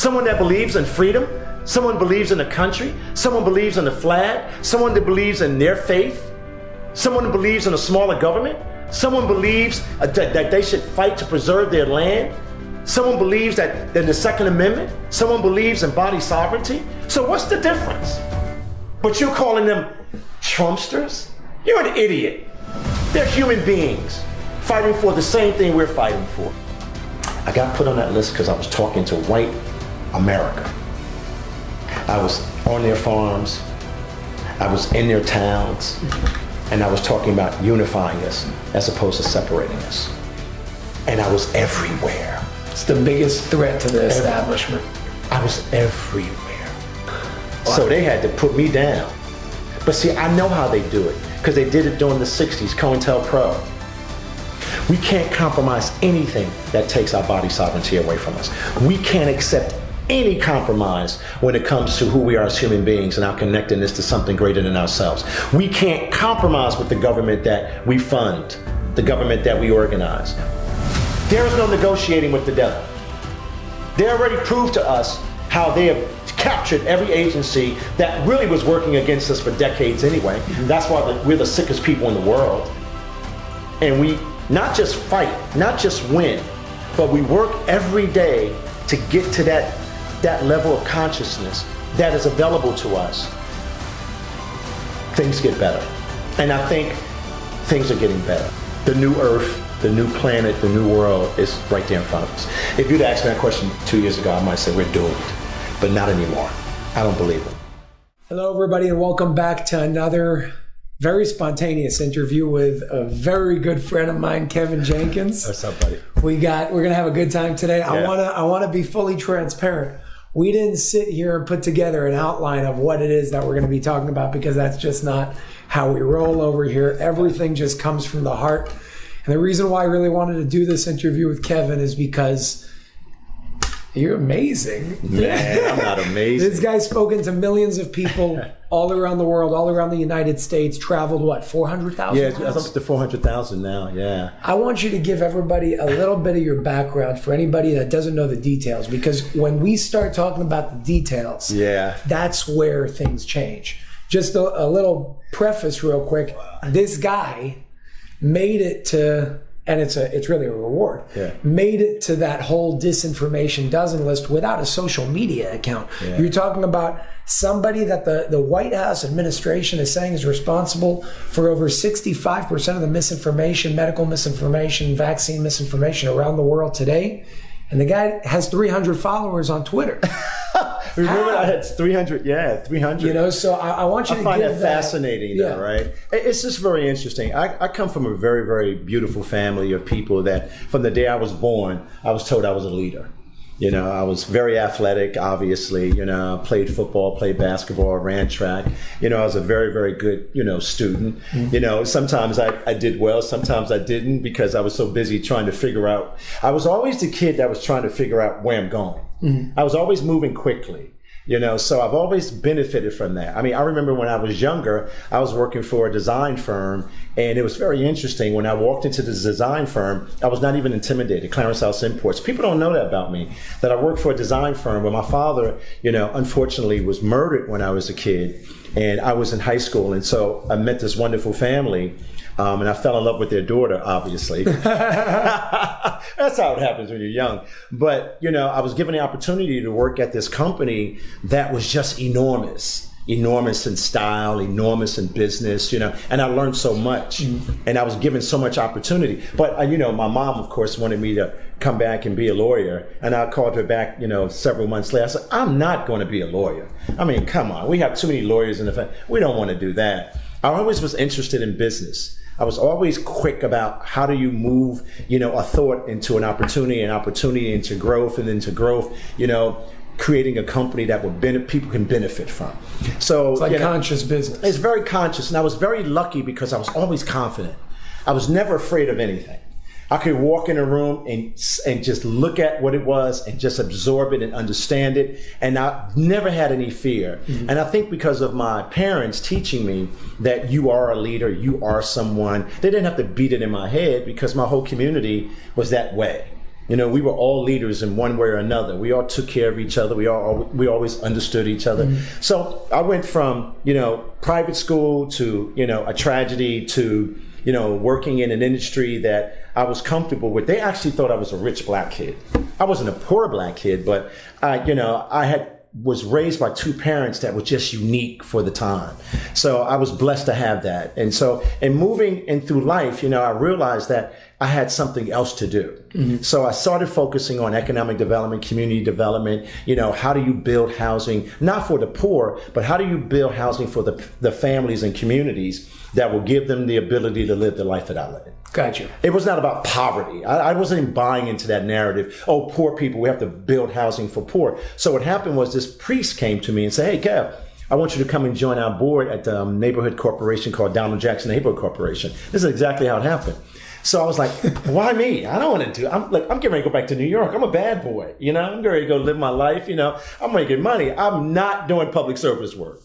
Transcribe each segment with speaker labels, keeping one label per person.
Speaker 1: someone that believes in freedom, someone believes in the country, someone believes in the flag, someone that believes in their faith, someone who believes in a smaller government, someone believes that they should fight to preserve their land, someone believes that in the Second Amendment, someone believes in body sovereignty. So what's the difference? But you're calling them Trumpsters? You're an idiot. They're human beings fighting for the same thing we're fighting for. I got put on that list because I was talking to white America. I was on their farms, I was in their towns, and I was talking about unifying us as opposed to separating us. And I was everywhere.
Speaker 2: It's the biggest threat to the establishment.
Speaker 1: I was everywhere. Wow. So they had to put me down. But see, I know how they do it, because they did it during the 60s, COINTELPRO. We can't compromise anything that takes our body sovereignty away from us. We can't accept any compromise when it comes to who we are as human beings and our connectedness to something greater than ourselves. We can't compromise with the government that we fund, the government that we organize. There is no negotiating with the devil. They already proved to us how they have captured every agency that really was working against us for decades anyway. That's why we're the sickest people in the world. And we not just fight, not just win, but we work every day to get to that level of consciousness that is available to us. Things get better. And I think things are getting better. The new earth, the new planet, the new world is right there in front of us. If you'd asked me that question 2 years ago, I might say we're doomed, but not anymore. I don't believe it.
Speaker 2: Hello, everybody, and welcome back to another very spontaneous interview with a very good friend of mine, Kevin Jenkins.
Speaker 1: What's up, buddy?
Speaker 2: We're gonna have a good time today.
Speaker 1: Yeah.
Speaker 2: I wanna be fully transparent. We didn't sit here and put together an outline of what it is that we're gonna be talking about, because that's just not how we roll over here. Everything just comes from the heart. And the reason why I really wanted to do this interview with Kevin is because you're amazing.
Speaker 1: Man, I'm not amazing.
Speaker 2: This guy's spoken to millions of people all around the world, all around the United States, traveled, 400,000
Speaker 1: Yeah,
Speaker 2: miles?
Speaker 1: it's up to 400,000 now, yeah.
Speaker 2: I want you to give everybody a little bit of your background for anybody that doesn't know the details, because when we start talking about the details, that's where things change. Just a little preface real quick. This guy made it to, and it's really a reward, made it to that whole disinformation dozen list without a social media account. Yeah. You're talking about somebody that the White House administration is saying is responsible for over 65% of the misinformation, medical misinformation, vaccine misinformation around the world today. And the guy has 300 followers on Twitter.
Speaker 1: Remember, I had 300, 300.
Speaker 2: You know, so I want you to
Speaker 1: find
Speaker 2: give
Speaker 1: that fascinating, though, right? It's just very interesting. I come from a very, very beautiful family of people that from the day I was born, I was told I was a leader. You know, I was very athletic, obviously, you know, played football, played basketball, ran track. You know, I was a very, very good, student. Mm-hmm. You know, sometimes I did well, sometimes I didn't, because I was so busy trying to figure out. I was always the kid that was trying to figure out where I'm going. Mm-hmm. I was always moving quickly. So I've always benefited from that. I mean, I remember when I was younger, I was working for a design firm, and it was very interesting. When I walked into the design firm, I was not even intimidated. Clarence House Imports. People don't know that about me, that I worked for a design firm where my father, unfortunately was murdered when I was a kid, and I was in high school. And so I met this wonderful family. And I fell in love with their daughter, obviously. That's how it happens when you're young. But, I was given the opportunity to work at this company that was just enormous in style, enormous in business, and I learned so much. Mm-hmm. And I was given so much opportunity. But, my mom, of course, wanted me to come back and be a lawyer. And I called her back, several months later. I said, I'm not going to be a lawyer. I mean, come on. We have too many lawyers in the family. We don't want to do that. I always was interested in business. I was always quick about how do you move, a thought into an opportunity into growth, and into growth, creating a company that people can benefit from. So
Speaker 2: it's like conscious business.
Speaker 1: It's very conscious, and I was very lucky because I was always confident. I was never afraid of anything. I could walk in a room and just look at what it was and just absorb it and understand it. And I never had any fear. Mm-hmm. And I think because of my parents teaching me that you are a leader, you are someone, they didn't have to beat it in my head because my whole community was that way. You know, we were all leaders in one way or another. We all took care of each other. We always understood each other. Mm-hmm. So I went from, you know, private school to, you know, a tragedy to, you know, working in an industry that I was comfortable with. They actually thought I was a rich black kid. I wasn't a poor black kid, but I was raised by two parents that were just unique for the time. So I was blessed to have that. And so in moving in through life, you know, I realized that I had something else to do. Mm-hmm. So I started focusing on economic development, community development. You know, how do you build housing, not for the poor, but how do you build housing for the families and communities that will give them the ability to live the life that I live?
Speaker 2: Gotcha.
Speaker 1: It was not about poverty. I wasn't even buying into that narrative. Oh, poor people, we have to build housing for poor. So what happened was this priest came to me and said, hey, Kev, I want you to come and join our board at the neighborhood corporation called Donald Jackson Neighborhood Corporation. This is exactly how it happened. So I was like, why me? I don't want to do it. I'm getting ready to go back to New York. I'm a bad boy. You know, I'm getting ready to go live my life. You know, I'm making money. I'm not doing public service work.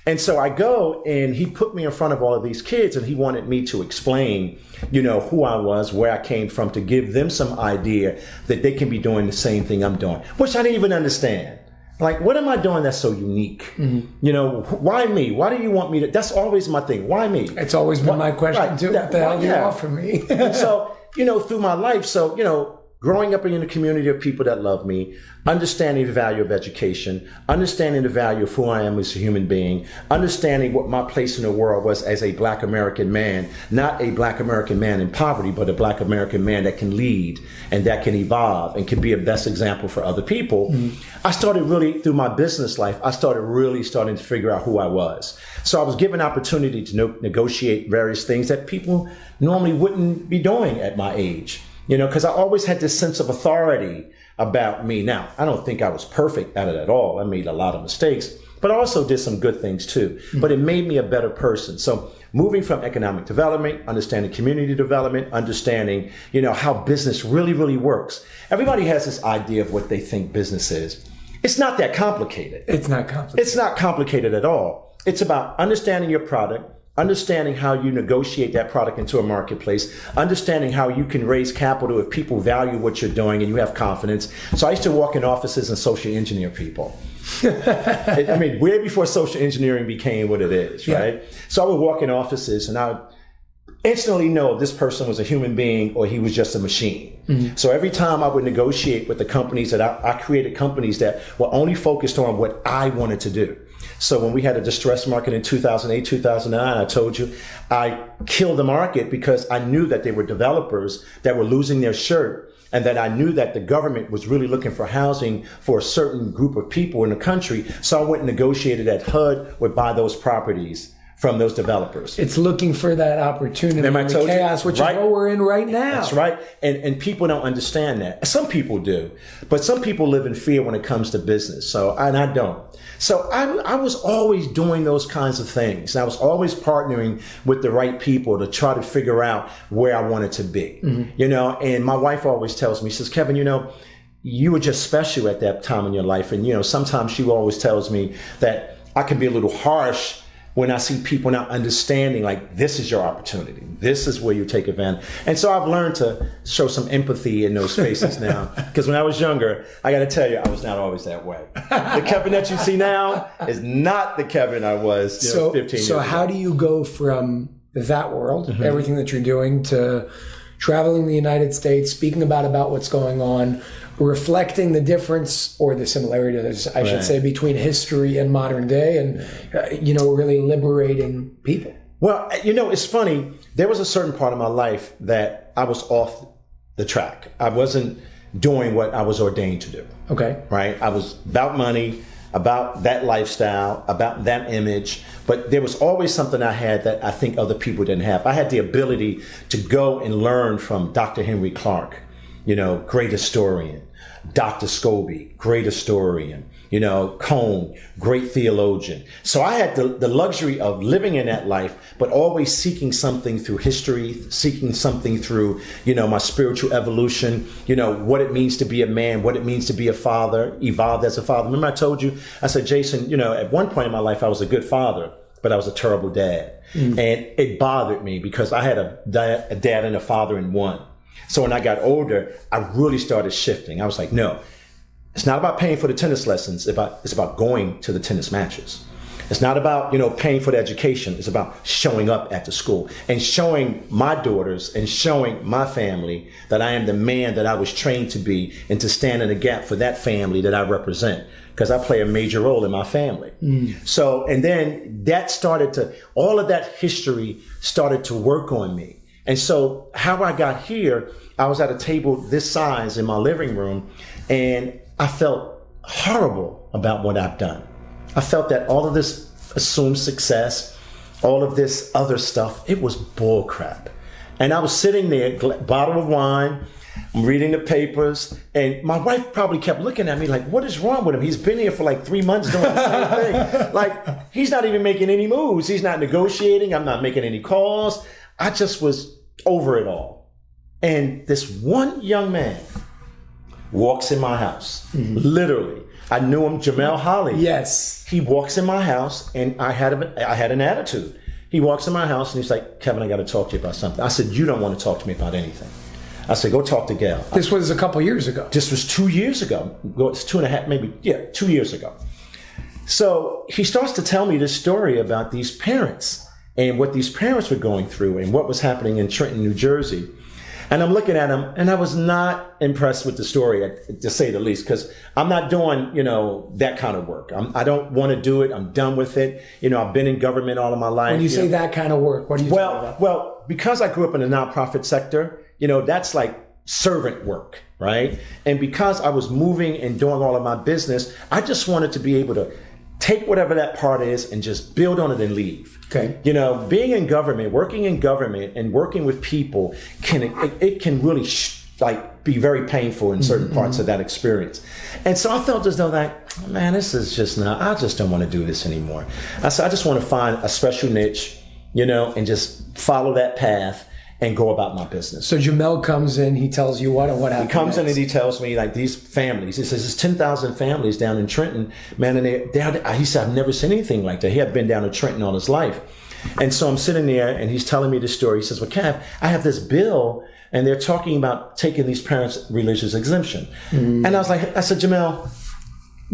Speaker 1: And so I go, and he put me in front of all of these kids, and he wanted me to explain, you know, who I was, where I came from, to give them some idea that they can be doing the same thing I'm doing, which I didn't even understand. Like, what am I doing that's so unique? Mm-hmm. You know, why me? Why do you want me to? That's always my thing. Why me?
Speaker 2: It's always been my question, right, too. What the hell do you want from me?
Speaker 1: So, you know, through my life, so, you know, growing up in a community of people that love me, understanding the value of education, understanding the value of who I am as a human being, understanding what my place in the world was as a Black American man, not a Black American man in poverty, but a Black American man that can lead and that can evolve and can be a best example for other people. Mm-hmm. I started really, through my business life, I started to figure out who I was. So I was given opportunity to negotiate various things that people normally wouldn't be doing at my age. You know, because I always had this sense of authority about me. Now, I don't think I was perfect at it at all. I made a lot of mistakes, but I also did some good things too. Mm-hmm. But it made me a better person. So moving from economic development, understanding community development, understanding, you know, how business really, really works. Everybody has this idea of what they think business is. It's not that complicated.
Speaker 2: It's not complicated.
Speaker 1: It's not complicated at all. It's about understanding your product, understanding how you negotiate that product into a marketplace, understanding how you can raise capital if people value what you're doing and you have confidence. So I used to walk in offices and social engineer people. I mean, way before social engineering became what it is, right? Yeah. So I would walk in offices and I would instantly know this person was a human being or he was just a machine. Mm-hmm. So every time I would negotiate with the companies that I created companies that were only focused on what I wanted to do. So when we had a distressed market in 2008, 2009, I told you, I killed the market because I knew that there were developers that were losing their shirt and that I knew that the government was really looking for housing for a certain group of people in the country. So I went and negotiated that HUD would buy those properties from those developers.
Speaker 2: It's looking for that opportunity in the chaos, which is what we're in right now.
Speaker 1: That's right. And people don't understand that. Some people do, but some people live in fear when it comes to business. And I don't. So I was always doing those kinds of things. I was always partnering with the right people to try to figure out where I wanted to be. Mm-hmm. You know, and my wife always tells me, she says, Kevin, you know, you were just special at that time in your life. And, you know, sometimes she always tells me that I can be a little harsh when I see people not understanding, like, this is your opportunity. This is where you take advantage. And so I've learned to show some empathy in those spaces now. Because when I was younger, I got to tell you, I was not always that way. The Kevin that you see now is not the Kevin I was 15 years ago.
Speaker 2: So how do you go from that world, mm-hmm. everything that you're doing, to traveling the United States, speaking about what's going on, reflecting the difference or the similarities, I should say, between history and modern day, and you know, really liberating people?
Speaker 1: Well, you know, it's funny. There was a certain part of my life that I was off the track. I wasn't doing what I was ordained to do.
Speaker 2: Okay.
Speaker 1: Right? I was about money, about that lifestyle, about that image, but there was always something I had that I think other people didn't have. I had the ability to go and learn from Dr. Henry Clark, you know, great historian, Dr. Scobie, great historian, you know, Cone, great theologian. So I had the luxury of living in that life, but always seeking something through history, seeking something through, you know, my spiritual evolution, you know, what it means to be a man, what it means to be a father, evolved as a father. Remember I told you, I said, Jason, you know, at one point in my life, I was a good father, but I was a terrible dad. Mm. And it bothered me because I had a dad and a father in one. So when I got older, I really started shifting. I was like, no, it's not about paying for the tennis lessons. It's about going to the tennis matches. It's not about, paying for the education. It's about showing up at the school and showing my daughters and showing my family that I am the man that I was trained to be and to stand in the gap for that family that I represent, because I play a major role in my family. So, and then all of that history started to work on me. And so how I got here, I was at a table this size in my living room, and I felt horrible about what I've done. I felt that all of this assumed success, all of this other stuff, it was bull crap. And I was sitting there, bottle of wine, I'm reading the papers, and my wife probably kept looking at me like, what is wrong with him? He's been here for like 3 months doing the same thing. Like, he's not even making any moves. He's not negotiating. I'm not making any calls. I just was over it all. And this one young man walks in my house, literally. I knew him, Jamel Holly.
Speaker 2: Yes.
Speaker 1: He walks in my house, and I had an attitude. He walks in my house, and he's like, Kevin, I got to talk to you about something. I said, you don't want to talk to me about anything. I said, go talk to Gail.
Speaker 2: This was a couple years ago.
Speaker 1: This was 2 years ago. It's 2.5, maybe, 2 years ago. So he starts to tell me this story about these parents and what these parents were going through and what was happening in Trenton, New Jersey. And I'm looking at him, and I was not impressed with the story, to say the least, because I'm not doing, that kind of work. I don't want to do it. I'm done with it. I've been in government all of my life.
Speaker 2: When you say that kind of work, what are you talking about?
Speaker 1: Well, because I grew up in the nonprofit sector, that's like servant work, right? And because I was moving and doing all of my business, I just wanted to be able to take whatever that part is and just build on it and leave.
Speaker 2: Okay.
Speaker 1: Being in government, working in government and working with people can really be very painful in certain parts of that experience. And so I felt as though this is just I just don't want to do this anymore. I said, I just want to find a special niche, and just follow that path and go about my business.
Speaker 2: So Jamel comes in, he tells you what happened.
Speaker 1: He comes in and he tells me these families. He says there's 10,000 families down in Trenton, man, and he said I've never seen anything like that. He had been down in Trenton all his life, and so I'm sitting there and he's telling me this story. He says, "Well, Kev, I have this bill, and they're talking about taking these parents' religious exemption." And I said, Jamel,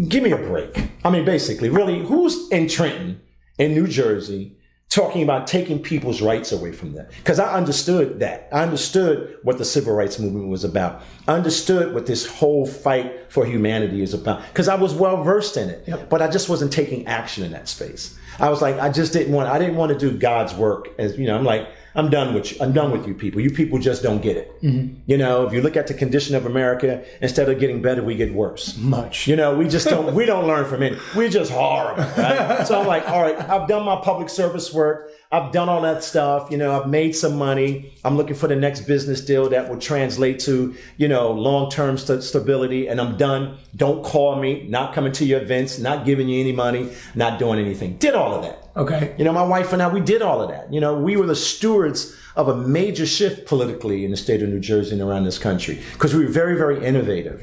Speaker 1: give me a break. I mean, basically, really, who's in Trenton, in New Jersey, talking about taking people's rights away from them? Because I understood that. I understood what the civil rights movement was about. I understood what this whole fight for humanity is about, because I was well versed in it. Yep. But I just wasn't taking action in that space. I was like, I didn't want to do God's work. I'm like, I'm done with you. I'm done with you people. You people just don't get it. If you look at the condition of America, instead of getting better, we get worse.
Speaker 2: Much.
Speaker 1: We don't learn from it. We're just horrible. Right? So I'm like, all right, I've done my public service work. I've done all that stuff. I've made some money. I'm looking for the next business deal that will translate to, long-term stability, and I'm done. Don't call me, not coming to your events, not giving you any money, not doing anything. Did all of that. Okay. My wife and I, we did all of that. We were the stewards of a major shift politically in the state of New Jersey and around this country, because we were very, very innovative,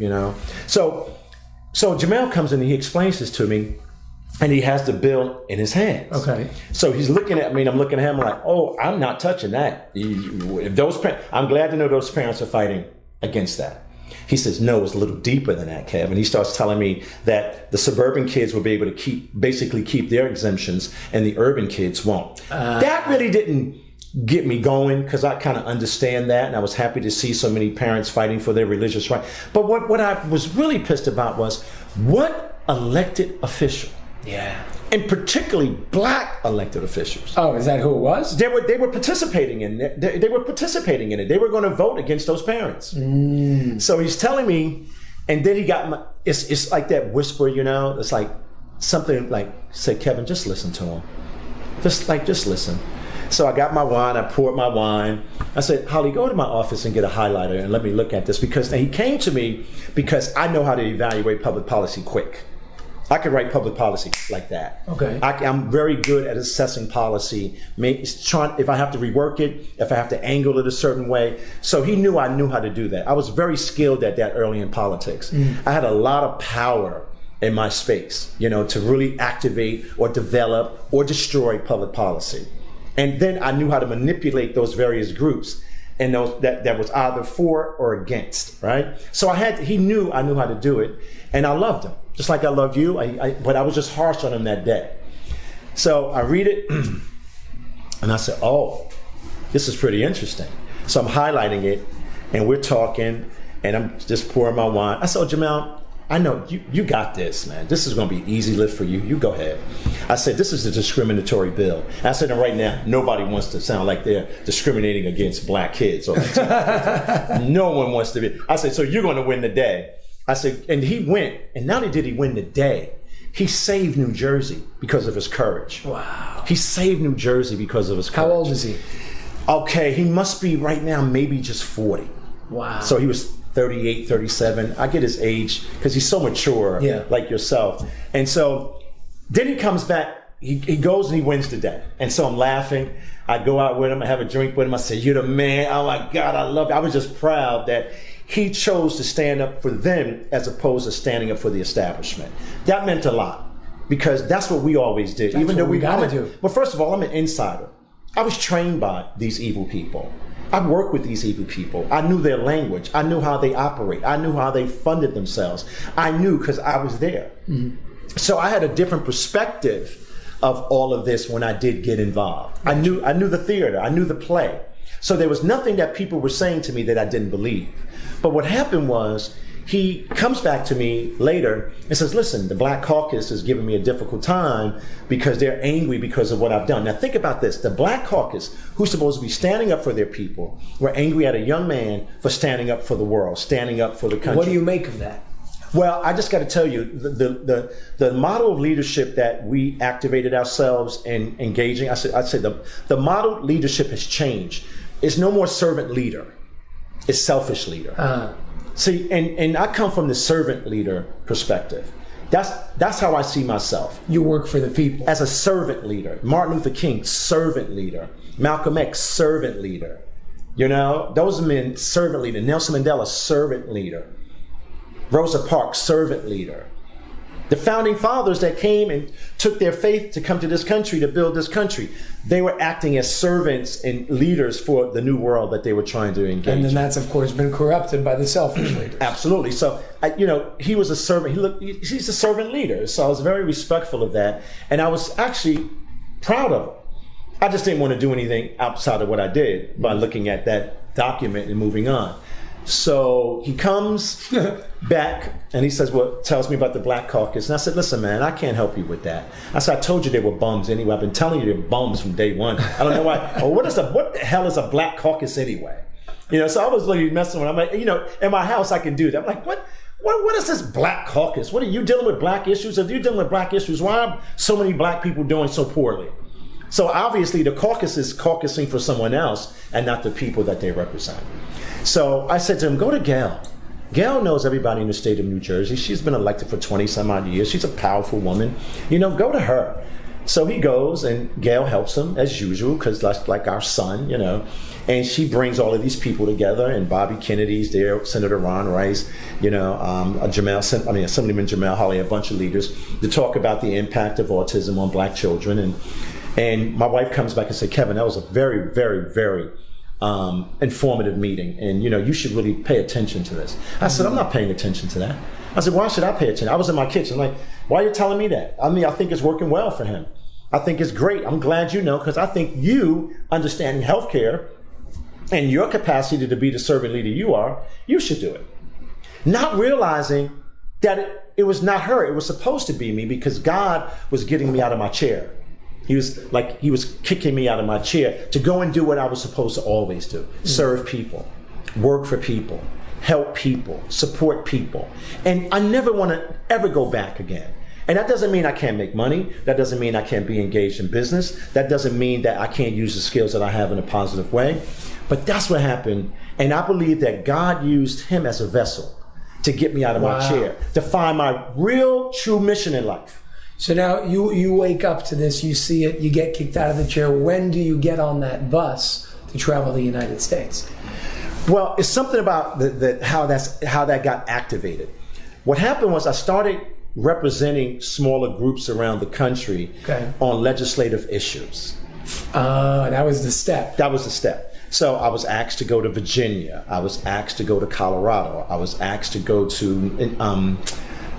Speaker 1: So Jamel comes in and he explains this to me, and he has the bill in his hands. Okay. So he's looking at me, and I'm looking at him like, oh, I'm not touching that. I'm glad to know those parents are fighting against that. He says, no, it's a little deeper than that, Kev. And he starts telling me that the suburban kids will be able to basically keep their exemptions, and the urban kids won't. That really didn't get me going, because I kind of understand that, and I was happy to see so many parents fighting for their religious right. But what I was really pissed about was, what elected official, and particularly black elected officials.
Speaker 2: Oh, is that who it was?
Speaker 1: They were participating in it. They were participating in it. They were going to vote against those parents. So he's telling me, and then he got it's like that whisper, It's like something like, say, Kevin, just listen to him. Just listen. So I got my wine. I poured my wine. I said, Holly, go to my office and get a highlighter and let me look at this, because he came to me because I know how to evaluate public policy quick. I could write public policy like that. Okay. I'm very good at assessing policy, if I have to rework it, if I have to angle it a certain way. So he knew I knew how to do that. I was very skilled at that early in politics. I had a lot of power in my space, to really activate or develop or destroy public policy. And then I knew how to manipulate those various groups. and that was either for or against, right? So he knew I knew how to do it, and I loved him, just like I love you, but I was just harsh on him that day. So I read it, and I said, oh, this is pretty interesting. So I'm highlighting it, and we're talking, and I'm just pouring my wine. I said, oh, Jamal, I know you got this, man. This is going to be an easy lift for you. You go ahead. I said, this is a discriminatory bill. And I said, and right now, nobody wants to sound like they're discriminating against black kids. Or no one wants to be. I said, so you're going to win the day. I said, and he went. And not only did he win the day, he saved New Jersey because of his courage.
Speaker 2: Wow.
Speaker 1: He saved New Jersey because of his courage.
Speaker 2: How old is he?
Speaker 1: Okay, he must be right now maybe just 40.
Speaker 2: Wow.
Speaker 1: So he was 38, 37. I get his age because he's so mature, like yourself. And so then he comes back, he goes and he wins the day. And so I'm laughing. I go out with him, I have a drink with him. I say, you're the man. Oh my God, I love you. I was just proud that he chose to stand up for them as opposed to standing up for the establishment. That meant a lot because that's what we always did.
Speaker 2: That's
Speaker 1: even though
Speaker 2: we gotta do.
Speaker 1: Well, first of all, I'm an insider. I was trained by these evil people. I worked with these evil people. I knew their language. I knew how they operate. I knew how they funded themselves. I knew because I was there. Mm-hmm. So I had a different perspective of all of this when I did get involved. I knew the theater. I knew the play. So there was nothing that people were saying to me that I didn't believe. But what happened was he comes back to me later and says, listen, the Black Caucus is giving me a difficult time because they're angry because of what I've done. Now think about this. The Black Caucus, who's supposed to be standing up for their people, were angry at a young man for standing up for the world, standing up for the country.
Speaker 2: What do you make of that?
Speaker 1: Well, I just got to tell you, the model of leadership that we activated ourselves in engaging, I'd say the model leadership has changed. It's no more servant leader. It's selfish leader. See, and I come from the servant leader perspective. That's how I see myself.
Speaker 2: You work for the people.
Speaker 1: As a servant leader. Martin Luther King, servant leader. Malcolm X, servant leader. You know, those men, servant leader. Nelson Mandela, servant leader. Rosa Parks, servant leader. The founding fathers that came and took their faith to come to this country, to build this country, they were acting as servants and leaders for the new world that they were trying to engage.
Speaker 2: And then that's, of course, been corrupted by the selfish leaders.
Speaker 1: Absolutely. So, he was a servant. He's a servant leader. So I was very respectful of that. And I was actually proud of him. I just didn't want to do anything outside of what I did by looking at that document and moving on. So he comes back and he says, well, tells me about the Black Caucus. And I said, listen, man, I can't help you with that. I said, I told you they were bums anyway. I've been telling you they were bums from day one. I don't know why. Oh, what the hell is a Black Caucus anyway? So I was literally messing with him. I'm like, in my house, I can do that. I'm like, what is this Black Caucus? What are you dealing with black issues? If you're dealing with black issues, why are so many black people doing so poorly? So obviously the caucus is caucusing for someone else and not the people that they represent. So I said to him, go to Gail. Gail knows everybody in the state of New Jersey. She's been elected for 20 some odd years. She's a powerful woman. Go to her. So he goes and Gail helps him as usual because that's like our son, and she brings all of these people together and Bobby Kennedy's there, Senator Ron Rice, Assemblyman Jamal Holley, a bunch of leaders to talk about the impact of autism on black children. And my wife comes back and says, Kevin, that was a very, very, very informative meeting, and you should really pay attention to this. I said, I'm not paying attention to that. I said, why should I pay attention? I was in my kitchen, like, why are you telling me that? I think it's working well for him. I think it's great. I'm glad because I think you understanding healthcare and your capacity to be the servant leader you should do it. Not realizing that it was not her, it was supposed to be me because God was getting me out of my chair. He was kicking me out of my chair to go and do what I was supposed to always do. Serve people, work for people, help people, support people. And I never want to ever go back again. And that doesn't mean I can't make money. That doesn't mean I can't be engaged in business. That doesn't mean that I can't use the skills that I have in a positive way. But that's what happened. And I believe that God used him as a vessel to get me out of my chair, to find my real true mission in life.
Speaker 2: So now you wake up to this, you see it, you get kicked out of the chair. When do you get on that bus to travel the United States?
Speaker 1: Well, it's something about how that got activated. What happened was I started representing smaller groups around the country on legislative issues.
Speaker 2: That was the step.
Speaker 1: That was the step. So I was asked to go to Virginia. I was asked to go to Colorado. I was asked to go to,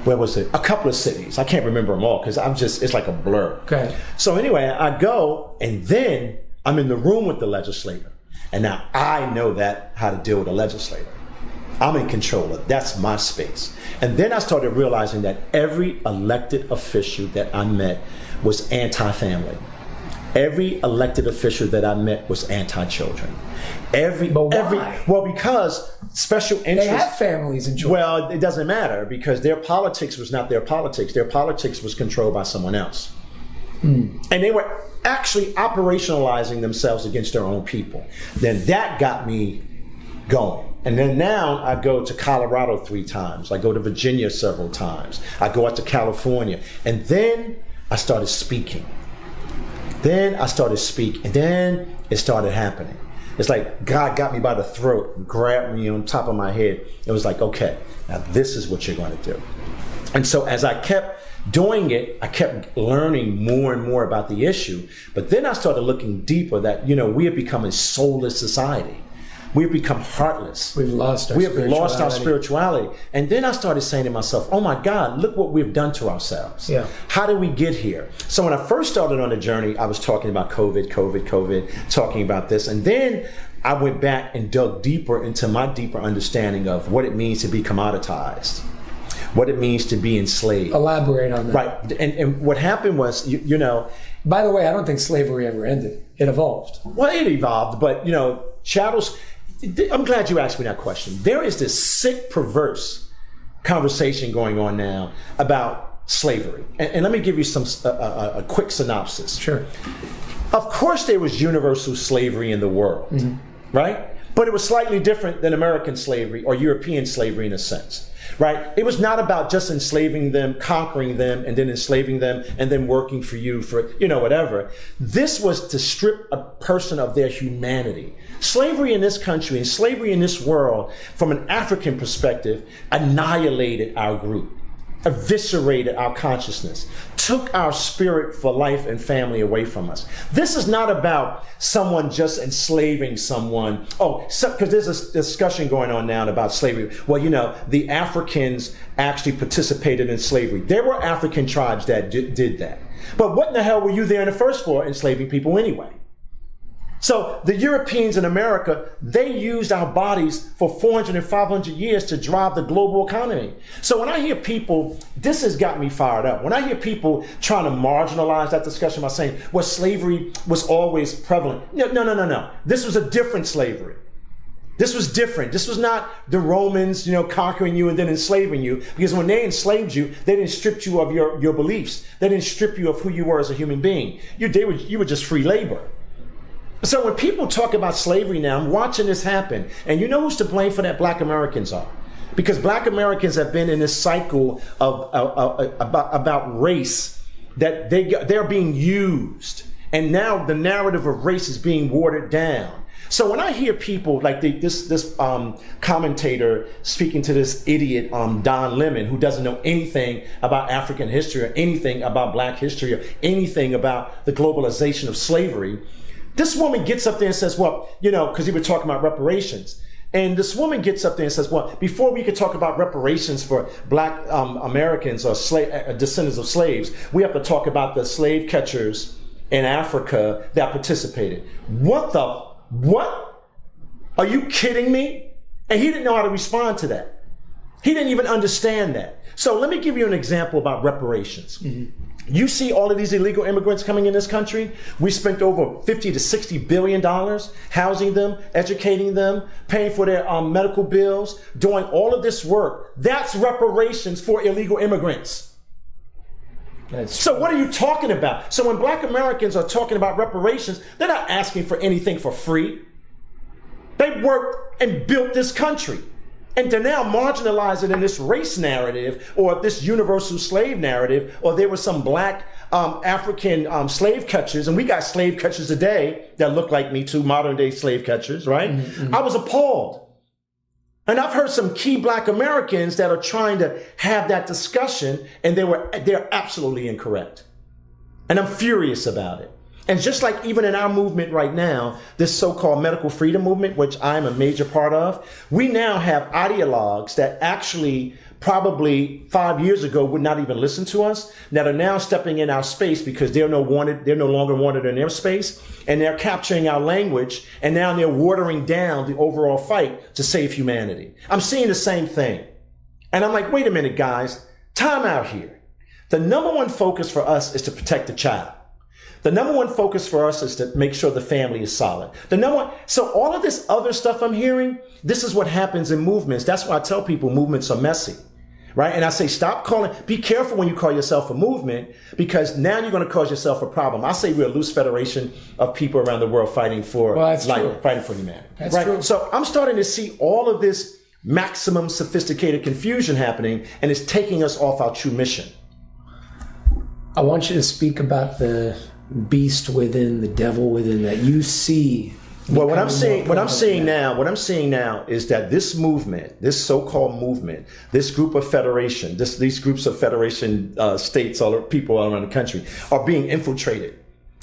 Speaker 1: where was it? A couple of cities. I can't remember them all because it's like a blur.
Speaker 2: Okay.
Speaker 1: So anyway, I go and then I'm in the room with the legislator. And now I know how to deal with a legislator. I'm in control of that's my space. And then I started realizing that every elected official that I met was anti-family. Every elected official that I met was anti-children.
Speaker 2: But why?
Speaker 1: Well, because special interests.
Speaker 2: They have families and children.
Speaker 1: Well, it doesn't matter because their politics was not their politics. Their politics was controlled by someone else. And they were actually operationalizing themselves against their own people. Then that got me going. And then now I go to Colorado 3 times. I go to Virginia several times. I go out to California. And then I started speaking. And then it started happening. It's like God got me by the throat and grabbed me on top of my head. It was like, okay, now this is what you're going to do. And so as I kept doing it, I kept learning more and more about the issue. But then I started looking deeper that, we have become a soulless society. We've become heartless.
Speaker 2: We have lost our spirituality.
Speaker 1: And then I started saying to myself, oh my God, look what we've done to ourselves.
Speaker 2: Yeah.
Speaker 1: How did we get here? So when I first started on the journey, I was talking about COVID, talking about this. And then I went back and dug deeper into my deeper understanding of what it means to be commoditized, what it means to be enslaved.
Speaker 2: Elaborate on that.
Speaker 1: Right. And what happened was,
Speaker 2: By the way, I don't think slavery ever ended. It evolved.
Speaker 1: Well, it evolved, but, chattel's... I'm glad you asked me that question. There is this sick, perverse conversation going on now about slavery. And let me give you a quick synopsis.
Speaker 2: Sure.
Speaker 1: Of course, there was universal slavery in the world, right? But it was slightly different than American slavery or European slavery in a sense, right? It was not about just enslaving them, conquering them, and then enslaving them, and then working for you for, whatever. This was to strip a person of their humanity. Slavery in this country and slavery in this world, from an African perspective, annihilated our group, eviscerated our consciousness, took our spirit for life and family away from us. This is not about someone just enslaving someone. Because there's a discussion going on now about slavery. Well, the Africans actually participated in slavery. There were African tribes that did that. But what in the hell were you there in the first place enslaving people anyway? So the Europeans in America, they used our bodies for 400 and 500 years to drive the global economy. So when I hear people, this has got me fired up. When I hear people trying to marginalize that discussion by saying, well, slavery was always prevalent. No. This was a different slavery. This was different. This was not the Romans, conquering you and then enslaving you. Because when they enslaved you, they didn't strip you of your beliefs. They didn't strip you of who you were as a human being. You were just free labor. So when people talk about slavery now, I'm watching this happen. And you know who's to blame for that? Black Americans are. Because Black Americans have been in this cycle of about race, that they're being used. And now the narrative of race is being watered down. So when I hear people like this commentator speaking to this idiot, Don Lemon, who doesn't know anything about African history or anything about Black history or anything about the globalization of slavery, this woman gets up there and says, well, because he was talking about reparations. And this woman gets up there and says, well, before we could talk about reparations for Black Americans or descendants of slaves, we have to talk about the slave catchers in Africa that participated. What? Are you kidding me? And he didn't know how to respond to that. He didn't even understand that. So let me give you an example about reparations. You see all of these illegal immigrants coming in this country. We spent over 50 to 60 billion dollars housing them, educating them, paying for their medical bills, doing all of this work. That's reparations for illegal immigrants. So what are you talking about? So when Black Americans are talking about reparations, they're not asking for anything for free. They worked and built this country. And to now marginalize it in this race narrative or this universal slave narrative, or there were some Black African slave catchers, and we got slave catchers today that look like me too, modern day slave catchers, right? I was appalled. And I've heard some key Black Americans that are trying to have that discussion, and they're absolutely incorrect. And I'm furious about it. And just like even in our movement right now, this so-called medical freedom movement, which I'm a major part of, we now have ideologues that actually probably 5 years ago would not even listen to us, that are now stepping in our space because they're no longer wanted in their space, and they're capturing our language, and now they're watering down the overall fight to save humanity. I'm seeing the same thing. And I'm like, wait a minute, guys, time out here. The number one focus for us is to protect the child. The number one focus for us is to make sure the family is solid. So all of this other stuff I'm hearing, this is what happens in movements. That's why I tell people movements are messy, right? And I say, be careful when you call yourself a movement, because now you're going to cause yourself a problem. I say we're a loose federation of people around the world fighting for life, fighting for humanity.
Speaker 2: That's right? True.
Speaker 1: So I'm starting to see all of this maximum sophisticated confusion happening, and it's taking us off our true mission.
Speaker 2: I want you to speak about the beast within, the devil within that you see.
Speaker 1: Well, what I'm seeing now is that this movement, this so-called movement, this group of federation, these groups of federation states, all people all around the country, are being infiltrated.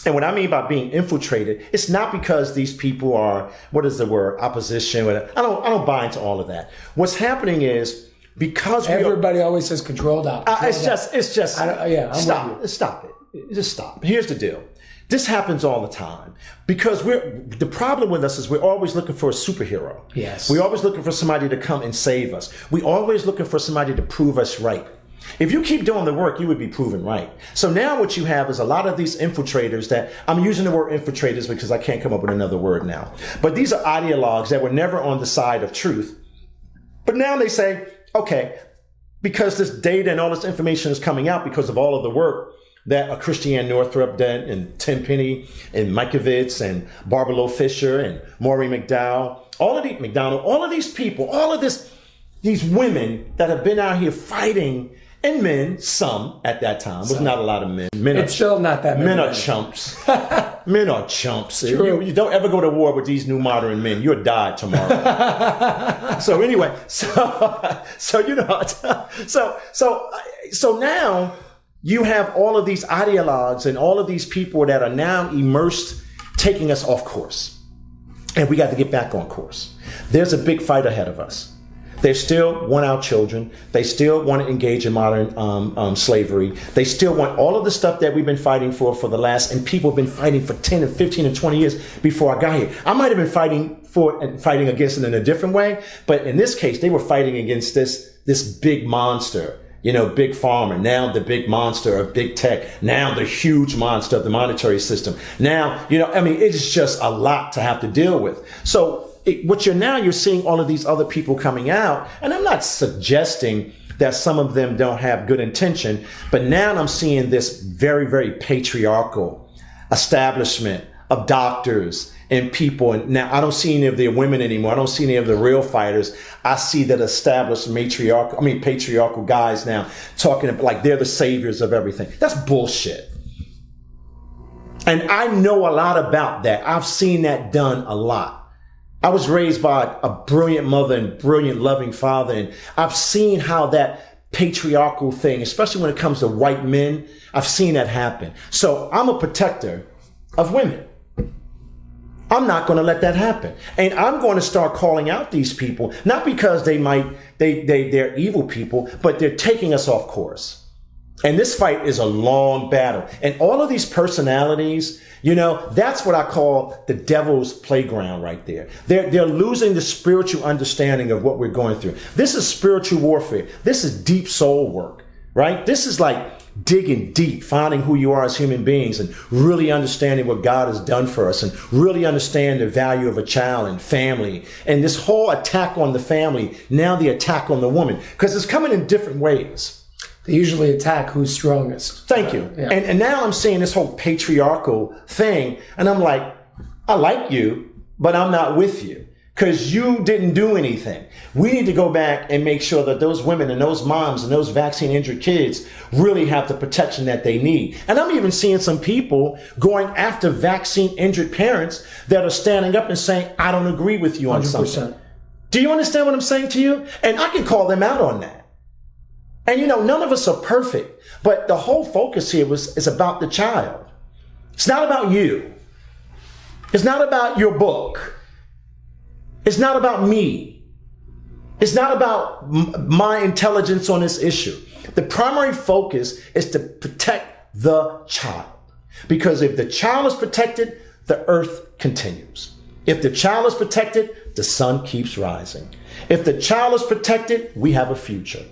Speaker 1: And what I mean by being infiltrated, it's not because these people are, what is the word, opposition. I don't buy into all of that. What's happening is, because
Speaker 2: everybody always says controlled op.
Speaker 1: It's just. Stop it. Just stop. Here's the deal. This happens all the time because the problem with us is we're always looking for a superhero.
Speaker 2: Yes.
Speaker 1: We're always looking for somebody to come and save us. We're always looking for somebody to prove us right. If you keep doing the work, you would be proven right. So now what you have is a lot of these infiltrators that, I'm using the word infiltrators because I can't come up with another word now. But these are ideologues that were never on the side of truth. But now they say, okay, because this data and all this information is coming out because of all of the work that a Christiane Northrup did, and Tim Penny and Mikovits and Barbara Loe Fisher and Maureen McDowell, all of these people, these women that have been out here fighting, and men, some at that time, was not a lot of men.
Speaker 2: It's still not that many.
Speaker 1: Men are chumps. Men are chumps. You don't ever go to war with these new modern men. You'll die tomorrow. So anyway, so now you have all of these ideologues and all of these people that are now immersed, taking us off course. And we got to get back on course. There's a big fight ahead of us. They still want our children. They still want to engage in modern slavery. They still want all of the stuff that we've been fighting for the last, and people have been fighting for 10 and 15 and 20 years before I got here. I might have been fighting against it in a different way, but in this case, they were fighting against this big monster. Big pharma, now the big monster of big tech, now the huge monster of the monetary system. Now, it's just a lot to have to deal with. So you're seeing all of these other people coming out, and I'm not suggesting that some of them don't have good intention, but now I'm seeing this very, very patriarchal establishment of doctors and people. And now I don't see any of the women anymore. I don't see any of the real fighters. I see that established patriarchal guys now talking like they're the saviors of everything. That's bullshit. And I know a lot about that. I've seen that done a lot. I was raised by a brilliant mother and brilliant loving father. And I've seen how that patriarchal thing, especially when it comes to white men, I've seen that happen. So I'm a protector of women. I'm not going to let that happen. And I'm going to start calling out these people, not because they're evil people, but they're taking us off course. And this fight is a long battle. And all of these personalities, that's what I call the devil's playground right there. They're losing the spiritual understanding of what we're going through. This is spiritual warfare. This is deep soul work, right? This is like digging deep, finding who you are as human beings and really understanding what God has done for us and really understand the value of a child and family. And this whole attack on the family, now the attack on the woman, because it's coming in different ways.
Speaker 2: They usually attack who's strongest.
Speaker 1: Thank you. Yeah. And now I'm seeing this whole patriarchal thing, and I'm like, I like you, but I'm not with you. Because you didn't do anything. We need to go back and make sure that those women and those moms and those vaccine-injured kids really have the protection that they need. And I'm even seeing some people going after vaccine-injured parents that are standing up and saying, I don't agree with you on 100%. Something. Do you understand what I'm saying to you? And I can call them out on that. And none of us are perfect. But the whole focus here is about the child. It's not about you. It's not about your book. It's not about me. It's not about my intelligence on this issue. The primary focus is to protect the child. Because if the child is protected, the earth continues. If the child is protected, the sun keeps rising. If the child is protected, we have a future.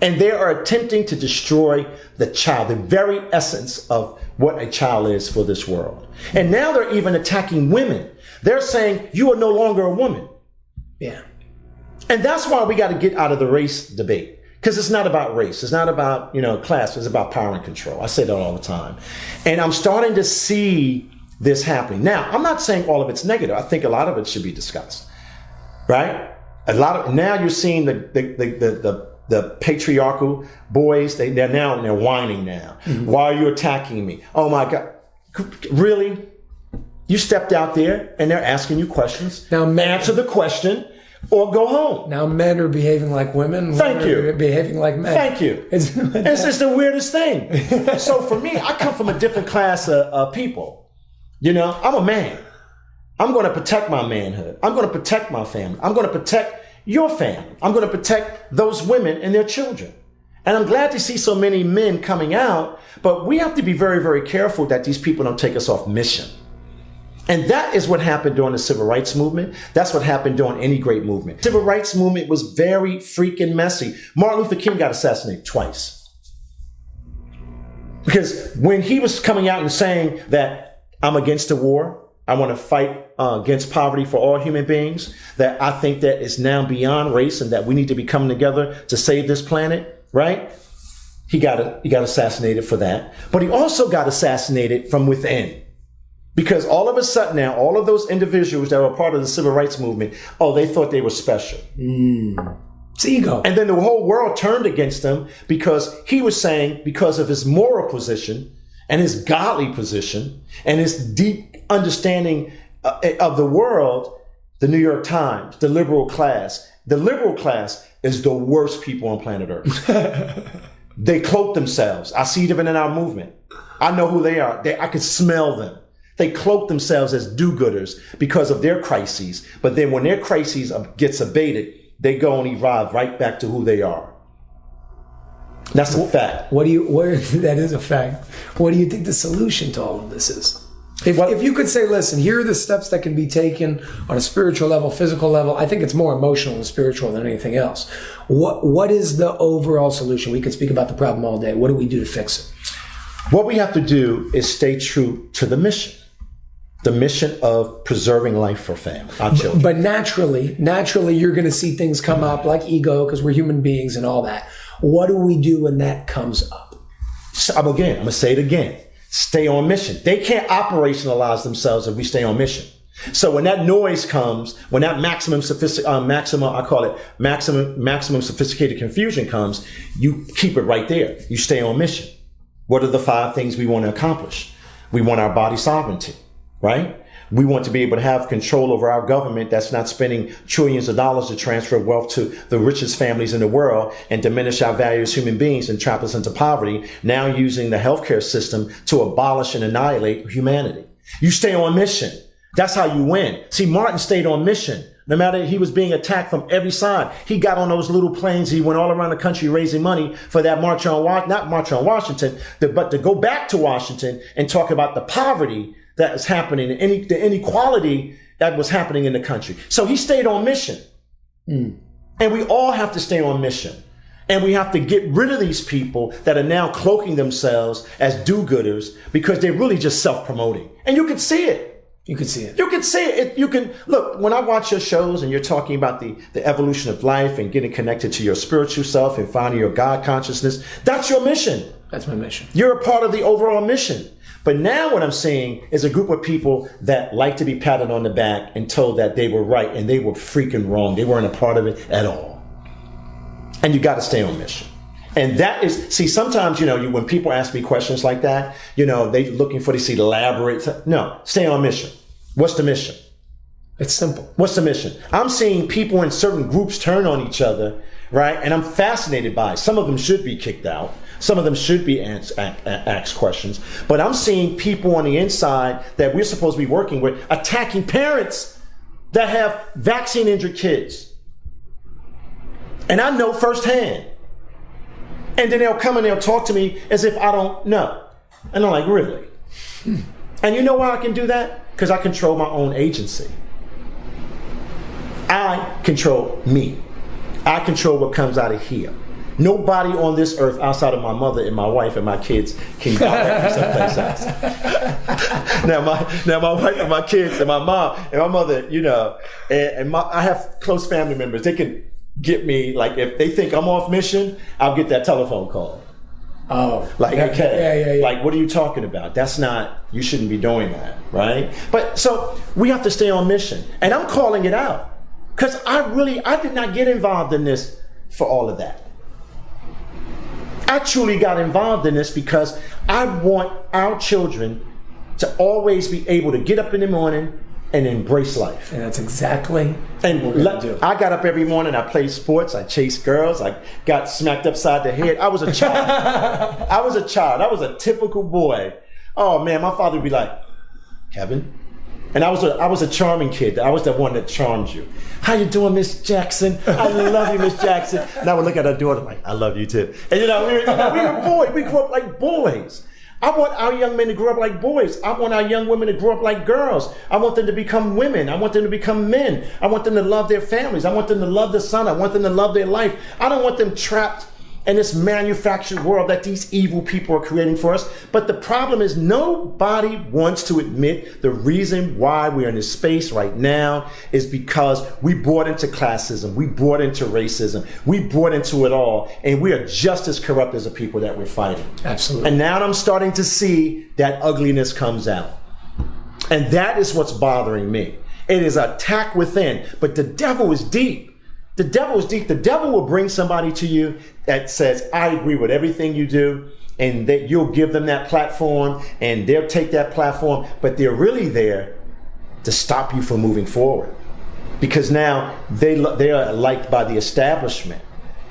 Speaker 1: And they are attempting to destroy the child, the very essence of what a child is for this world. And now they're even attacking women. They're saying, you are no longer a woman.
Speaker 2: Yeah.
Speaker 1: And that's why we got to get out of the race debate. Because it's not about race. It's not about, class. It's about power and control. I say that all the time. And I'm starting to see this happening. Now, I'm not saying all of it's negative. I think a lot of it should be discussed. Right? Now you're seeing the patriarchal boys, they're whining now. Mm-hmm. Why are you attacking me? Oh my God. Really? You stepped out there and they're asking you questions. Now answer the question or go home.
Speaker 2: Now men are behaving like women.
Speaker 1: Thank you.
Speaker 2: Behaving like men.
Speaker 1: Thank you. It's just the weirdest thing. So for me, I come from a different class of people. I'm a man. I'm going to protect my manhood. I'm going to protect my family. I'm going to protect your family. I'm going to protect those women and their children. And I'm glad to see so many men coming out, but we have to be very, very careful that these people don't take us off mission. And that is what happened during the Civil Rights Movement. That's what happened during any great movement. Civil Rights Movement was very freaking messy. Martin Luther King got assassinated twice. Because when he was coming out and saying that I'm against the war, I want to fight against poverty for all human beings, that I think that is now beyond race and that we need to be coming together to save this planet, right? He got assassinated for that. But he also got assassinated from within. Because all of a sudden now, all of those individuals that were part of the Civil Rights Movement, they thought they were special.
Speaker 2: It's ego.
Speaker 1: And then the whole world turned against him because he was saying, because of his moral position and his godly position and his deep understanding of the world, the New York Times, the liberal class is the worst people on planet Earth. They cloak themselves. I see it even in our movement. I know who they are. I can smell them. They cloak themselves as do-gooders because of their crises. But then when their crises gets abated, they go and evolve right back to who they are. That's a fact.
Speaker 2: That is a fact. What do you think the solution to all of this is? If you could say, listen, here are the steps that can be taken on a spiritual level, physical level. I think it's more emotional and spiritual than anything else. What is the overall solution? We could speak about the problem all day. What do we do to fix it?
Speaker 1: What we have to do is stay true to the mission. The mission of preserving life for family, our children.
Speaker 2: But naturally, you're going to see things come up like ego, because we're human beings and all that. What do we do when that comes up?
Speaker 1: So, I'm going to say it again. Stay on mission. They can't operationalize themselves if we stay on mission. So when that noise comes, when that maximum sophisticated confusion comes, you keep it right there. You stay on mission. What are the 5 things we want to accomplish? We want our body sovereignty. Right? We want to be able to have control over our government that's not spending trillions of dollars to transfer wealth to the richest families in the world and diminish our value as human beings and trap us into poverty, now using the healthcare system to abolish and annihilate humanity. You stay on mission. That's how you win. See, Martin stayed on mission. No matter he was being attacked from every side, he got on those little planes. He went all around the country raising money for that not March on Washington, but to go back to Washington and talk about the poverty that is happening, the inequality that was happening in the country. So he stayed on mission. And we all have to stay on mission. And we have to get rid of these people that are now cloaking themselves as do-gooders because they're really just self-promoting. And you can see it.
Speaker 2: You can see it.
Speaker 1: You can see it. You can look, when I watch your shows and you're talking about the evolution of life and getting connected to your spiritual self and finding your God consciousness, that's your mission.
Speaker 2: That's my mission.
Speaker 1: You're a part of the overall mission. But now what I'm seeing is a group of people that like to be patted on the back and told that they were right and they were freaking wrong. They weren't a part of it at all. And you got to stay on mission. And that is, see, sometimes, when people ask me questions like that, they looking for this elaborate, no, stay on mission. What's the mission?
Speaker 2: It's simple.
Speaker 1: What's the mission? I'm seeing people in certain groups turn on each other, right? And I'm fascinated by it. Some of them should be kicked out. Some of them should be asked questions. But I'm seeing people on the inside that we're supposed to be working with attacking parents that have vaccine-injured kids. And I know firsthand. And then they'll come and they'll talk to me as if I don't know. And I'm like, really? And you know why I can do that? Because I control my own agency. I control me. I control what comes out of here. Nobody on this earth outside of my mother and my wife and my kids can direct me someplace else. Now my wife and my kids and my mom and my mother, you know, I have close family members. They can get me, like, if they think I'm off mission, I'll get that telephone call.
Speaker 2: Oh,
Speaker 1: like, okay,
Speaker 2: yeah.
Speaker 1: Like, what are you talking about? That's not, you shouldn't be doing that, right? But so we have to stay on mission, and I'm calling it out because I did not get involved in this for all of that. I truly got involved in this because I want our children to always be able to get up in the morning and embrace life.
Speaker 2: And that's exactly
Speaker 1: and
Speaker 2: what we're gonna do.
Speaker 1: I got up every morning, I played sports, I chased girls, I got smacked upside the head. I was a child. I was a typical boy. Oh man, my father would be like, Kevin? And I was a charming kid. I was the one that charmed you. How you doing, Miss Jackson? I love you, Miss Jackson. And I would look at her daughter like, I love you too. And we were boys. We grew up like boys. I want our young men to grow up like boys. I want our young women to grow up like girls. I want them to become women. I want them to become men. I want them to love their families. I want them to love the sun. I want them to love their life. I don't want them trapped in this manufactured world that these evil people are creating for us. But the problem is nobody wants to admit the reason why we're in this space right now is because we bought into classism, we bought into racism, we bought into it all, and we are just as corrupt as the people that we're fighting.
Speaker 2: Absolutely.
Speaker 1: And now I'm starting to see that ugliness comes out. And that is what's bothering me. It is an attack within, but the devil is deep. The devil is deep. The devil will bring somebody to you that says, I agree with everything you do, and that you'll give them that platform, and they'll take that platform, but they're really there to stop you from moving forward. Because now they are liked by the establishment.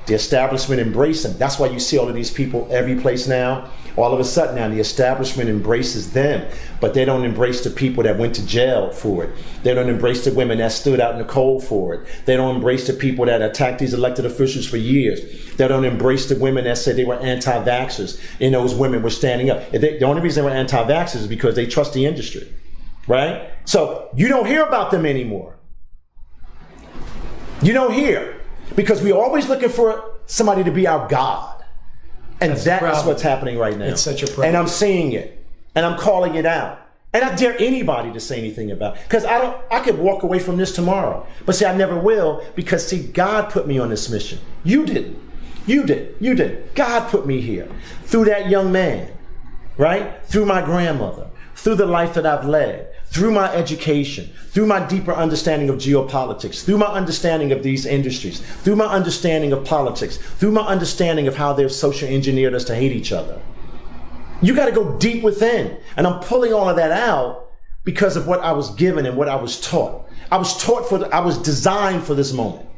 Speaker 1: The establishment embrace them. That's why you see all of these people every place now. All of a sudden now the establishment embraces them, but they don't embrace the people that went to jail for it. They don't embrace the women that stood out in the cold for it. They don't embrace the people that attacked these elected officials for years. They don't embrace the women that said they were anti-vaxxers, and those women were standing up. The only reason they were anti-vaxxers is because they trust the industry, right? So you don't hear about them anymore. You don't hear, because we're always looking for somebody to be our God. And that's what's happening right now.
Speaker 2: It's such a problem.
Speaker 1: And I'm seeing it. And I'm calling it out. And I dare anybody to say anything about it. Because I could walk away from this tomorrow. But see, I never will, because see, God put me on this mission. You didn't. You did. God put me here. Through that young man, right? Through my grandmother. Through the life that I've led. Through my education, through my deeper understanding of geopolitics, through my understanding of these industries, through my understanding of politics, through my understanding of how they've social engineered us to hate each other. You got to go deep within. And I'm pulling all of that out because of what I was given and what I was taught. I was designed for this moment.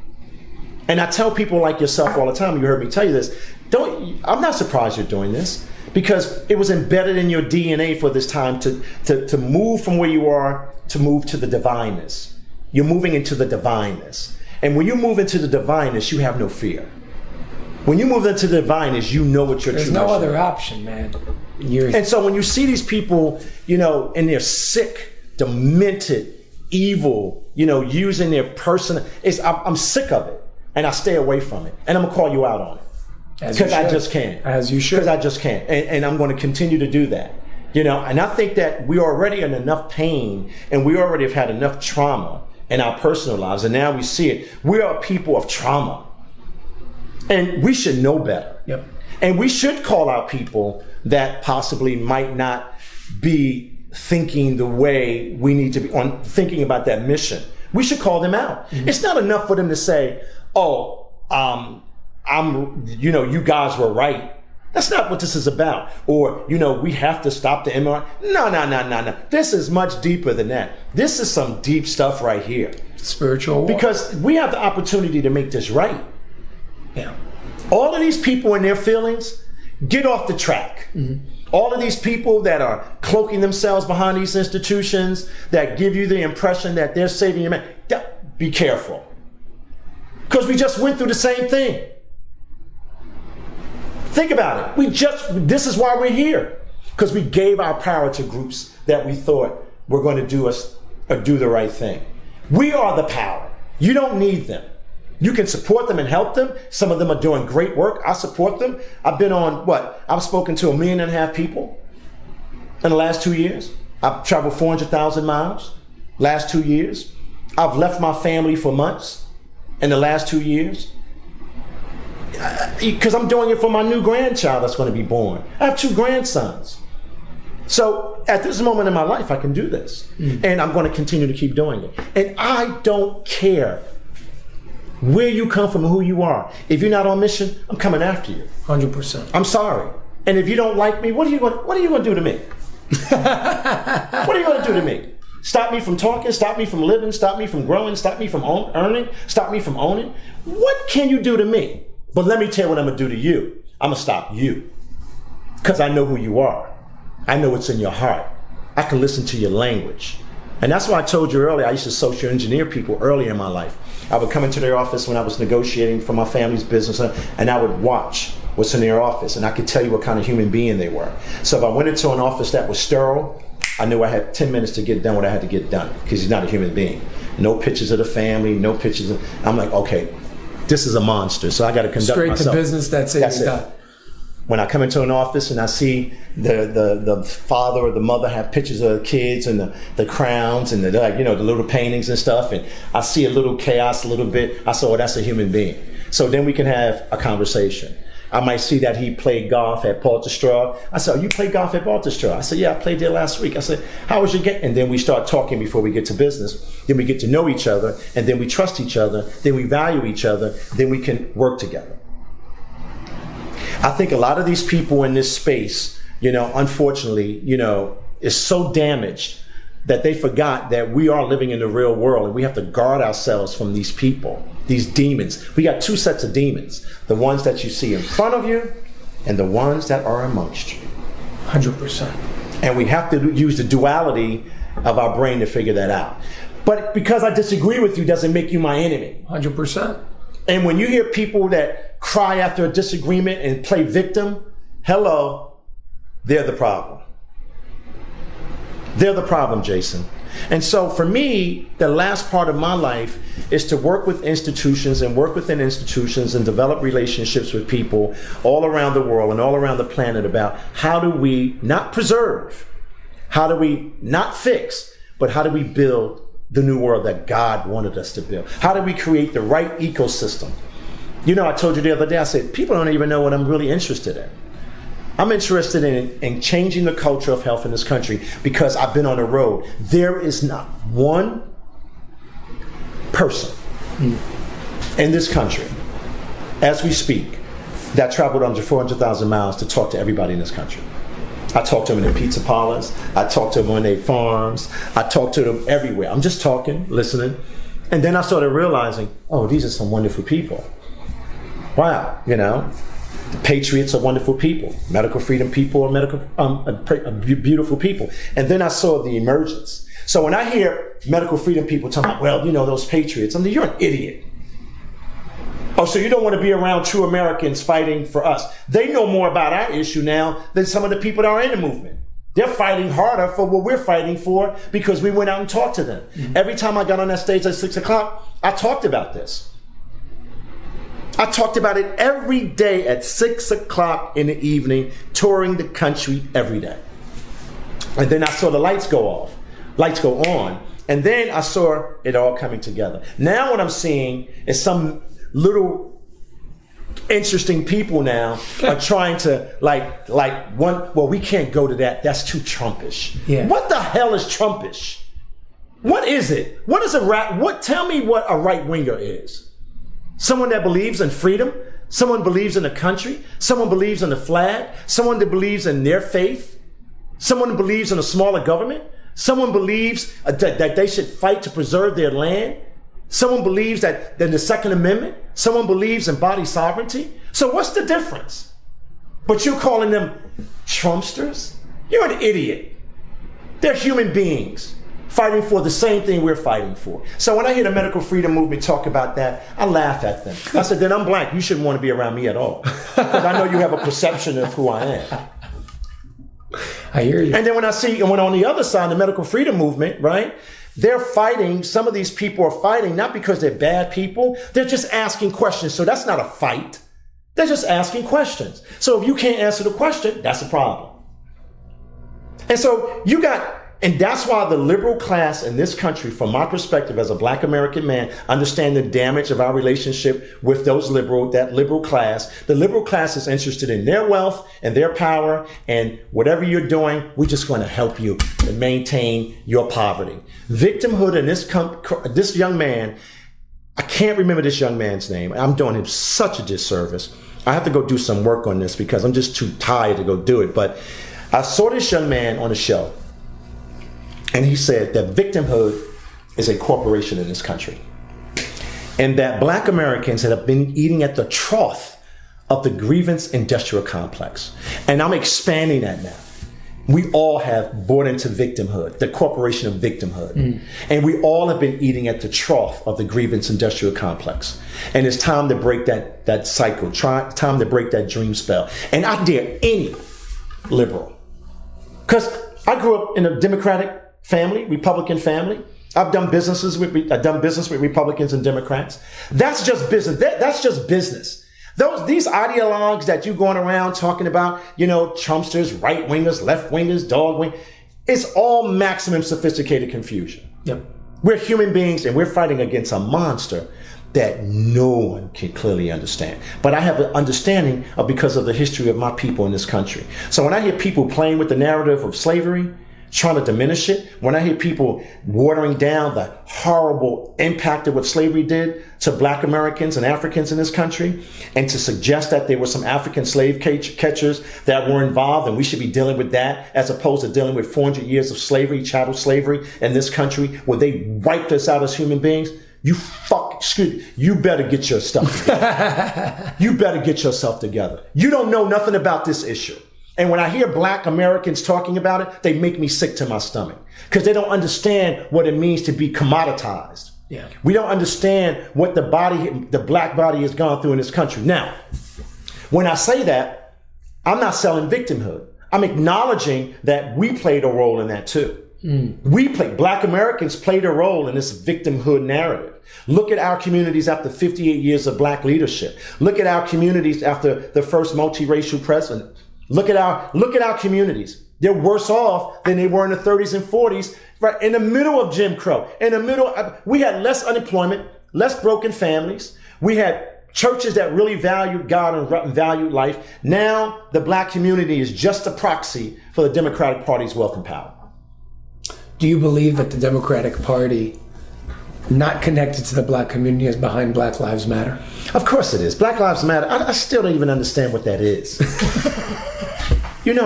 Speaker 1: And I tell people like yourself all the time, you heard me tell you this, I'm not surprised you're doing this. Because it was embedded in your DNA for this time to move from where you are to move to the divineness. You're moving into the divineness. And when you move into the divineness, you have no fear. When you move into the divineness, you know what your true mission is.
Speaker 2: There's no other option, man.
Speaker 1: And so when you see these people, and they're sick, demented, evil, using their person, I'm sick of it. And I stay away from it. And I'm going to call you out on it. Because I just can't.
Speaker 2: As you should.
Speaker 1: Because I just can't. And I'm going to continue to do that. And I think that we're already in enough pain, and we already have had enough trauma in our personal lives. And now we see it. We are people of trauma. And we should know better.
Speaker 2: Yep.
Speaker 1: And we should call out people that possibly might not be thinking the way we need to be on thinking about that mission. We should call them out. Mm-hmm. It's not enough for them to say, you guys were right. That's not what this is about. Or, we have to stop the MRI. No. This is much deeper than that. This is some deep stuff right here.
Speaker 2: Spiritual war.
Speaker 1: Because we have the opportunity to make this right.
Speaker 2: Yeah.
Speaker 1: All of these people and their feelings, get off the track. All of these people that are cloaking themselves behind these institutions that give you the impression that they're saving your man, be careful. Because we just went through the same thing. Think about it. This is why we're here. Because we gave our power to groups that we thought were going to do the right thing. We are the power. You don't need them. You can support them and help them. Some of them are doing great work. I support them. I've been on I've spoken to 1.5 million people in the last 2 years. I've traveled 400,000 miles last 2 years. I've left my family for months in the last 2 years. Because I'm doing it for my new grandchild that's going to be born. I have 2 grandsons. So at this moment in my life, I can do this. And I'm going to continue to keep doing it. And I don't care where you come from and who you are. If you're not on mission, I'm coming after you.
Speaker 2: 100%.
Speaker 1: I'm sorry. And if you don't like me, what are you going to do to me? What are you going to do to me? Stop me from talking, stop me from living, stop me from growing, stop me from earning, stop me from owning? What can you do to me? But let me tell you what I'm going to do to you. I'm going to stop you. Because I know who you are. I know what's in your heart. I can listen to your language. And that's why I told you earlier, I used to social engineer people early in my life. I would come into their office when I was negotiating for my family's business, and I would watch what's in their office, and I could tell you what kind of human being they were. So if I went into an office that was sterile, I knew I had 10 minutes to get done what I had to get done, because he's not a human being. No pictures of the family, no pictures of, I'm like, okay, this is a monster, so I got to conduct myself.
Speaker 2: Straight to business, that's it.
Speaker 1: When I come into an office and I see the father or the mother have pictures of the kids and the crowns and the little paintings and stuff, and I see a little chaos a little bit, I say, oh, that's a human being. So then we can have a conversation. I might see that he played golf at Baltusrol. I said, oh, you played golf at Baltusrol? I said, yeah, I played there last week. I said, how was your game? And then we start talking before we get to business. Then we get to know each other, and then we trust each other. Then we value each other. Then we can work together. I think a lot of these people in this space, unfortunately, is so damaged that they forgot that we are living in the real world and we have to guard ourselves from these people, these demons. We got 2 sets of demons, the ones that you see in front of you and the ones that are amongst you.
Speaker 2: 100%.
Speaker 1: And we have to use the duality of our brain to figure that out. But because I disagree with you doesn't make you my enemy.
Speaker 2: 100%.
Speaker 1: And when you hear people that cry after a disagreement and play victim, hello, they're the problem. They're the problem, Jason. And so for me, the last part of my life is to work with institutions and work within institutions and develop relationships with people all around the world and all around the planet about how do we not preserve, how do we not fix, but how do we build the new world that God wanted us to build? How do we create the right ecosystem? I told you the other day, I said, people don't even know what I'm really interested in. I'm interested in changing the culture of health in this country because I've been on the road. There is not one person in this country, as we speak, that traveled under 400,000 miles to talk to everybody in this country. I talk to them in their pizza parlors. I talk to them on their farms. I talk to them everywhere. I'm just talking, listening. And then I started realizing, oh, these are some wonderful people. Wow, the patriots are wonderful people. Medical freedom people are beautiful people. And then I saw the emergence. So when I hear medical freedom people talking about, well, those patriots, I'm like, you're an idiot. Oh, so you don't want to be around true Americans fighting for us. They know more about our issue now than some of the people that are in the movement. They're fighting harder for what we're fighting for because we went out and talked to them. Mm-hmm. Every time I got on that stage at 6 o'clock, I talked about this. I talked about it every day at 6 o'clock in the evening, touring the country every day. And then I saw the lights go on. And then I saw it all coming together. Now what I'm seeing is some little interesting people now are trying to we can't go to that. That's too Trumpish. Yeah. What the hell is Trumpish? What is it? What is tell me what a right winger is. Someone that believes in freedom, someone believes in the country, someone believes in the flag, someone that believes in their faith, someone believes in a smaller government, someone believes that they should fight to preserve their land. Someone believes that in the Second Amendment, someone believes in body sovereignty. So what's the difference? But you're calling them Trumpsters? You're an idiot. They're human beings fighting for the same thing we're fighting for. So when I hear the medical freedom movement talk about that, I laugh at them. I said, then I'm black. You shouldn't want to be around me at all. Because I know you have a perception of who I am.
Speaker 2: I hear you.
Speaker 1: And then when on the other side, the medical freedom movement, right? They're fighting, some of these people are fighting, not because they're bad people. They're just asking questions. So that's not a fight. They're just asking questions. So if you can't answer the question, that's a problem. And so and that's why the liberal class in this country, from my perspective as a black American man, understand the damage of our relationship with that liberal class. The liberal class is interested in their wealth and their power, and whatever you're doing, we're just going to help you to maintain your poverty. Victimhood in this young man, I can't remember this young man's name. I'm doing him such a disservice. I have to go do some work on this because I'm just too tired to go do it. But I saw this young man on a show, and he said that victimhood is a corporation in this country, and that black Americans have been eating at the trough of the grievance industrial complex. And I'm expanding that now. We all have bought into victimhood, the corporation of victimhood. And we all have been eating at the trough of the grievance industrial complex. And it's time to break that cycle, time to break that dream spell. And I dare any liberal, because I grew up in a Democratic family, Republican family. I've done business with Republicans and Democrats. That's just business. That's just business. These ideologues that you going around talking about, Trumpsters, right wingers, left wingers, dog wing, it's all maximum sophisticated confusion.
Speaker 2: Yep.
Speaker 1: We're human beings and we're fighting against a monster that no one can clearly understand. But I have an understanding because of the history of my people in this country. So when I hear people playing with the narrative of slavery, trying to diminish it, when I hear people watering down the horrible impact of what slavery did to black Americans and Africans in this country, and to suggest that there were some African slave catchers that were involved and we should be dealing with that as opposed to dealing with 400 years of slavery, chattel slavery in this country where they wiped us out as human beings, you better get your stuff together. You better get yourself together. You don't know nothing about this issue. And when I hear black Americans talking about it, they make me sick to my stomach because they don't understand what it means to be commoditized.
Speaker 2: Yeah.
Speaker 1: We don't understand what the black body has gone through in this country. Now, when I say that, I'm not selling victimhood. I'm acknowledging that we played a role in that too. Black Americans played a role in this victimhood narrative. Look at our communities after 58 years of black leadership. Look at our communities after the first multiracial president. Look at our communities. They're worse off than they were in the 30s and 40s, right? In the middle of Jim Crow. We had less unemployment, less broken families. We had churches that really valued God and valued life. Now the black community is just a proxy for the Democratic Party's wealth and power.
Speaker 2: Do you believe that the Democratic Party, not connected to the black community, is behind Black Lives Matter?
Speaker 1: Of course it is. Black Lives Matter. I still don't even understand what that is. And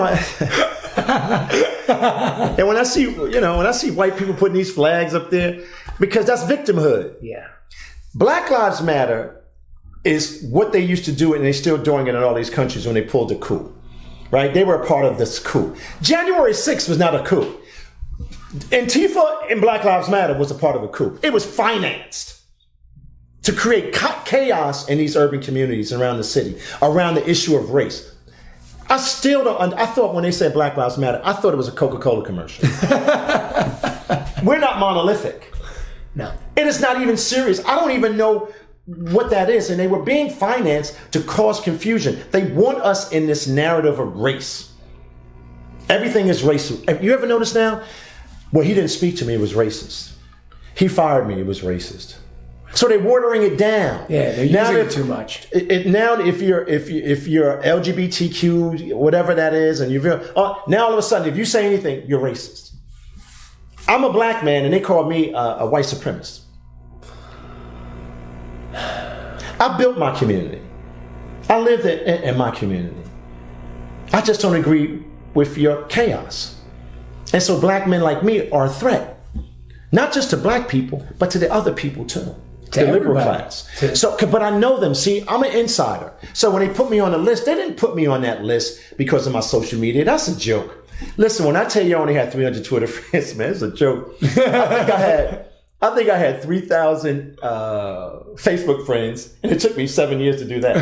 Speaker 1: when I see white people putting these flags up there, because that's victimhood.
Speaker 2: Yeah.
Speaker 1: Black Lives Matter is what they used to do, and they're still doing it in all these countries when they pulled the coup, right? They were a part of this coup. January 6th was not a coup. Antifa and Black Lives Matter was a part of a coup. It was financed to create chaos in these urban communities around the city, around the issue of race. I still don't, I thought when they said Black Lives Matter, I thought it was a Coca-Cola commercial. We're not monolithic.
Speaker 2: No.
Speaker 1: It is not even serious. I don't even know what that is. And they were being financed to cause confusion. They want us in this narrative of race. Everything is racial. You ever notice now? Well, he didn't speak to me, it was racist. He fired me, it was racist. So they're watering it down.
Speaker 2: Yeah, they're using it too much.
Speaker 1: Now, if you're LGBTQ, whatever that is, and now all of a sudden, if you say anything, you're racist. I'm a black man, and they call me a white supremacist. I built my community. I lived in my community. I just don't agree with your chaos. And so black men like me are a threat, not just to black people, but to the other people too. the liberal class. So, but I know them. See, I'm an insider. So when they put me on the list, they didn't put me on that list because of my social media. That's a joke. Listen, when I tell you I only had 300 Twitter friends, man, it's a joke. I think I had 3,000 Facebook friends, and it took me 7 years to do that.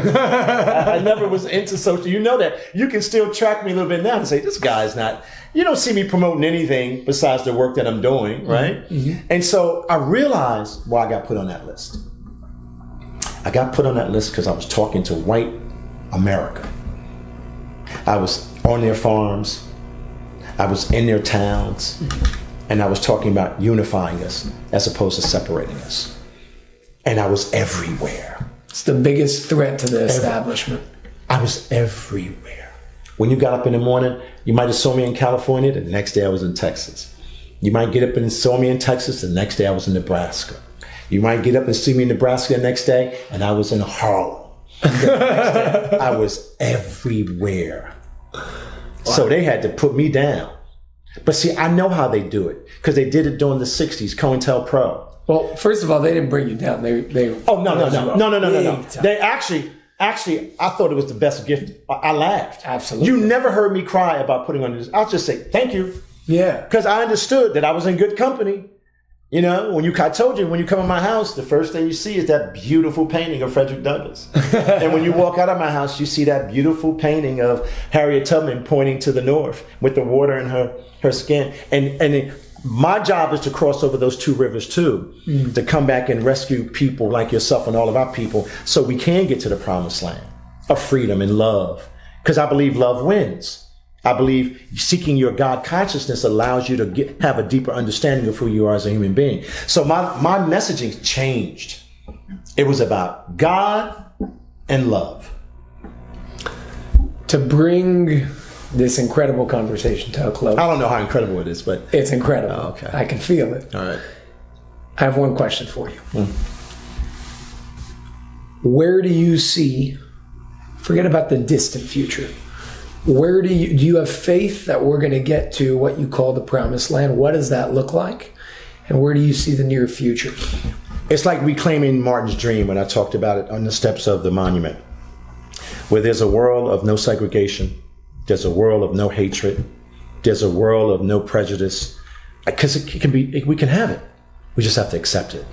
Speaker 1: I never was into social. You know that. You can still track me a little bit now and say, this guy's not, you don't see me promoting anything besides the work that I'm doing, right? Mm-hmm. And so I realized why I got put on that list. I got put on that list because I was talking to white America. I was on their farms. I was in their towns. And I was talking about unifying us as opposed to separating us. And I was everywhere.
Speaker 2: It's the biggest threat to the establishment.
Speaker 1: I was everywhere. When you got up in the morning, you might have saw me in California. The next day I was in Texas. You might get up and saw me in Texas. The next day I was in Nebraska. You might get up and see me in Nebraska the next day, and I was in Harlem. The next day, I was everywhere. Wow. So they had to put me down. But see, I know how they do it because they did it during the 60s, COINTELPRO.
Speaker 2: Well, first of all, they didn't bring you down. They
Speaker 1: No. They actually, I thought it was the best gift. I laughed.
Speaker 2: Absolutely.
Speaker 1: You never heard me cry about putting on this. I'll just say, thank you.
Speaker 2: Yeah.
Speaker 1: Because I understood that I was in good company. You know, I told you, when you come in my house, the first thing you see is that beautiful painting of Frederick Douglass. And when you walk out of my house, you see that beautiful painting of Harriet Tubman pointing to the north with the water in her skin. And my job is to cross over those two rivers too, to come back and rescue people like yourself and all of our people so we can get to the promised land of freedom and love. Because I believe love wins. I believe seeking your God consciousness allows you to have a deeper understanding of who you are as a human being. So my messaging changed. It was about God and love.
Speaker 2: To bring this incredible conversation to a close.
Speaker 1: I don't know how incredible it is, but
Speaker 2: it's incredible.
Speaker 1: Oh, okay.
Speaker 2: I can feel it.
Speaker 1: All right.
Speaker 2: I have one question for you. Where do you see, forget about the distant future, where do you have faith that we're going to get to what you call the promised land? What does that look like? And where do you see the near future?
Speaker 1: It's like reclaiming Martin's dream when I talked about it on the steps of the monument, where there's a world of no segregation. There's a world of no hatred. There's a world of no prejudice. Because we can have it. We just have to accept it,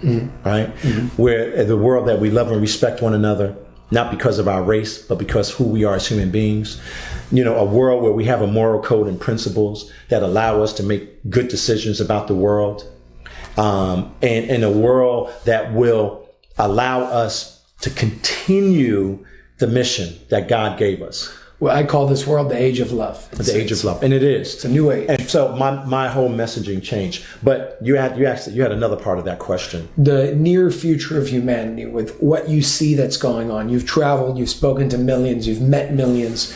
Speaker 1: right? Mm-hmm. Where the world that we love and respect one another, not because of our race, but because who we are as human beings. You know, a world where we have a moral code and principles that allow us to make good decisions about the world. And a world that will allow us to continue the mission that God gave us.
Speaker 2: Well, I call this world the age of love.
Speaker 1: The age of love. And it is.
Speaker 2: It's a new age.
Speaker 1: And so my whole messaging changed. But you had another part of that question.
Speaker 2: The near future of humanity, with what you see that's going on. You've traveled, you've spoken to millions, you've met millions.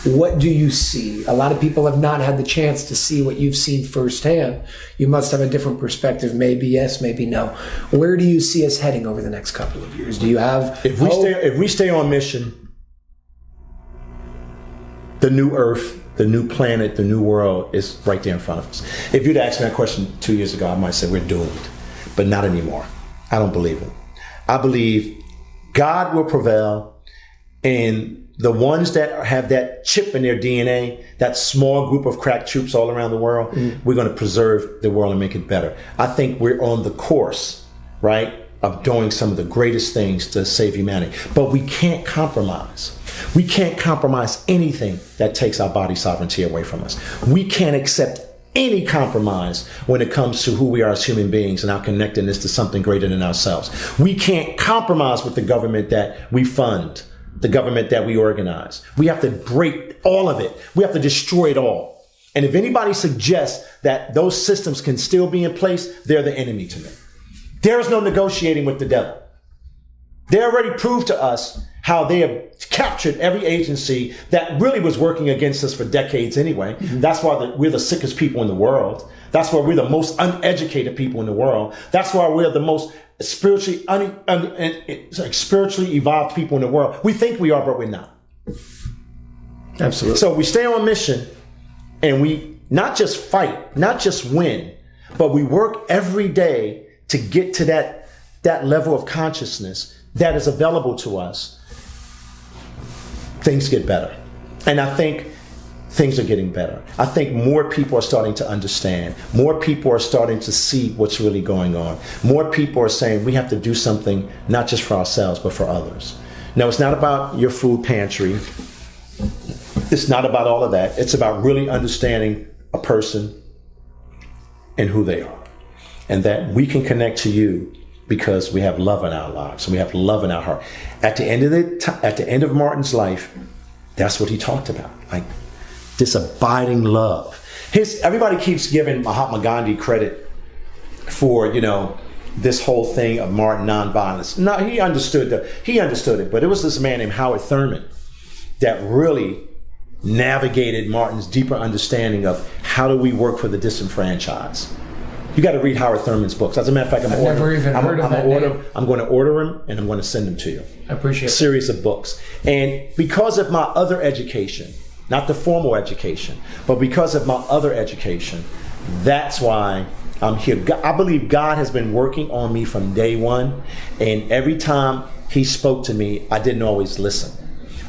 Speaker 2: What do you see? A lot of people have not had the chance to see what you've seen firsthand. You must have a different perspective. Maybe yes, maybe no. Where do you see us heading over the next couple of years? Do you have
Speaker 1: if we stay on mission, the new earth, the new planet, the new world is right there in front of us. If you'd asked me that question 2 years ago, I might say we're doomed, but not anymore. I don't believe it. I believe God will prevail, and the ones that have that chip in their DNA, that small group of crack troops all around the world, we're going to preserve the world and make it better. I think we're on the course, right, of doing some of the greatest things to save humanity. But we can't compromise. We can't compromise anything that takes our body sovereignty away from us. We can't accept any compromise when it comes to who we are as human beings and our connectedness to something greater than ourselves. We can't compromise with the government that we fund, the government that we organize. We have to break all of it. We have to destroy it all. And if anybody suggests that those systems can still be in place, they're the enemy to me. There is no negotiating with the devil. They already proved to us how they have captured every agency that really was working against us for decades anyway. Mm-hmm. That's why we're the sickest people in the world. That's why we're the most uneducated people in the world. That's why we're the most spiritually spiritually evolved people in the world. We think we are, but we're not.
Speaker 2: Absolutely.
Speaker 1: So we stay on mission, and we not just fight, not just win, but we work every day to get to that that level of consciousness that is available to us, things get better. And I think things are getting better. I think more people are starting to understand. More people are starting to see what's really going on. More people are saying we have to do something, not just for ourselves, but for others. No, it's not about your food pantry. It's not about all of that. It's about really understanding a person and who they are. And that we can connect to you because we have love in our lives and we have love in our heart. At the end of Martin's life, that's what he talked about. Like this abiding love. Everybody keeps giving Mahatma Gandhi credit for, this whole thing of Martin nonviolence. No, he understood it, but it was this man named Howard Thurman that really navigated Martin's deeper understanding of how do we work for the disenfranchised. You got to read Howard Thurman's books. As a matter of fact, I'm going to order them and I'm going to send them to you.
Speaker 2: I appreciate it.
Speaker 1: A series of books. And because of my other education, not the formal education, but because of my other education, that's why I'm here. I believe God has been working on me from day one. And every time he spoke to me, I didn't always listen.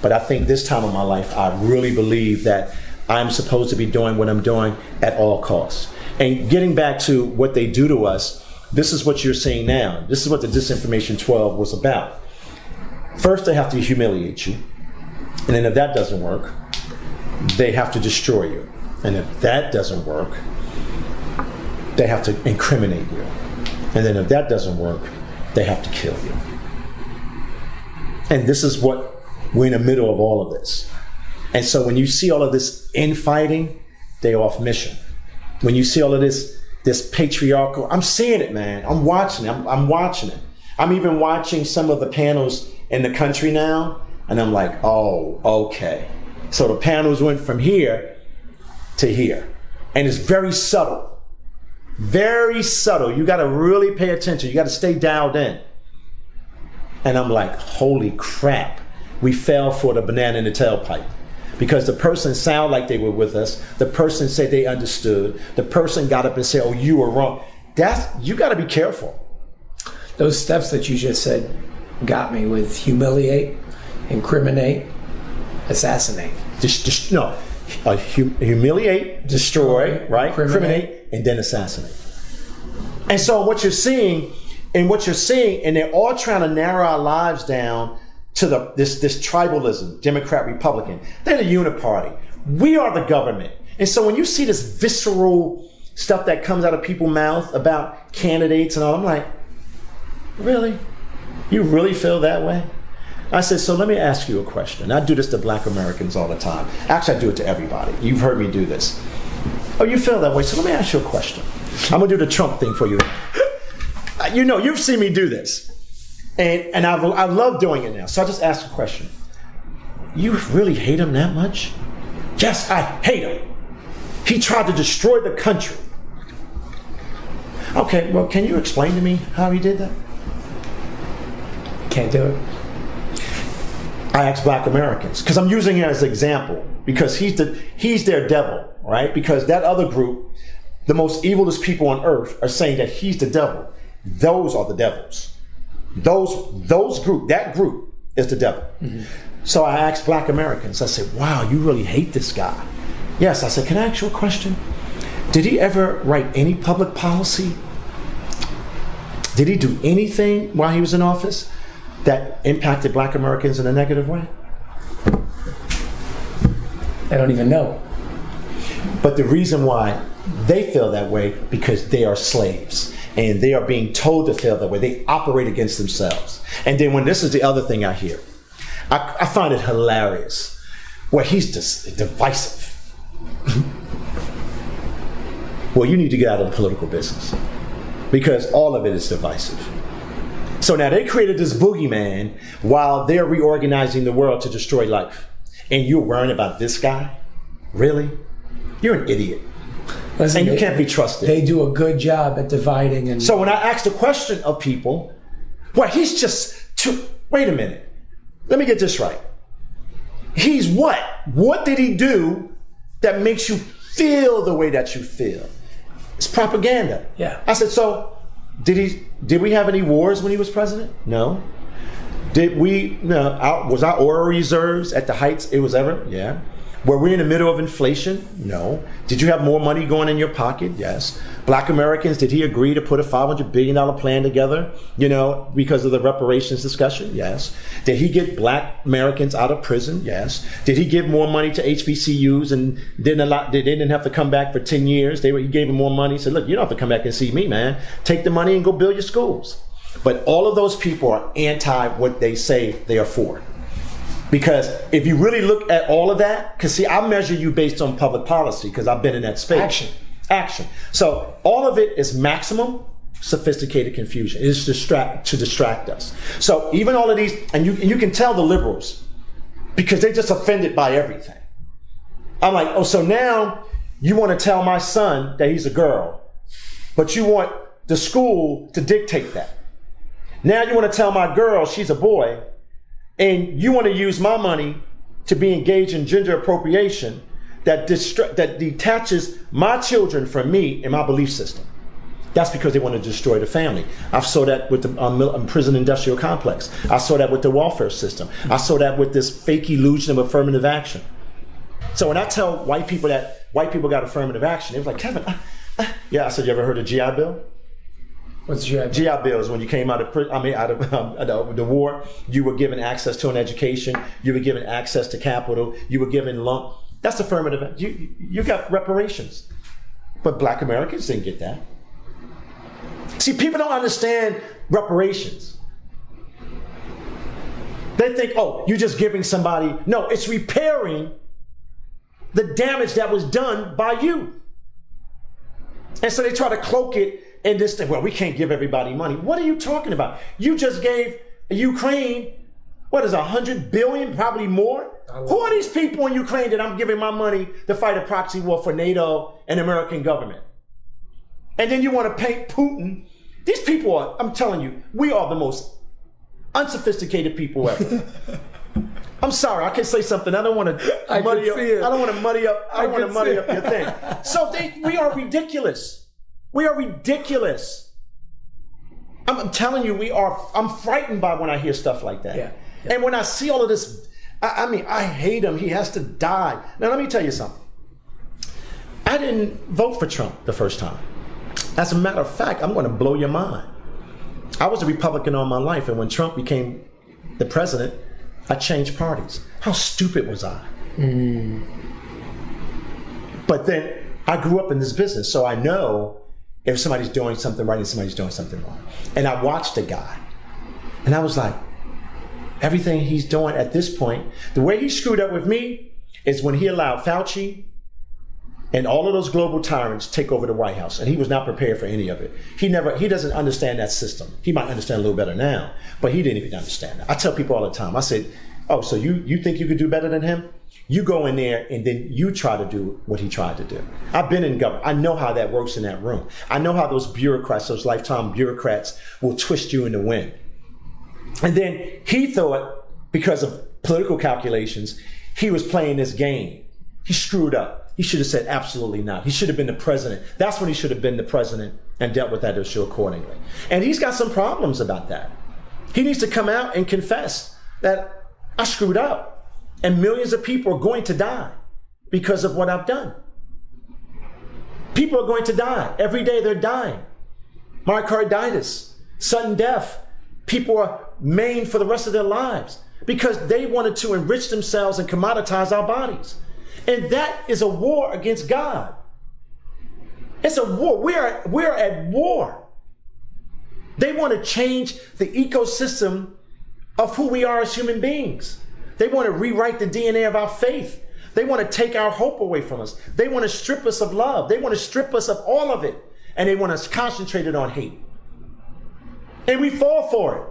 Speaker 1: But I think this time of my life, I really believe that I'm supposed to be doing what I'm doing at all costs. And getting back to what they do to us, this is what you're seeing now. This is what the Disinformation 12 was about. First, they have to humiliate you. And then if that doesn't work, they have to destroy you. And if that doesn't work, they have to incriminate you. And then if that doesn't work, they have to kill you. And this is what we're in the middle of all of this. And so when you see all of this infighting, they're off mission. When you see all of this patriarchal, I'm seeing it, man. I'm watching it. I'm watching it. I'm even watching some of the panels in the country now, and I'm like, oh, okay. So the panels went from here to here. And it's very subtle. Very subtle. You got to really pay attention. You got to stay dialed in. And I'm like, holy crap. We fell for the banana in the tailpipe. Because the person sounded like they were with us. The person said they understood. The person got up and said, oh, you were wrong. You got to be careful.
Speaker 2: Those steps that you just said got me with humiliate, incriminate, assassinate.
Speaker 1: Humiliate, destroy, right? Incriminate, and then assassinate. And so what you're seeing, and they're all trying to narrow our lives down to this tribalism, Democrat, Republican. They're the uniparty. We are the government. And so when you see this visceral stuff that comes out of people's mouth about candidates and all, I'm like, really? You really feel that way? I said, so let me ask you a question. I do this to Black Americans all the time. Actually, I do it to everybody. You've heard me do this. Oh, you feel that way? So let me ask you a question. I'm going to do the Trump thing for you. You've seen me do this. And I love doing it now. So I just ask a question. You really hate him that much? Yes, I hate him. He tried to destroy the country. Okay, well, can you explain to me how he did that?
Speaker 2: Can't do it.
Speaker 1: I ask Black Americans, because I'm using him as an example, because he's their devil, right? Because that other group, the most evilest people on earth, are saying that he's the devil. Those are the devils. That group is the devil. Mm-hmm. So I asked Black Americans, I said, wow, you really hate this guy. Yes, I said, can I ask you a question? Did he ever write any public policy? Did he do anything while he was in office that impacted Black Americans in a negative way?
Speaker 2: I don't even know.
Speaker 1: But the reason why they feel that way, because they are slaves. And they are being told to feel that way. They operate against themselves. And then when this is the other thing I hear, I find it hilarious, where he's just divisive. Well, you need to get out of the political business, because all of it is divisive. So now they created this boogeyman while they're reorganizing the world to destroy life. And you're worrying about this guy? Really? You're an idiot. Listen, and you can't be trusted.
Speaker 2: They do a good job at dividing. And
Speaker 1: so when I ask the question of people, well, he's just wait a minute. Let me get this right. He's what? What did he do that makes you feel the way that you feel? It's propaganda.
Speaker 2: Yeah.
Speaker 1: I said, so Did we have any wars when he was president? No. Did we, was our oil reserves at the heights it was ever? Yeah. Were we in the middle of inflation? No. Did you have more money going in your pocket? Yes. Black Americans, did he agree to put a $500 billion plan together, because of the reparations discussion? Yes. Did he get Black Americans out of prison? Yes. Did he give more money to HBCUs and they didn't have to come back for 10 years? He gave them more money. He said, look, you don't have to come back and see me, man. Take the money and go build your schools. But all of those people are anti what they say they are for. Because if you really look at all of that, because see, I measure you based on public policy because I've been in that space. Action. So all of it is maximum sophisticated confusion. It is to distract us. So even all of these, and you can tell the liberals, because they're just offended by everything. I'm like, oh, so now you want to tell my son that he's a girl, but you want the school to dictate that. Now you want to tell my girl she's a boy, and you want to use my money to be engaged in gender appropriation that detaches my children from me and my belief system. That's because they want to destroy the family. I saw that with the prison industrial complex. I saw that with the welfare system. I saw that with this fake illusion of affirmative action. So when I tell white people that white people got affirmative action, they was like, Kevin, yeah. I said, you ever heard of GI Bill?
Speaker 2: What's GI Bill?
Speaker 1: GI Bill is when you came out of the war, you were given access to an education, you were given access to capital, you were given lump. That's affirmative. You got reparations. But Black Americans didn't get that. See, people don't understand reparations. They think, oh, you're just giving somebody. No, it's repairing the damage that was done by you. And so they try to cloak it in this thing. Well, we can't give everybody money. What are you talking about? You just gave Ukraine, what is 100 billion, probably more? Who are these people in Ukraine that I'm giving my money to fight a proxy war for NATO and American government? And then you want to paint Putin. These people are, I'm telling you, we are the most unsophisticated people ever. I'm sorry, I can say something. I don't want to muddy up. I don't want to muddy up. I don't want to muddy up your thing. So we are ridiculous. We are ridiculous. I'm telling you, I'm frightened by when I hear stuff like that. Yeah. And when I see all of this, I hate him. He has to die. Now, let me tell you something. I didn't vote for Trump the first time. As a matter of fact, I'm going to blow your mind. I was a Republican all my life, and when Trump became the president, I changed parties. How stupid was I? But then I grew up in this business, so I know if somebody's doing something right and somebody's doing something wrong. And I watched the guy, and I was like, everything he's doing at this point, the way he screwed up with me is when he allowed Fauci and all of those global tyrants take over the White House, and he was not prepared for any of it. He doesn't understand that system. He might understand a little better now, but he didn't even understand that. I tell people all the time, I said, oh, so you think you could do better than him? You go in there and then you try to do what he tried to do. I've been in government. I know how that works in that room. I know how those bureaucrats, those lifetime bureaucrats will twist you in the wind. And then he thought, because of political calculations, he was playing this game. He screwed up. He should have said absolutely not. He should have been the president. That's when he should have been the president and dealt with that issue accordingly. And he's got some problems about that. He needs to come out and confess that I screwed up and millions of people are going to die because of what I've done. People are going to die. Every day they're dying. Myocarditis, sudden death. People are maimed for the rest of their lives because they wanted to enrich themselves and commoditize our bodies. And that is a war against God. It's a war. We're at war. They want to change the ecosystem of who we are as human beings. They want to rewrite the DNA of our faith. They want to take our hope away from us. They want to strip us of love. They want to strip us of all of it. And they want us concentrated on hate. And we fall for it.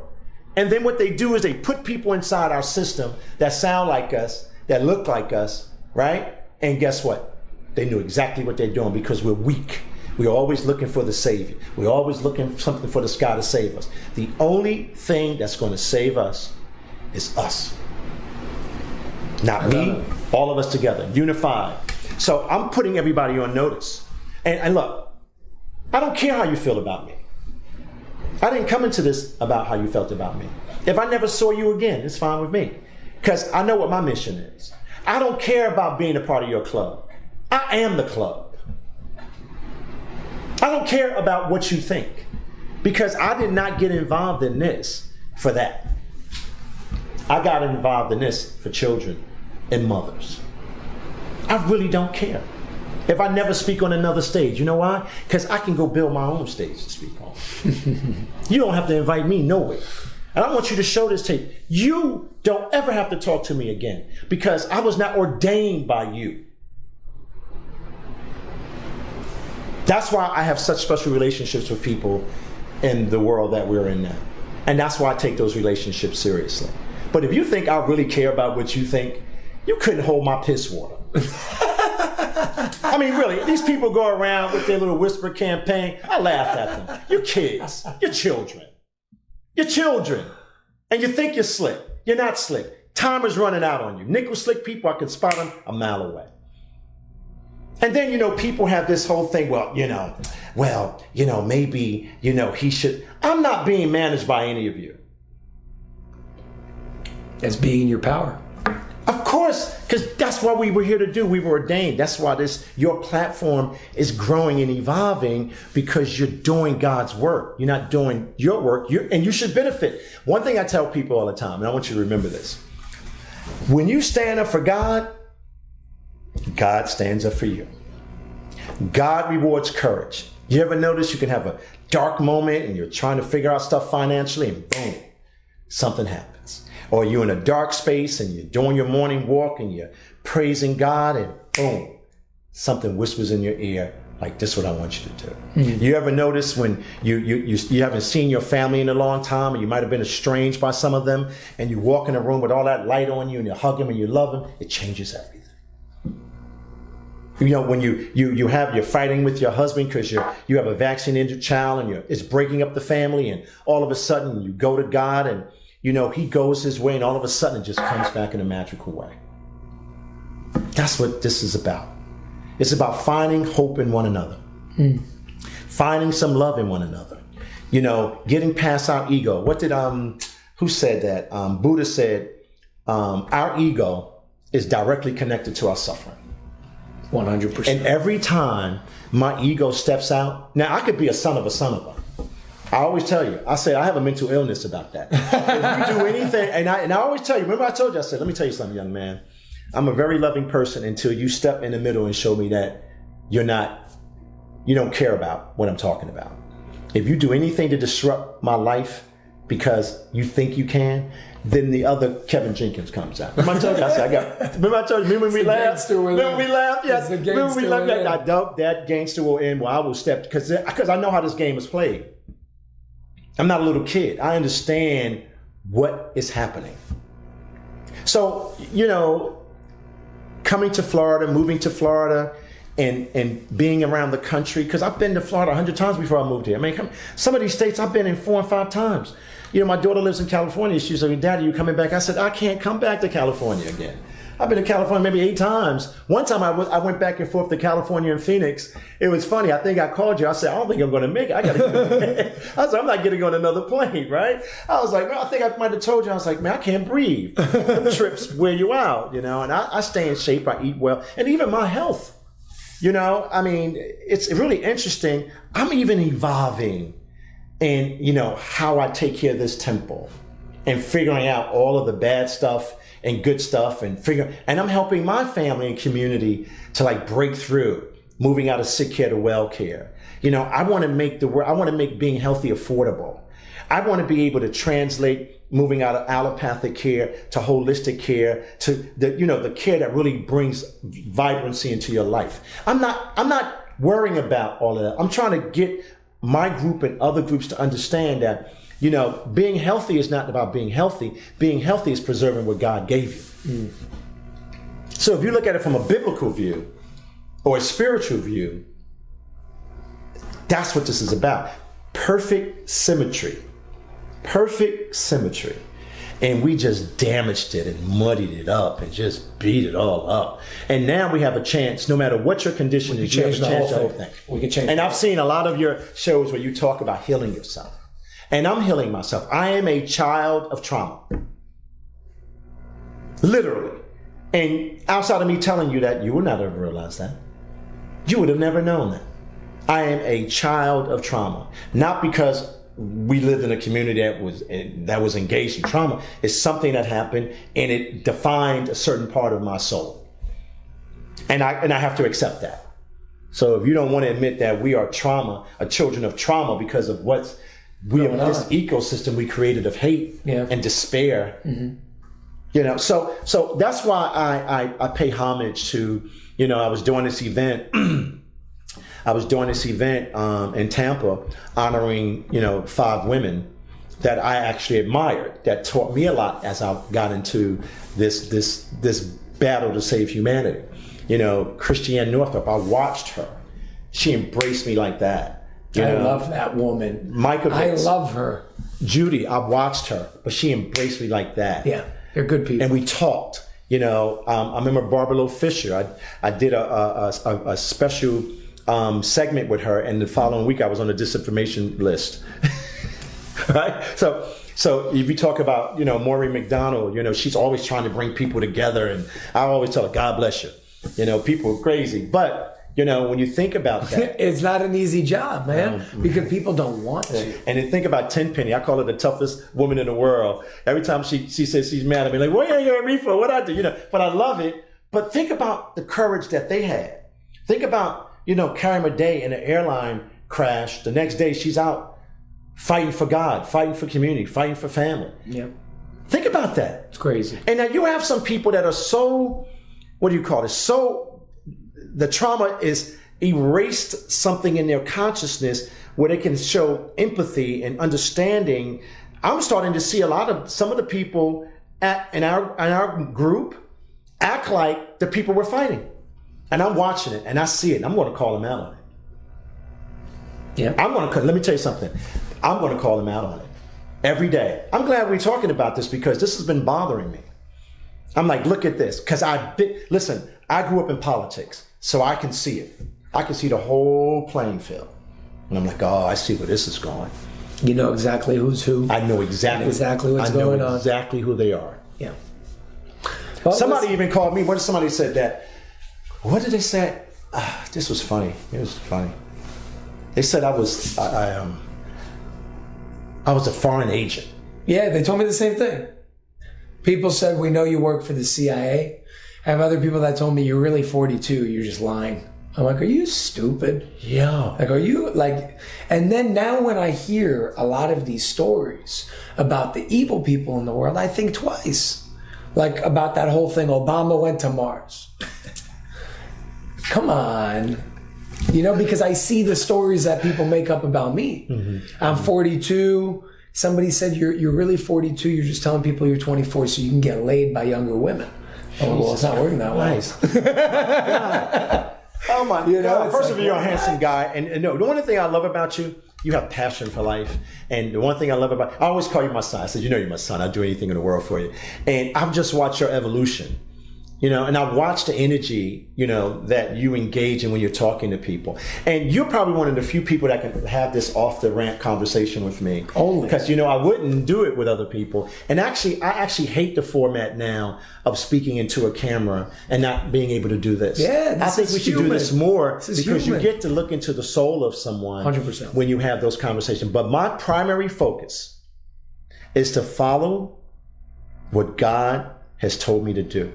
Speaker 1: And then what they do is they put people inside our system that sound like us, that look like us, right? And guess what? They knew exactly what they're doing because we're weak. We're always looking for the savior. We're always looking for something for the sky to save us. The only thing that's going to save us is us. Not me, all of us together, unified. So I'm putting everybody on notice. And look, I don't care how you feel about me. I didn't come into this about how you felt about me. If I never saw you again, it's fine with me. Because I know what my mission is. I don't care about being a part of your club. I am the club. I don't care about what you think. Because I did not get involved in this for that. I got involved in this for children and mothers. I really don't care. If I never speak on another stage, you know why? Because I can go build my own stage to speak on. You don't have to invite me nowhere. And I want you to show this tape. You don't ever have to talk to me again because I was not ordained by you. That's why I have such special relationships with people in the world that we're in now. And that's why I take those relationships seriously. But if you think I really care about what you think, you couldn't hold my piss water. I mean, really, these people go around with their little whisper campaign. I laugh at them. You kids, you're children. You're children. And you think you're slick. You're not slick. Time is running out on you. Nickel slick people, I can spot them a mile away. And then, people have this whole thing, maybe, he should. I'm not being managed by any of you.
Speaker 2: As being in your power.
Speaker 1: Of course, because that's what we were here to do. We were ordained. That's why your platform is growing and evolving because you're doing God's work. You're not doing your work, and you should benefit. One thing I tell people all the time, and I want you to remember this. When you stand up for God, God stands up for you. God rewards courage. You ever notice you can have a dark moment and you're trying to figure out stuff financially and boom, something happens. Or you're in a dark space and you're doing your morning walk and you're praising God and boom, something whispers in your ear like, this is what I want you to do. Mm-hmm. You ever notice when you haven't seen your family in a long time and you might have been estranged by some of them and you walk in a room with all that light on you and you hug them and you love them, it changes everything. When you're fighting with your husband because you have a vaccine-injured child and it's breaking up the family and all of a sudden you go to God and he goes his way and all of a sudden it just comes back in a magical way. That's what this is about. It's about finding hope in one another. Finding some love in one another. Getting past our ego. Who said that? Buddha said, our ego is directly connected to our suffering.
Speaker 2: 100%.
Speaker 1: And every time my ego steps out, now I could be a son of a. I always tell you, I have a mental illness about that. If you do anything, and I always tell you, remember I told you, I said, let me tell you something, young man. I'm a very loving person until you step in the middle and show me that you don't care about what I'm talking about. If you do anything to disrupt my life because you think you can, then the other Kevin Jenkins comes out. Remember I told you, remember when we laughed? Remember we laughed? Yes. Remember we laughed? That gangster will end where I will step, because I know how this game is played. I'm not a little kid. I understand what is happening. So, coming to Florida, moving to Florida, and being around the country, because I've been to Florida 100 times before I moved here. I mean, some of these states I've been in 4 and 5 times. My daughter lives in California. She's like, Daddy, you coming back? I said, I can't come back to California again. I've been to California maybe 8 times. One time I went back and forth to California and Phoenix. It was funny. I think I called you. I said, I don't think I'm going to make it. I got to go. I said, I'm not getting on another plane, right? I was like, man, I think I might have told you. I was like, man, I can't breathe. The trips wear you out, and I stay in shape. I eat well. And even my health, I mean, it's really interesting. I'm even evolving in, how I take care of this temple and figuring out all of the bad stuff and good stuff and I'm helping my family and community to break through, moving out of sick care to well care. I want to make being healthy affordable. I want to be able to translate moving out of allopathic care to holistic care, to the care that really brings vibrancy into your life. I'm not worrying about all of that. I'm trying to get my group and other groups to understand that being healthy is not about being healthy. Being healthy is preserving what God gave you. So if you look at it from a biblical view or a spiritual view, that's what this is about. Perfect symmetry. Perfect symmetry. And we just damaged it and muddied it up and just beat it all up. And now we have a chance, no matter what your condition is, you have a chance to whole thing.
Speaker 2: We can change.
Speaker 1: And I've seen a lot of your shows where you talk about healing yourself. And I'm healing myself. I am a child of trauma. Literally. And outside of me telling you that, you would not have realized that. You would have never known that. I am a child of trauma. Not because we lived in a community that was engaged in trauma. It's something that happened and it defined a certain part of my soul. And I have to accept that. So if you don't want to admit that we are children of trauma because of this ecosystem we created of hate and despair, so that's why I pay homage to, I was doing this event. In Tampa honoring, 5 women that I actually admired, that taught me a lot as I got into this battle to save humanity. Christiane Northrup, I watched her. She embraced me like that.
Speaker 2: I love that woman. I love her.
Speaker 1: Judy, I watched her, but she embraced me like that.
Speaker 2: Yeah, they're good people.
Speaker 1: And we talked. I remember Barbara Lowe Fisher. I did a special segment with her, and the following week I was on the disinformation list. Right? So if you talk about, Maureen McDonald, she's always trying to bring people together, and I always tell her, God bless you. People are crazy, but when you think about that,
Speaker 2: it's not an easy job, man, because people don't want to.
Speaker 1: And then think about Tenpenny. I call her the toughest woman in the world. Every time she says she's mad at me, like, what are you yelling at me for? What I do? But I love it. But think about the courage that they had. Think about, Karen Day in an airline crash. The next day she's out fighting for God, fighting for community, fighting for family.
Speaker 2: Yeah.
Speaker 1: Think about that.
Speaker 2: It's crazy.
Speaker 1: And now you have some people that are so, the trauma is erased something in their consciousness where they can show empathy and understanding. I'm starting to see some of the people in our group act like the people we're fighting. And I'm watching it and I see it. And I'm going to call them out on it.
Speaker 2: Yeah.
Speaker 1: Let me tell you something. I'm going to call them out on it every day. I'm glad we're talking about this because this has been bothering me. I'm like, look at this. Because listen, I grew up in politics, so I can see it. I can see the whole playing field. And I'm like, oh, I see where this is going.
Speaker 2: You know exactly who's who.
Speaker 1: I know exactly
Speaker 2: what's going on.
Speaker 1: I know exactly who they are.
Speaker 2: Yeah.
Speaker 1: Well, somebody even called me. Somebody said that. What did they say? This was funny. It was funny. They said I was a foreign agent.
Speaker 2: Yeah, they told me the same thing. People said, we know you work for the CIA. I have other people that told me you're really 42. You're just lying. I'm like, are you stupid?
Speaker 1: Yeah.
Speaker 2: Like, are you like, and then now when I hear a lot of these stories about the evil people in the world, I think twice. Like about that whole thing, Obama went to Mars. Come on. Because I see the stories that people make up about me. Mm-hmm. I'm 42. Somebody said, you're really 42. You're just telling people you're 24 so you can get laid by younger women. Oh, well, it's not working that way.
Speaker 1: Oh my God. First of all, you're a handsome guy. And no, the one thing I love about you, you have passion for life. And the one thing I love about, I always call you my son. I said, you're my son. I'd do anything in the world for you. And I've just watched your evolution. And I watch the energy, that you engage in when you're talking to people. And you're probably one of the few people that can have this off the rant conversation with me.
Speaker 2: Only.
Speaker 1: Because, I wouldn't do it with other people. And I actually hate the format now of speaking into a camera and not being able to do this.
Speaker 2: Yeah,
Speaker 1: I think we should do this more because you get to look into the soul of someone
Speaker 2: 100%.
Speaker 1: When you have those conversations. But my primary focus is to follow what God has told me to do,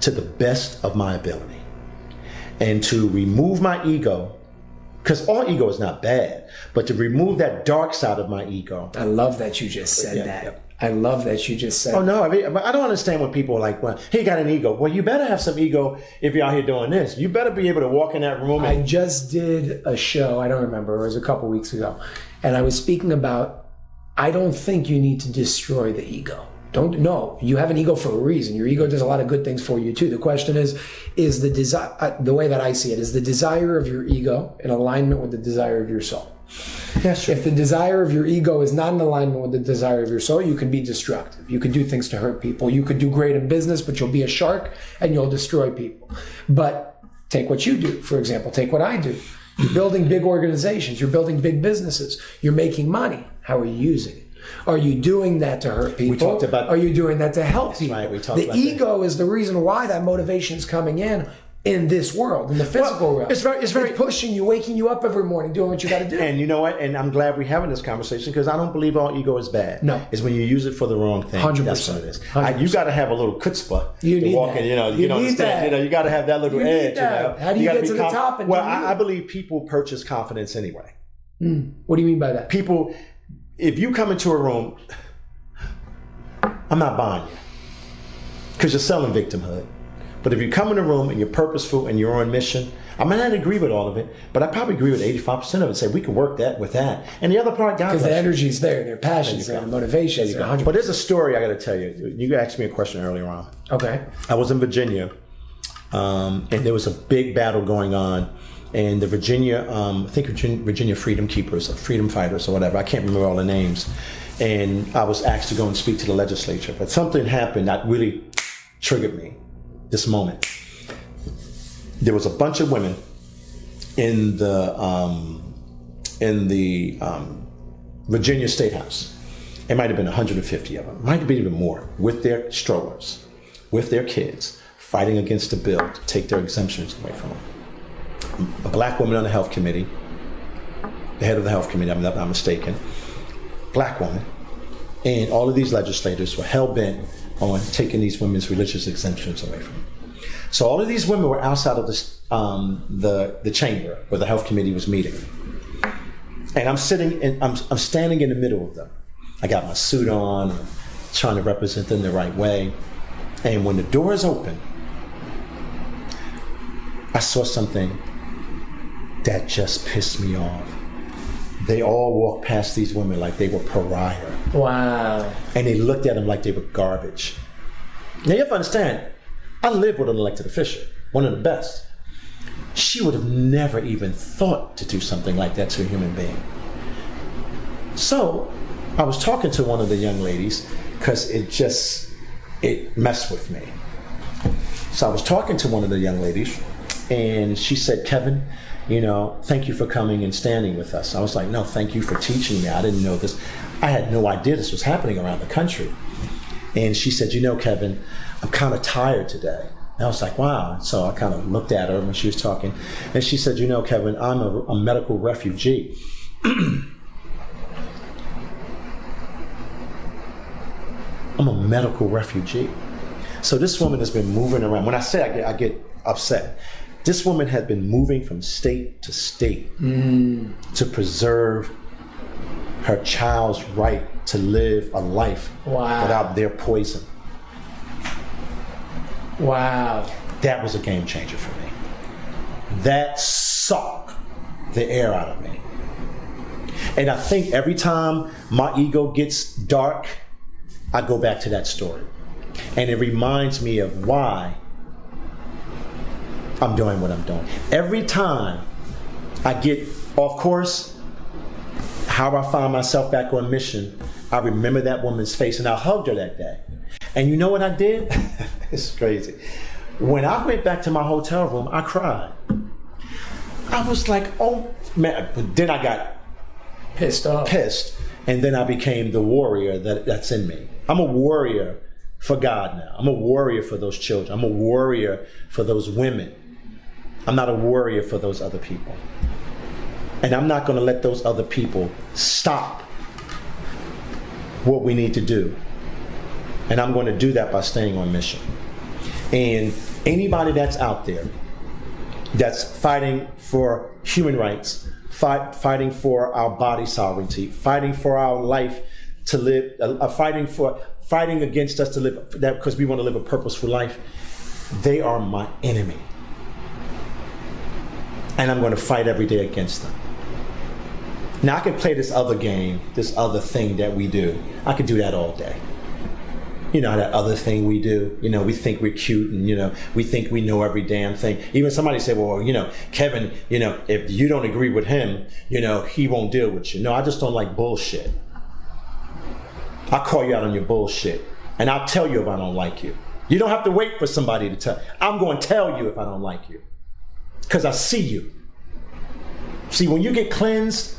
Speaker 1: to the best of my ability, and to remove my ego, because all ego is not bad, but to remove that dark side of my ego.
Speaker 2: I love that you just said that. Yeah. I love that you just said.
Speaker 1: Oh no, I don't understand when people are like, well, he got an ego. Well, you better have some ego if you're out here doing this. You better be able to walk in that room.
Speaker 2: I just did a show, I don't remember, it was a couple weeks ago, and I was speaking about, I don't think you need to destroy the ego. No, you have an ego for a reason. Your ego does a lot of good things for you too. The question is the desire, the way that I see it, is the desire of your ego in alignment with the desire of your soul.
Speaker 1: Yes, sure.
Speaker 2: If the desire of your ego is not in alignment with the desire of your soul, you can be destructive. You could do things to hurt people. You could do great in business, but you'll be a shark and you'll destroy people. But take what you do, for example, take what I do. You're building big organizations. You're building big businesses. You're making money. How are you using it? Are you doing that to hurt people?
Speaker 1: We talked about,
Speaker 2: are you doing that to help people?
Speaker 1: Right. We talked
Speaker 2: the
Speaker 1: about
Speaker 2: ego is the reason why that motivation is coming in this world, in the physical realm. It's very pushing you, waking you up every morning, doing what you got to do.
Speaker 1: And you know what? And I'm glad we're having this conversation because I don't believe all ego is bad.
Speaker 2: No.
Speaker 1: It's when you use it for the wrong thing.
Speaker 2: 100%.
Speaker 1: That's what it is. You got to have a little chutzpah.
Speaker 2: You need
Speaker 1: walk
Speaker 2: that.
Speaker 1: In,
Speaker 2: you need
Speaker 1: understand.
Speaker 2: that.
Speaker 1: You got to have that little edge.
Speaker 2: That. How do you get to the top?
Speaker 1: Well, I believe people purchase confidence anyway.
Speaker 2: What do you mean by that?
Speaker 1: People, if you come into a room, I'm not buying you because you're selling victimhood. But if you come in a room and you're purposeful and you're on mission, I might not agree with all of it, but I probably agree with 85% of it. Say we can work that with that, and the other part, God,
Speaker 2: because the energy's there, their passion's there, the motivation's there. 100%.
Speaker 1: But there's a story I got to tell you. You asked me a question earlier on.
Speaker 2: Okay.
Speaker 1: I was in Virginia, and there was a big battle going on, and the Virginia, I think Virginia Freedom Keepers, or Freedom Fighters, or whatever. I can't remember all the names. And I was asked to go and speak to the legislature, but something happened that really triggered me. This moment, there was a bunch of women in the Virginia State House. It might have been 150 of them, might have been even more, with their strollers, with their kids, fighting against the bill to take their exemptions away from them. A black woman on the health committee, the head of the health committee, I'm not mistaken, black woman, and all of these legislators were hell-bent on taking these women's religious exemptions away from them. So all of these women were outside of the chamber where the health committee was meeting, and I'm standing in the middle of them. I got my suit on, trying to represent them the right way, and when the doors open, I saw something that just pissed me off. They all walked past these women like they were pariah.
Speaker 2: Wow.
Speaker 1: And they looked at them like they were garbage. Now you have to understand, I live with an elected official, one of the best. She would have never even thought to do something like that to a human being. So I was talking to one of the young ladies because it messed with me. So I was talking to one of the young ladies and she said, Kevin, thank you for coming and standing with us. I was like, no, thank you for teaching me. I didn't know this. I had no idea this was happening around the country. And she said, Kevin, I'm kind of tired today. And I was like, wow. So I kind of looked at her when she was talking. And she said, Kevin, I'm a medical refugee. I'm a medical refugee. So this woman has been moving around. When I say I get upset. This woman had been moving from state to state to preserve her child's right to live a life without their poison.
Speaker 2: Wow.
Speaker 1: That was a game changer for me. That sucked the air out of me. And I think every time my ego gets dark, I go back to that story. And it reminds me of why I'm doing what I'm doing. Every time I get off course, how I find myself back on mission, I remember that woman's face and I hugged her that day. And you know what I did? It's crazy. When I went back to my hotel room, I cried. I was like, oh man, but then I got pissed, and then I became the warrior that's in me. I'm a warrior for God now. I'm a warrior for those children. I'm a warrior for those women. I'm not a warrior for those other people. And I'm not going to let those other people stop what we need to do. And I'm going to do that by staying on mission. And anybody that's out there that's fighting for human rights, fighting for our body sovereignty, fighting for our life to live, fighting against us to live that because we want to live a purposeful life, they are my enemy. And I'm going to fight every day against them. Now I can play this other game, this other thing that we do. I could do that all day. That other thing we do, we think we're cute and, we think we know every damn thing. Even somebody say, well, Kevin, if you don't agree with him, he won't deal with you. No, I just don't like bullshit. I'll call you out on your bullshit and I'll tell you if I don't like you. You don't have to wait for somebody to tell. I'm going to tell you if I don't like you because I see you. See, when you get cleansed,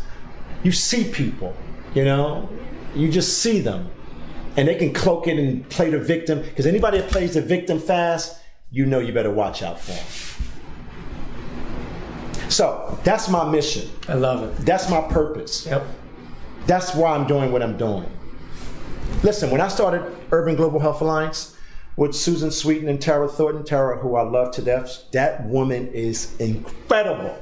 Speaker 1: you see people, you know? You just see them. And they can cloak it and play the victim. Because anybody that plays the victim fast, you know you better watch out for them. So that's my mission.
Speaker 2: I love it.
Speaker 1: That's my purpose.
Speaker 2: Yep.
Speaker 1: That's why I'm doing what I'm doing. Listen, when I started Urban Global Health Alliance with Susan Sweeten and Tara Thornton, Tara, who I love to death, that woman is incredible.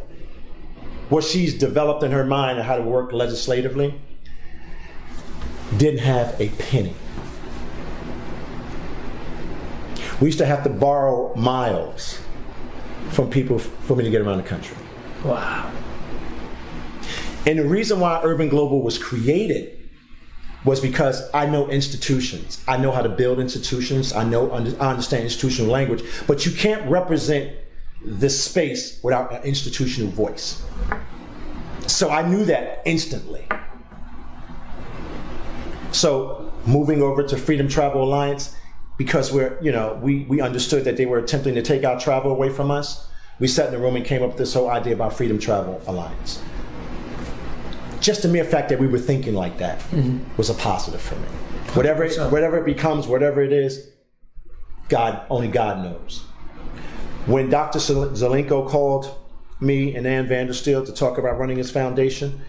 Speaker 1: What she's developed in her mind and how to work legislatively, didn't have a penny. We used to have to borrow miles from people for me to get around the country.
Speaker 2: Wow.
Speaker 1: And the reason why Urban Global was created was because I know institutions. I know how to build institutions. I understand institutional language, but you can't represent this space without an institutional voice. So I knew that instantly. So moving over to Freedom Travel Alliance, because we understood that they were attempting to take our travel away from us, we sat in the room and came up with this whole idea about Freedom Travel Alliance. Just the mere fact that we were thinking like that was a positive for me. Whatever it becomes, whatever it is, only God knows. When Dr. Zelenko called me and Ann Vandersteel to talk about running his foundation,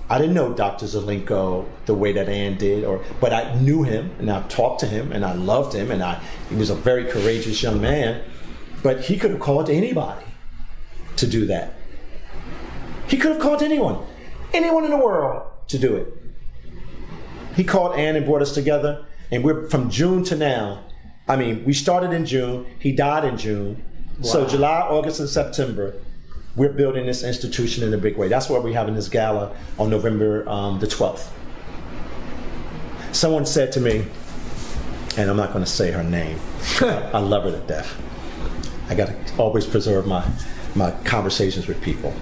Speaker 1: I didn't know Dr. Zelenko the way that Ann did, but I knew him and I talked to him and I loved him and he was a very courageous young man, but he could have called anybody to do that. He could have called anyone in the world to do it. He called Ann and brought us together, and we're from June to now. I mean, we started in June, he died in June. Wow. So July, August, and September, we're building this institution in a big way. That's why we're having this gala on November the 12th. Someone said to me, and I'm not going to say her name, I love her to death. I got to always preserve my conversations with people.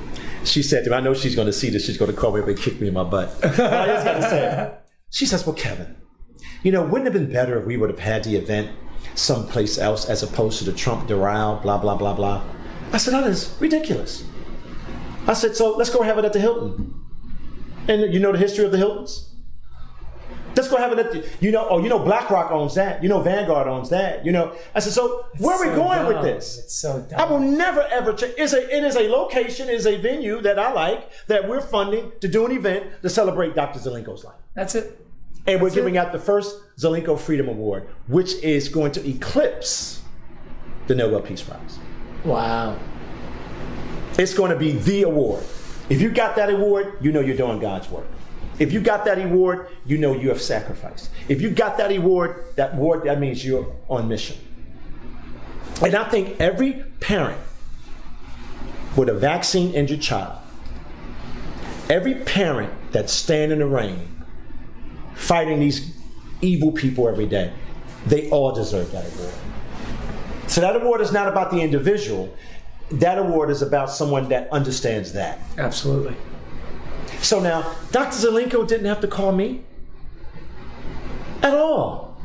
Speaker 1: She said to me, I know she's going to see this, she's going to call me up and kick me in my butt. I just got to say it. She says, well, Kevin, wouldn't it have been better if we would have had the event someplace else as opposed to the Trump doral, blah, blah, blah, blah. I said, that is ridiculous. I said, so let's go have it at the Hilton. And you know the history of the Hiltons? Let's go have it at the, BlackRock owns that. Vanguard owns that. I said, so where are we going with this?
Speaker 2: It's so dumb.
Speaker 1: I will never, ever change. It is a location, it is a venue that I like, that we're funding to do an event to celebrate Dr. Zelenko's life.
Speaker 2: That's it.
Speaker 1: And we're giving out the first Zelenko Freedom Award, which is going to eclipse the Nobel Peace Prize.
Speaker 2: Wow.
Speaker 1: It's going to be the award. If you got that award, you know you're doing God's work. If you got that award, you know you have sacrificed. If you got that award, that means you're on mission. And I think every parent with a vaccine-injured child, every parent that's staying in the rain, fighting these evil people every day, they all deserve that award. So that award is not about the individual. That award is about someone that understands that.
Speaker 2: Absolutely.
Speaker 1: So now, Dr. Zelenko didn't have to call me at all.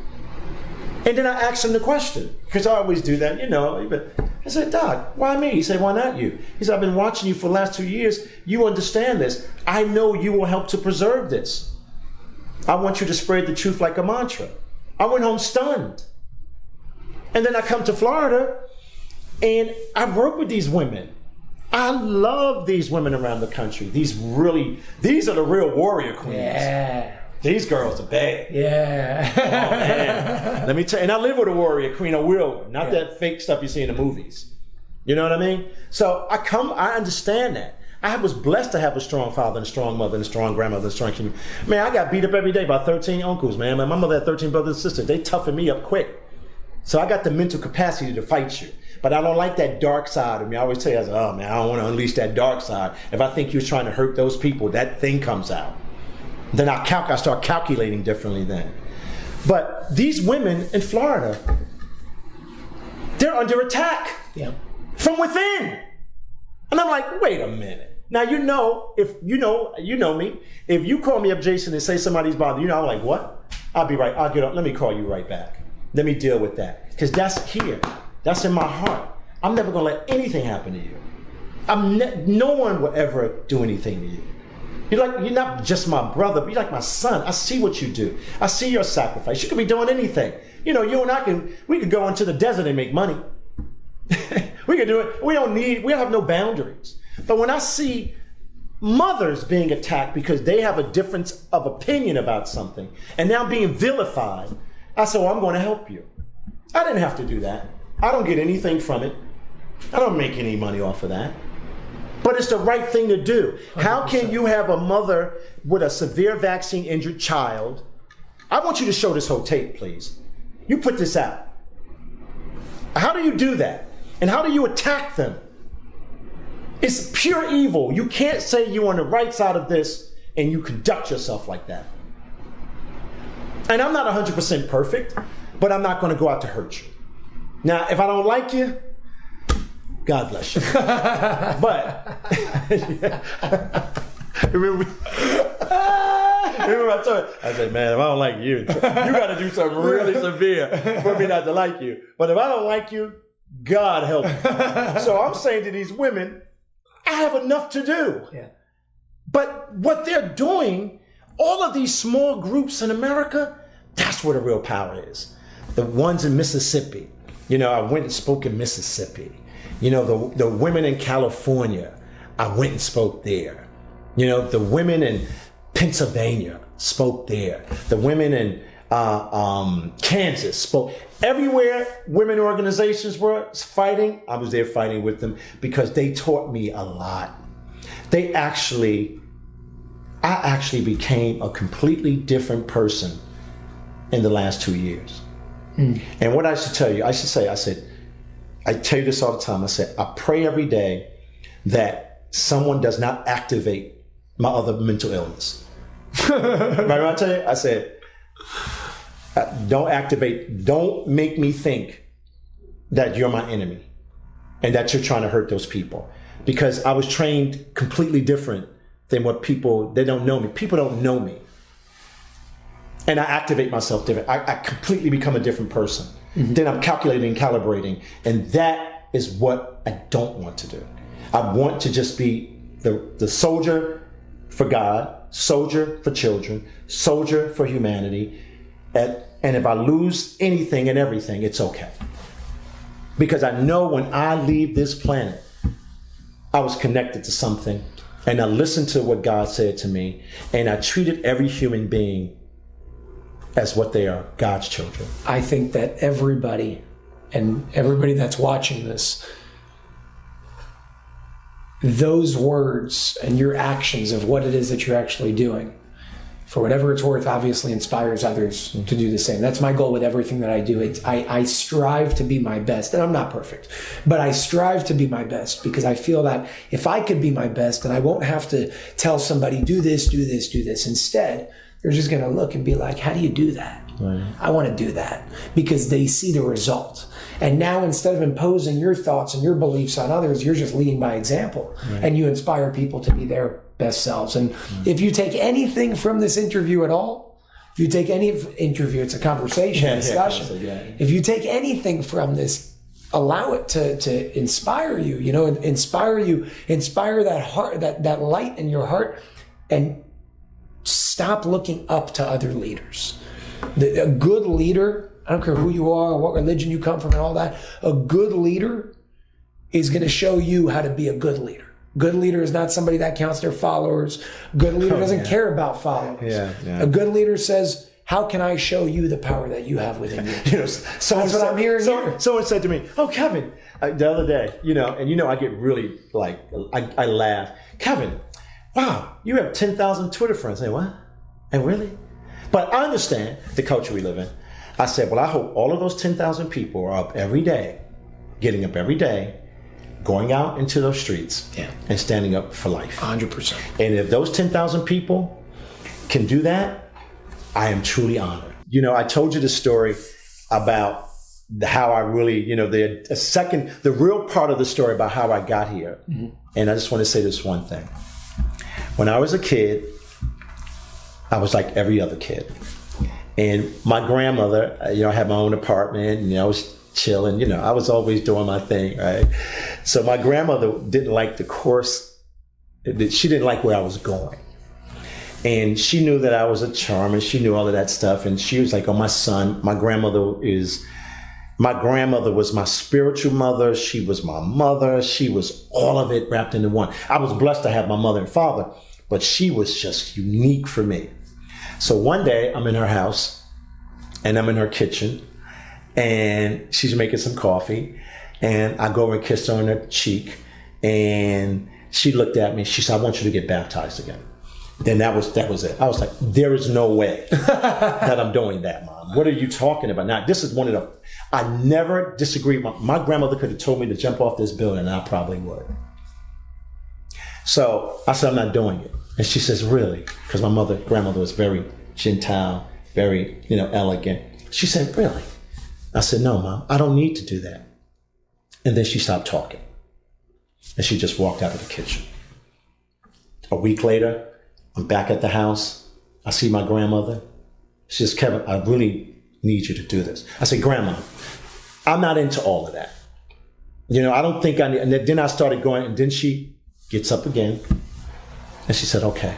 Speaker 1: And then I asked him the question, because I always do that, I said, Doc, why me? He said, why not you? He said, I've been watching you for the last 2 years. You understand this. I know you will help to preserve this. I want you to spread the truth like a mantra. I went home stunned. And then I come to Florida and I work with these women. I love these women around the country. These are the real warrior queens. Yeah. These girls are bad.
Speaker 2: Yeah.
Speaker 1: Oh, man. Let me tell you, and I live with a warrior queen, a real one, not that fake stuff you see in the movies. You know what I mean? So I understand that. I was blessed to have a strong father and a strong mother and a strong grandmother and a strong community. Man, I got beat up every day by 13 uncles, man. My mother had 13 brothers and sisters. They toughened me up quick. So I got the mental capacity to fight you. But I don't like that dark side of me. I always tell you, oh man, I don't want to unleash that dark side. If I think you're trying to hurt those people, that thing comes out. Then I start calculating differently then. But these women in Florida, they're under attack from within. And I'm like, wait a minute. Now, if you know me, if you call me up, Jason, and say somebody's bothered you, I'm like, what? I'll be right. I'll get up. Let me call you right back. Let me deal with that. Because that's here. That's in my heart. I'm never going to let anything happen to you. No one will ever do anything to you. You're not just my brother, but you're like my son. I see what you do. I see your sacrifice. You could be doing anything. You and I we could go into the desert and make money. We could do it. We don't have no boundaries. But when I see mothers being attacked because they have a difference of opinion about something and now being vilified, I said, well, I'm going to help you. I didn't have to do that. I don't get anything from it. I don't make any money off of that. But it's the right thing to do. 100%. How can you have a mother with a severe vaccine injured child? I want you to show this whole tape, please. You put this out. How do you do that? And how do you attack them? It's pure evil. You can't say you're on the right side of this and you conduct yourself like that. And I'm not 100% perfect, but I'm not going to go out to hurt you. Now, if I don't like you, God bless you. But remember I told you, I said, man, if I don't like you, you got to do something really severe for me not to like you. But if I don't like you, God help me. So I'm saying to these women, I have enough to do. Yeah. But what they're doing, all of these small groups in America, that's where the real power is. The ones in Mississippi. I went and spoke in Mississippi. The women in California, I went and spoke there. The women in Pennsylvania spoke there. The women in Kansas spoke. Everywhere women organizations were fighting, I was there fighting with them because they taught me a lot. I actually became a completely different person in the last 2 years. And what I should tell you, I tell you this all the time. I said, I pray every day that someone does not activate my other mental illness. Remember I tell you? I said, don't make me think that you're my enemy and that you're trying to hurt those people. Because I was trained completely different than what they don't know me. People don't know me. And I activate myself different. I completely become a different person. Mm-hmm. Then I'm calculating and calibrating. And that is what I don't want to do. I want to just be the soldier for God, soldier for children, soldier for humanity. And if I lose anything and everything, it's okay. Because I know when I leave this planet, I was connected to something. And I listened to what God said to me. And I treated every human being as what they are, God's children.
Speaker 2: I think that everybody that's watching this, those words and your actions of what it is that you're actually doing, for whatever it's worth, obviously inspires others to do the same. That's my goal with everything that I do. I strive to be my best, and I'm not perfect, but I strive to be my best because I feel that if I could be my best, then I won't have to tell somebody, do this, do this, do this. Instead, they're just going to look and be like, how do you do that? Right. I want to do that, because they see the result. And now, instead of imposing your thoughts and your beliefs on others, you're just leading by example. Right. And you inspire people to be their best selves. And if you take anything from this interview at all, if you take any interview, it's a conversation, discussion. If you take anything from this, allow it to inspire you, inspire that heart, that light in your heart, and stop looking up to other leaders. A good leader, I don't care who you are, what religion you come from and all that, a good leader is going to show you how to be a good leader. Good leader is not somebody that counts their followers. Good leader doesn't care about followers. A good leader says, how can I show you the power that you have within you? That's what I'm hearing here.
Speaker 1: Someone said to me, oh, Kevin, the other day, I get really I laugh. Kevin, wow, you have 10,000 Twitter friends. I say, what? And really? But I understand the culture we live in. I said, well, I hope all of those 10,000 people are up every day, getting up every day, going out into those streets and standing up for life.
Speaker 2: 100%.
Speaker 1: And if those 10,000 people can do that, I am truly honored. I told you the story about how I really, the real part of the story about how I got here. Mm-hmm. And I just want to say this one thing. When I was a kid, I was like every other kid. And my grandmother, I had my own apartment, and I was chilling. You know, I was always doing my thing, right? So my grandmother didn't like the course. She didn't like where I was going. And she knew that I was a charmer. She knew all of that stuff. And she was like, oh, my son, my grandmother was my spiritual mother. She was my mother. She was all of it wrapped into one. I was blessed to have my mother and father, but she was just unique for me. So one day I'm in her house and I'm in her kitchen and she's making some coffee and I go over and kiss her on her cheek and she looked at me. She said, I want you to get baptized again. Then that was it. I was like, there is no way that I'm doing that, Mom. What are you talking about? Now, this is one of the, I never disagreed. My grandmother could have told me to jump off this building and I probably would. So I said, I'm not doing it. And she says, really? Because my grandmother was very gentile, very, elegant. She said, really? I said, no, Mom, I don't need to do that. And then she stopped talking. And she just walked out of the kitchen. A week later, I'm back at the house. I see my grandmother. She says, Kevin, I really need you to do this. I say, Grandma, I'm not into all of that. I don't think I need, and then I started going, and then she gets up again. And she said, okay.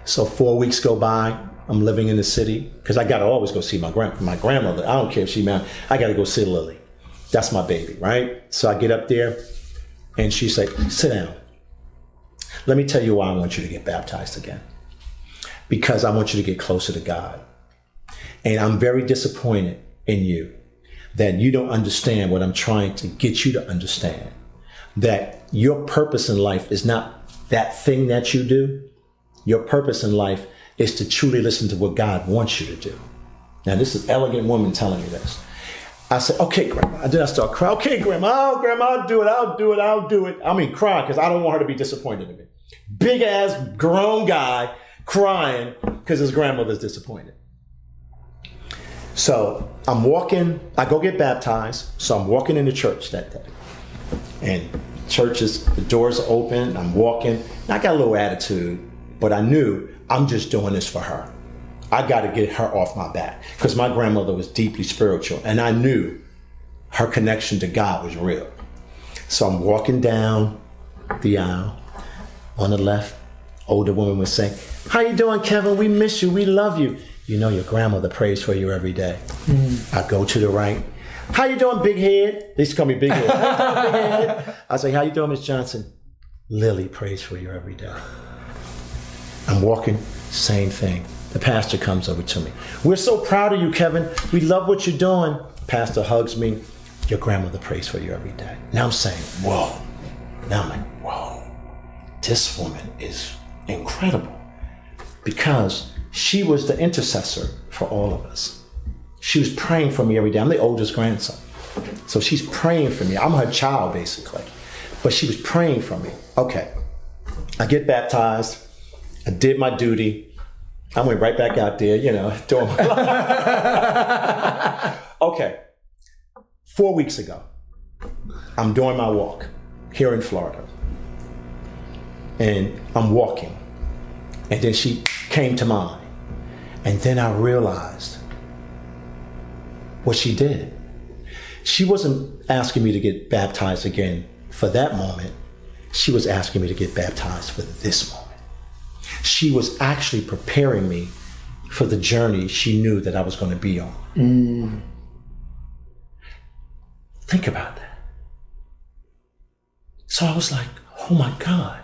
Speaker 1: So 4 weeks go by. I'm living in the city because I got to always go see my grandmother. I don't care if she's mad. I got to go see Lily. That's my baby, right? So I get up there and she's like, sit down. Let me tell you why I want you to get baptized again. Because I want you to get closer to God. And I'm very disappointed in you that you don't understand what I'm trying to get you to understand. That your purpose in life is not that thing that you do. Your purpose in life is to truly listen to what God wants you to do. Now, this is an elegant woman telling me this. I said, okay, Grandma. And then I start crying. Okay, Grandma, I'll do it. I mean, crying because I don't want her to be disappointed in me. Big ass grown guy crying because his grandmother's disappointed. So I'm walking, I go get baptized. So I'm walking into church that day. And the doors are open. I'm walking. And I got a little attitude, but I knew I'm just doing this for her. I got to get her off my back because my grandmother was deeply spiritual and I knew her connection to God was real. So I'm walking down the aisle. On the left, older woman was saying, how you doing, Kevin? We miss you. We love you. Your grandmother prays for you every day. I go to the right. How you doing, big head? They used to call me big head. How you doing, big head? I say, how you doing, Miss Johnson? Lily prays for you every day. I'm walking, same thing. The pastor comes over to me. We're so proud of you, Kevin. We love what you're doing. Pastor hugs me. Your grandmother prays for you every day. Now I'm saying, whoa. Now I'm like, whoa. This woman is incredible because she was the intercessor for all of us. She was praying for me every day. I'm the oldest grandson. So she's praying for me. I'm her child, basically. But she was praying for me. Okay. I get baptized. I did my duty. I went right back out there, doing my life. Okay. 4 weeks ago, I'm doing my walk here in Florida. And I'm walking. And then she came to mind. And then I realized what she did. She wasn't asking me to get baptized again for that moment. She was asking me to get baptized for this moment. She was actually preparing me for the journey she knew that I was going to be on. Think about that. So I was like, oh my God.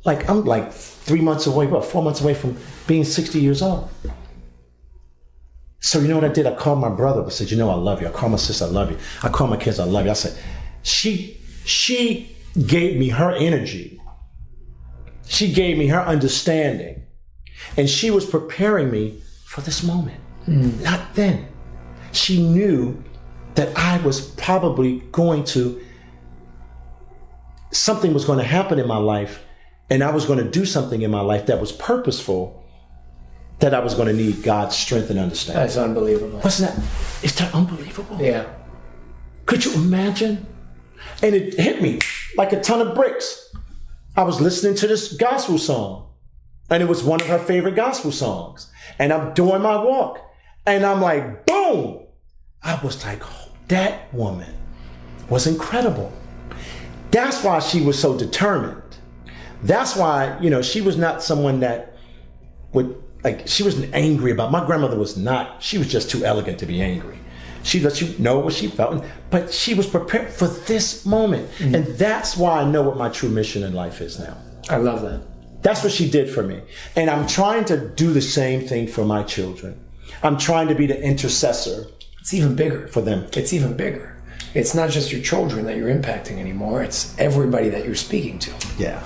Speaker 1: Like, I'm like 4 months away from being 60 years old. So you know what I did? I called my brother. I said, I love you. I called my sister, I love you. I called my kids, I love you. I said, she gave me her energy. She gave me her understanding. And she was preparing me for this moment. Not then. She knew that I was probably something was going to happen in my life. And I was going to do something in my life that was purposeful, that I was going to need God's strength and understanding.
Speaker 2: That's unbelievable.
Speaker 1: Wasn't that? Is that unbelievable?
Speaker 2: Yeah.
Speaker 1: Could you imagine? And it hit me like a ton of bricks. I was listening to this gospel song, and it was one of her favorite gospel songs. And I'm doing my walk, and I'm like, boom! I was like, oh that woman was incredible. That's why she was so determined. That's why, she was not someone that would, she wasn't angry about, my grandmother was not, she was just too elegant to be angry. She let you know what she felt, but she was prepared for this moment. Mm-hmm. And that's why I know what my true mission in life is now.
Speaker 2: I love that.
Speaker 1: That's what she did for me. And I'm trying to do the same thing for my children. I'm trying to be the intercessor.
Speaker 2: It's even bigger.
Speaker 1: For them.
Speaker 2: It's even bigger. It's not just your children that you're impacting anymore. It's everybody that you're speaking to.
Speaker 1: Yeah.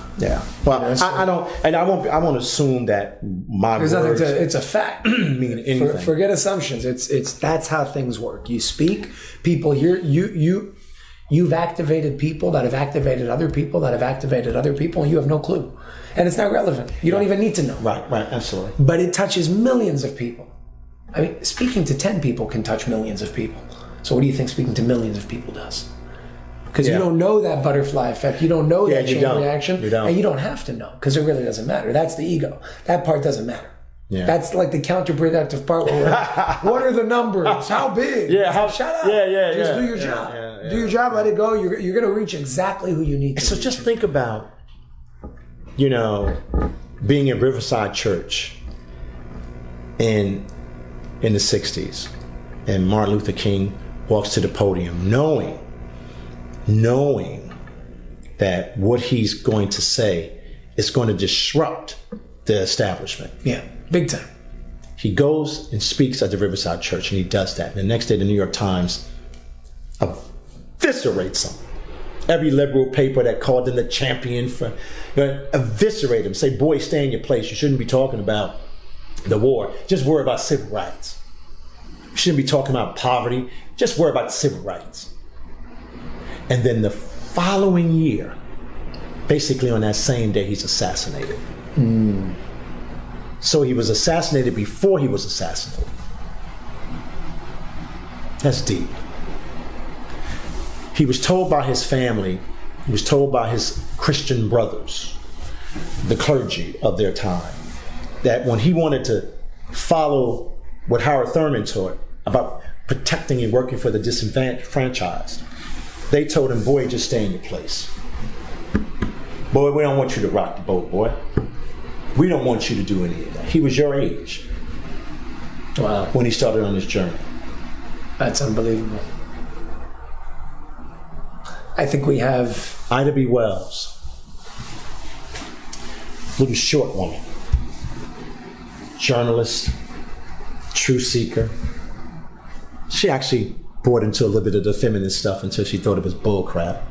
Speaker 1: Well, I won't assume that my
Speaker 2: words. It's a fact.
Speaker 1: Mean anything.
Speaker 2: Forget assumptions. That's how things work. You speak, people hear you. You've activated people that have activated other people that have activated other people, and you have no clue, and it's not relevant. You don't even need to know.
Speaker 1: Right, absolutely.
Speaker 2: But it touches millions of people. I mean, speaking to 10 people can touch millions of people. So what do you think speaking to millions of people does? Because you don't know that butterfly effect. You don't know that chain reaction. And you don't have to know because it really doesn't matter. That's the ego. That part doesn't matter. Yeah. That's like the counterproductive part where we're like, what are the numbers? How big? Shut up. Just do your job. Do your job, let it go. You're going to reach exactly who you need to.
Speaker 1: So just think about, being in Riverside Church in the 60s and Martin Luther King walks to the podium knowing that what he's going to say is going to disrupt the establishment.
Speaker 2: Yeah, big time.
Speaker 1: He goes and speaks at the Riverside Church, and he does that. And the next day, the New York Times eviscerates him. Every liberal paper that called him the champion for eviscerate him. Say, boy, stay in your place. You shouldn't be talking about the war. Just worry about civil rights. You shouldn't be talking about poverty. Just worry about civil rights. And then the following year, basically on that same day, he's assassinated. So he was assassinated before he was assassinated. That's deep. He was told by his family, he was told by his Christian brothers, the clergy of their time, that when he wanted to follow what Howard Thurman taught about protecting and working for the disenfranchised, they told him, boy, just stay in your place. Boy, we don't want you to rock the boat, boy. We don't want you to do any of that. He was your age.
Speaker 2: Wow.
Speaker 1: When he started on his journey.
Speaker 2: That's unbelievable. I think we have
Speaker 1: Ida B. Wells, little short woman, journalist, truth seeker. She actually bought into a little bit of the feminist stuff until she thought it was bull crap.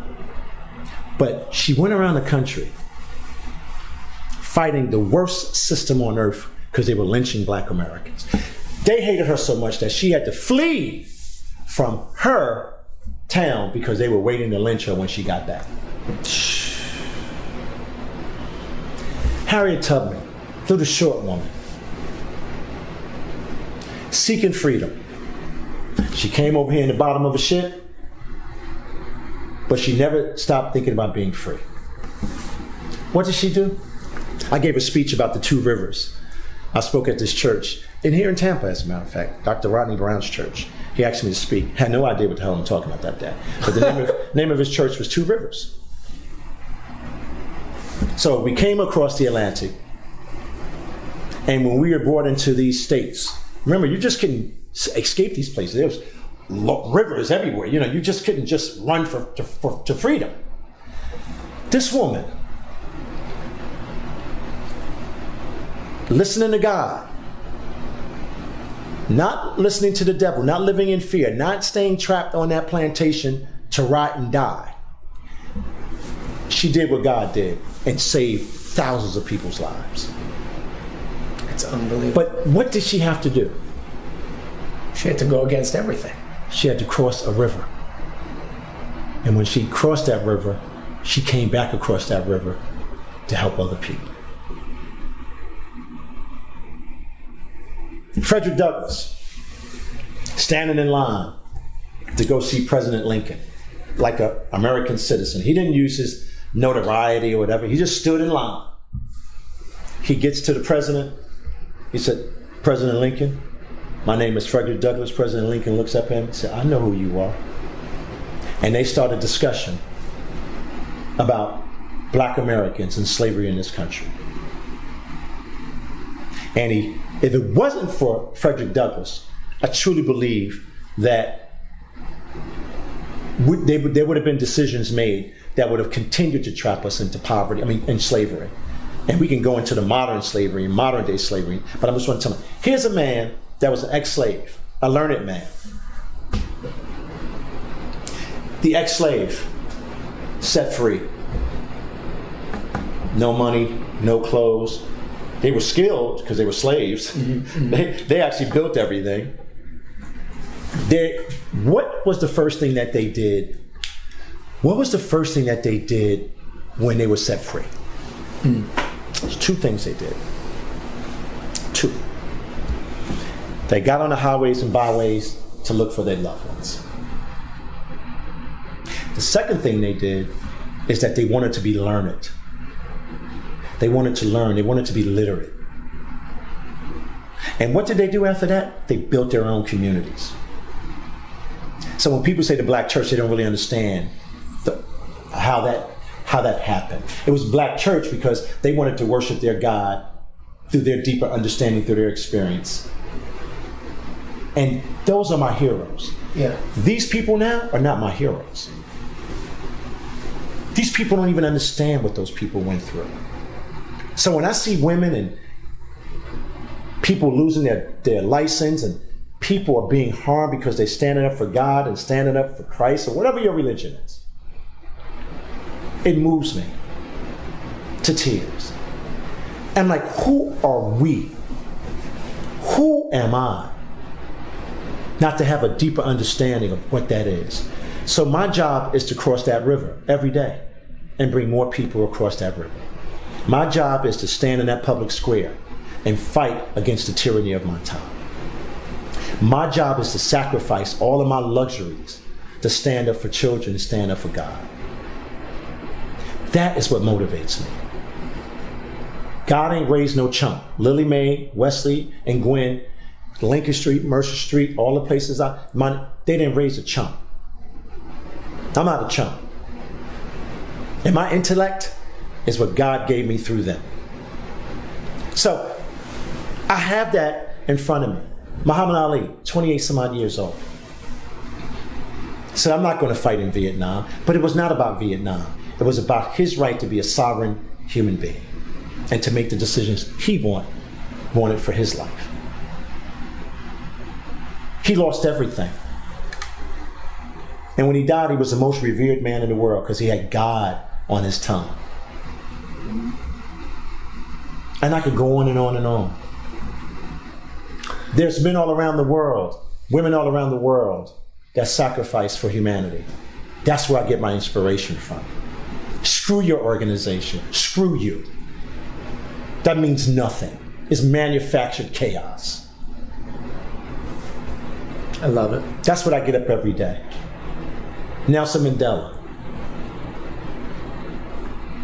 Speaker 1: But she went around the country fighting the worst system on earth because they were lynching Black Americans. They hated her so much that she had to flee from her town because they were waiting to lynch her when she got back. Harriet Tubman, little short woman, seeking freedom. She came over here in the bottom of a ship, but she never stopped thinking about being free. What did she do? I gave a speech about the two rivers. I spoke at this church, here in Tampa, as a matter of fact, Dr. Rodney Brown's church. He asked me to speak. Had no idea what the hell I'm talking about that day. But the name of his church was Two Rivers. So we came across the Atlantic, and when we were brought into these states, remember, you just couldn't escape these places. There was rivers everywhere. You just couldn't just run to freedom. This woman, listening to God, not listening to the devil, not living in fear, not staying trapped on that plantation to rot and die. She did what God did and saved thousands of people's lives.
Speaker 2: It's unbelievable.
Speaker 1: But what did she have to do?
Speaker 2: She had to go against everything.
Speaker 1: She had to cross a river. And when she crossed that river, she came back across that river to help other people. Frederick Douglass, standing in line to go see President Lincoln, like an American citizen. He didn't use his notoriety or whatever. He just stood in line. He gets to the president. He said, President Lincoln, my name is Frederick Douglass. President Lincoln looks up at him and said, I know who you are. And they started discussion about Black Americans and slavery in this country. And if it wasn't for Frederick Douglass, I truly believe that there would have been decisions made that would have continued to trap us into poverty, in slavery. And we can go into the modern slavery, modern day slavery, but I just want to tell you, here's a man that was an ex-slave, a learned man. The ex-slave, set free. No money, no clothes. They were skilled because they were slaves. Mm-hmm. They actually built everything. What was the first thing that they did? What was the first thing that they did when they were set free? There's two things they did. Two. They got on the highways and byways to look for their loved ones. The second thing they did is that they wanted to be learned. They wanted to learn. They wanted to be literate. And what did they do after that? They built their own communities. So when people say the Black church, they don't really understand how that happened. It was Black church because they wanted to worship their God through their deeper understanding, through their experience. And those are my heroes.
Speaker 2: Yeah.
Speaker 1: These people now are not my heroes. These people don't even understand what those people went through. So when I see women and people losing their license and people are being harmed because they're standing up for God and standing up for Christ or whatever your religion is, it moves me to tears. I'm like, who are we? Who am I not to have a deeper understanding of what that is? So my job is to cross that river every day and bring more people across that river. My job is to stand in that public square and fight against the tyranny of my time. My job is to sacrifice all of my luxuries to stand up for children, to stand up for God. That is what motivates me. God ain't raised no chump. Lily Mae, Wesley, and Gwen, Lincoln Street, Mercer Street, all the places they didn't raise a chump. I'm not a chump. And my intellect is what God gave me through them. So I have that in front of me. Muhammad Ali, 28 some odd years old. So I'm not going to fight in Vietnam, but it was not about Vietnam. It was about his right to be a sovereign human being and to make the decisions he wanted for his life. He lost everything. And when he died, he was the most revered man in the world because he had God on his tongue. And I could go on and on and on. There's men all around the world, women all around the world that sacrifice for humanity. That's where I get my inspiration from. Screw your organization. Screw you. That means nothing. It's manufactured chaos.
Speaker 2: I love it.
Speaker 1: That's what I get up every day. Nelson Mandela,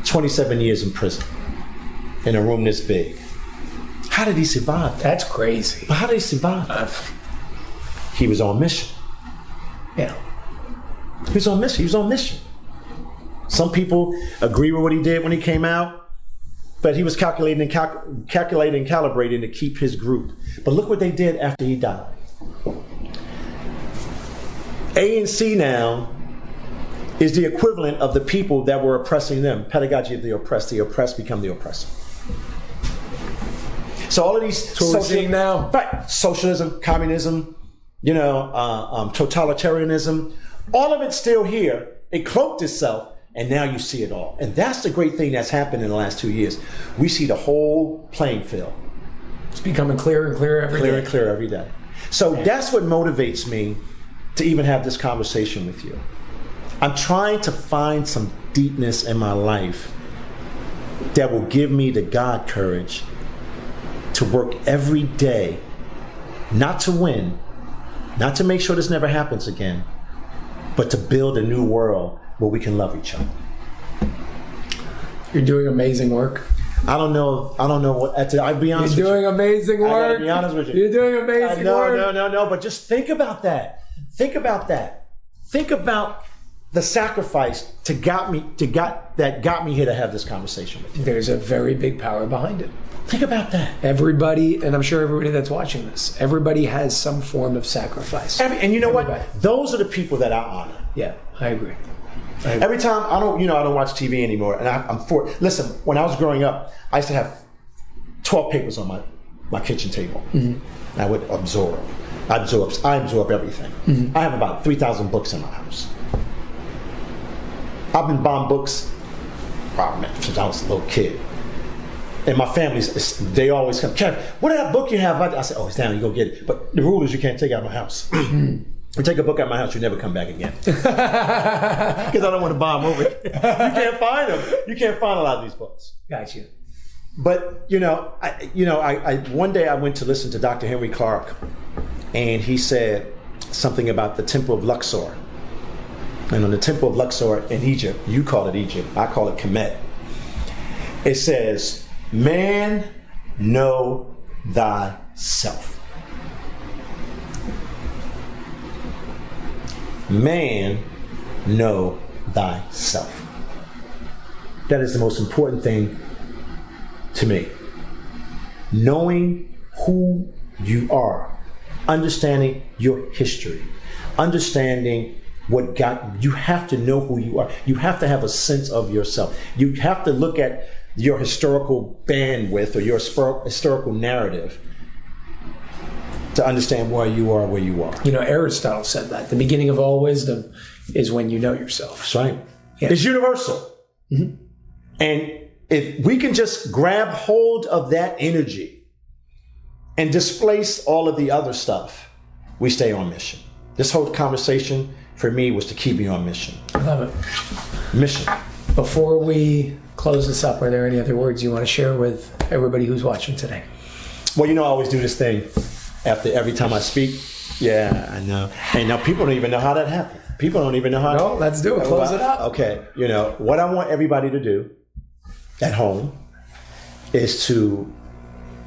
Speaker 1: 27 years in prison, in a room this big. How did he survive that?
Speaker 2: That's crazy.
Speaker 1: But how did he survive that? He was on mission.
Speaker 2: Yeah.
Speaker 1: He was on mission. He was on mission. Some people agree with what he did when he came out, but he was calculating and calibrating to keep his group. But look what they did after he died. ANC now is the equivalent of the people that were oppressing them. Pedagogy of the oppressed become the oppressor. So all of these socialism, communism, totalitarianism, all of it's still here. It cloaked itself, and now you see it all. And that's the great thing that's happened in the last 2 years. We see the whole playing field.
Speaker 2: It's becoming clearer and clearer every day.
Speaker 1: Clearer and clearer every day. So that's what motivates me to even have this conversation with you. I'm trying to find some deepness in my life that will give me the God courage to work every day, not to win, not to make sure this never happens again, but to build a new world where we can love each other.
Speaker 2: You're doing amazing work.
Speaker 1: I don't know what, I'll be honest with you.
Speaker 2: You're doing amazing work.
Speaker 1: I gotta be honest with you.
Speaker 2: You're doing amazing work.
Speaker 1: No, but just think about that. Think about that. Think about the sacrifice got me here to have this conversation with you.
Speaker 2: There's a very big power behind it.
Speaker 1: Think about that.
Speaker 2: Everybody, and I'm sure everybody that's watching this, everybody has some form of sacrifice.
Speaker 1: And you know what? Those are the people that I honor.
Speaker 2: Yeah, I agree.
Speaker 1: Every time I don't watch TV anymore, and I'm for. Listen, when I was growing up, I used to have 12 papers on my kitchen table. Mm-hmm. I would absorb. I absorb everything. Mm-hmm. I have about 3,000 books in my house. I've been buying books, since I was a little kid. And my families, they always come, Kev, what that book you have? I said, it's down, you go get it. But the rule is you can't take it out of my house. You take a book out of my house, you never come back again. Because I don't want to buy them over. You can't find them. You can't find a lot of these books.
Speaker 2: Got you.
Speaker 1: But, I one day I went to listen to Dr. Henry Clark, and he said something about the Temple of Luxor. And on the Temple of Luxor in Egypt, you call it Egypt, I call it Kemet. It says, man, know thyself. Man, know thyself. That is the most important thing to me. Knowing who you are, understanding your history, understanding what you have to know who you are. You have to have a sense of yourself. You have to look at your historical bandwidth or your historical narrative to understand why you are where you are.
Speaker 2: Aristotle said that the beginning of all wisdom is when you know yourself.
Speaker 1: That's right.
Speaker 2: Yeah.
Speaker 1: It's universal. Mm-hmm. And if we can just grab hold of that energy and displace all of the other stuff, we stay on mission. This whole conversation for me was to keep me on mission.
Speaker 2: I love it.
Speaker 1: Mission.
Speaker 2: Before we close this up, are there any other words you want to share with everybody who's watching today?
Speaker 1: Well, I always do this thing after every time I speak. Yeah, I know. And now people don't even know how that happened. People don't even know how.
Speaker 2: No, let's do it. Close it up.
Speaker 1: Okay. What I want everybody to do at home is to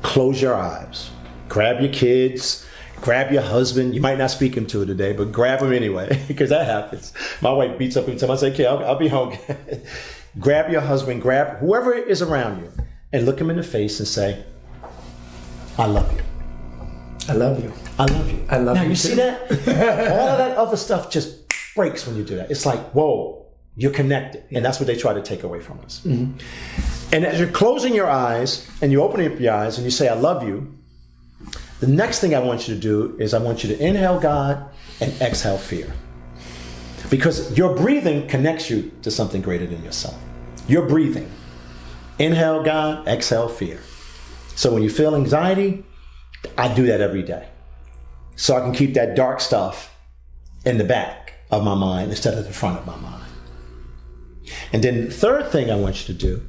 Speaker 1: close your eyes, grab your kids, grab your husband. You might not speak him to it today, but grab him anyway, because that happens. My wife beats up every time I say, okay, I'll be home. Grab your husband, grab whoever is around you, and look him in the face and say, I love you.
Speaker 2: I love you.
Speaker 1: I love you.
Speaker 2: I love you.
Speaker 1: Now, you see that? All of that other stuff just breaks when you do that. It's like, whoa, you're connected. And that's what they try to take away from us. Mm-hmm. And as you're closing your eyes and you open up your eyes and you say, I love you, the next thing I want you to do is I want you to inhale God and exhale fear. Because your breathing connects you to something greater than yourself. Your breathing. Inhale God, exhale fear. So when you feel anxiety, I do that every day. So I can keep that dark stuff in the back of my mind instead of the front of my mind. And then the third thing I want you to do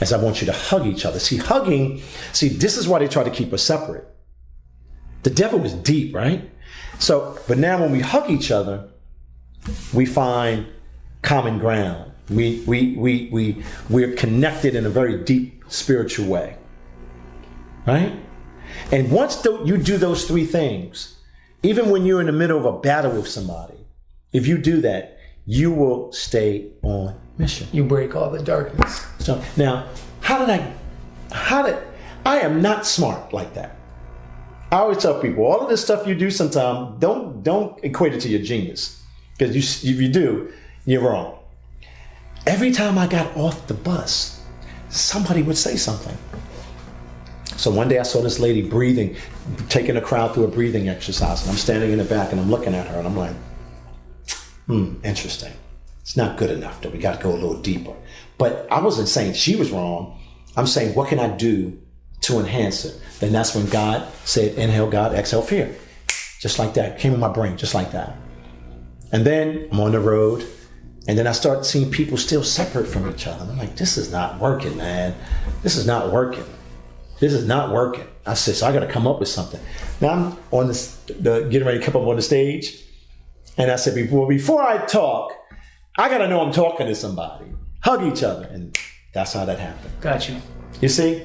Speaker 1: is I want you to hug each other. This is why they try to keep us separate. The devil is deep, right? But now when we hug each other, we find common ground. We're connected in a very deep spiritual way, right? And once you do those three things, even when you're in the middle of a battle with somebody, if you do that, you will stay on mission.
Speaker 2: You break all the darkness.
Speaker 1: So now, I am not smart like that. I always tell people, all of this stuff you do sometimes, don't equate it to your genius. Because if you do, you're wrong. Every time I got off the bus, somebody would say something. So one day I saw this lady breathing, taking a crowd through a breathing exercise. And I'm standing in the back and I'm looking at her and I'm like, interesting. It's not good enough though. We got to go a little deeper. But I wasn't saying she was wrong. I'm saying, what can I do to enhance it? Then that's when God said, inhale God, exhale fear. Just like that. It came in my brain, just like that. And then I'm on the road. And then I start seeing people still separate from each other. I'm like, this is not working, man. This is not working. This is not working. I said, so I got to come up with something. Now I'm on getting ready to come up on the stage. And I said, before I talk, I got to know I'm talking to somebody. Hug each other. And that's how that happened.
Speaker 2: Got you.
Speaker 1: You see?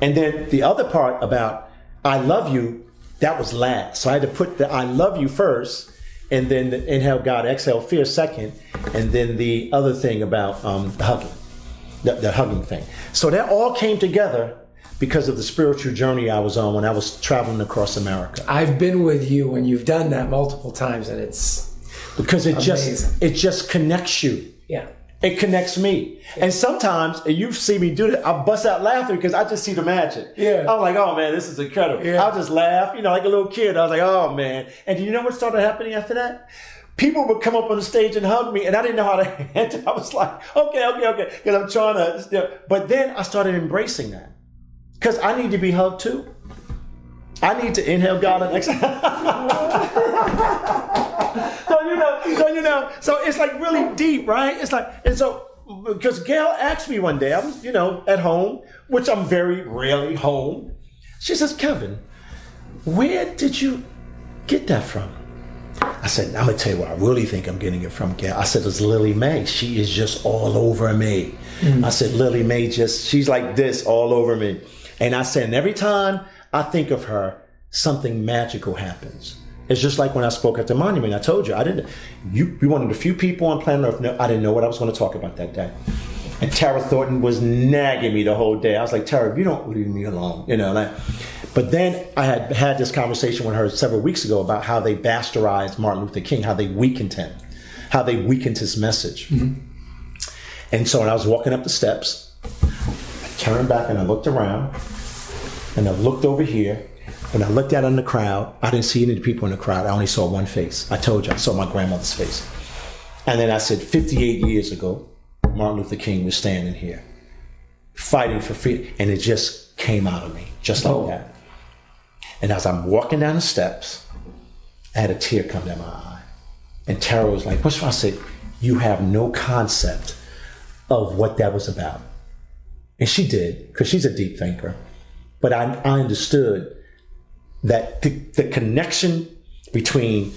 Speaker 1: And then the other part about I love you, that was last. So I had to put the I love you first, and then the inhale God, exhale fear second. and then the other thing about the hugging thing. So that all came together because of the spiritual journey I was on when I was traveling across America.
Speaker 2: I've been with you when you've done that multiple times, and it's
Speaker 1: because it
Speaker 2: amazing.
Speaker 1: just connects you.
Speaker 2: Yeah.
Speaker 1: It connects me. And sometimes, and you see me do that, I bust out laughing because I just see the magic.
Speaker 2: Yeah.
Speaker 1: I'm like, oh man, this is incredible.
Speaker 2: Yeah.
Speaker 1: I'll just laugh, like a little kid. I was like, oh man. And do you know what started happening after that? People would come up on the stage and hug me, and I didn't know how to handle it. I was like, okay. Because I'm trying to, but then I started embracing that. Because I need to be hugged too. I need to inhale God and exhale. So it's like really deep, right? It's like, and so, because Gail asked me one day, I was, at home, which I'm very rarely home. She says, Kevin, where did you get that from? I said, I'm going to tell you where I really think I'm getting it from, Gail. I said, it's Lily Mae. She is just all over me. I said, Lily Mae she's like this all over me. And I said, and every time I think of her, something magical happens. It's just like when I spoke at the monument. I told you, you're one of the few people on planet Earth. No, I didn't know what I was going to talk about that day. And Tara Thornton was nagging me the whole day. I was like, Tara, you don't leave me alone. But then I had this conversation with her several weeks ago about how they bastardized Martin Luther King, how they weakened him, how they weakened his message. Mm-hmm. And so when I was walking up the steps, I turned back and I looked around and I looked over here. When I looked out in the crowd, I didn't see any of the people in the crowd. I only saw one face. I told you, I saw my grandmother's face. And then I said, 58 years ago, Martin Luther King was standing here, fighting for freedom. And it just came out of me, just like that. And as I'm walking down the steps, I had a tear come down my eye. And Tara was like, what's wrong? I said, you have no concept of what that was about. And she did, because she's a deep thinker. But I understood that the connection between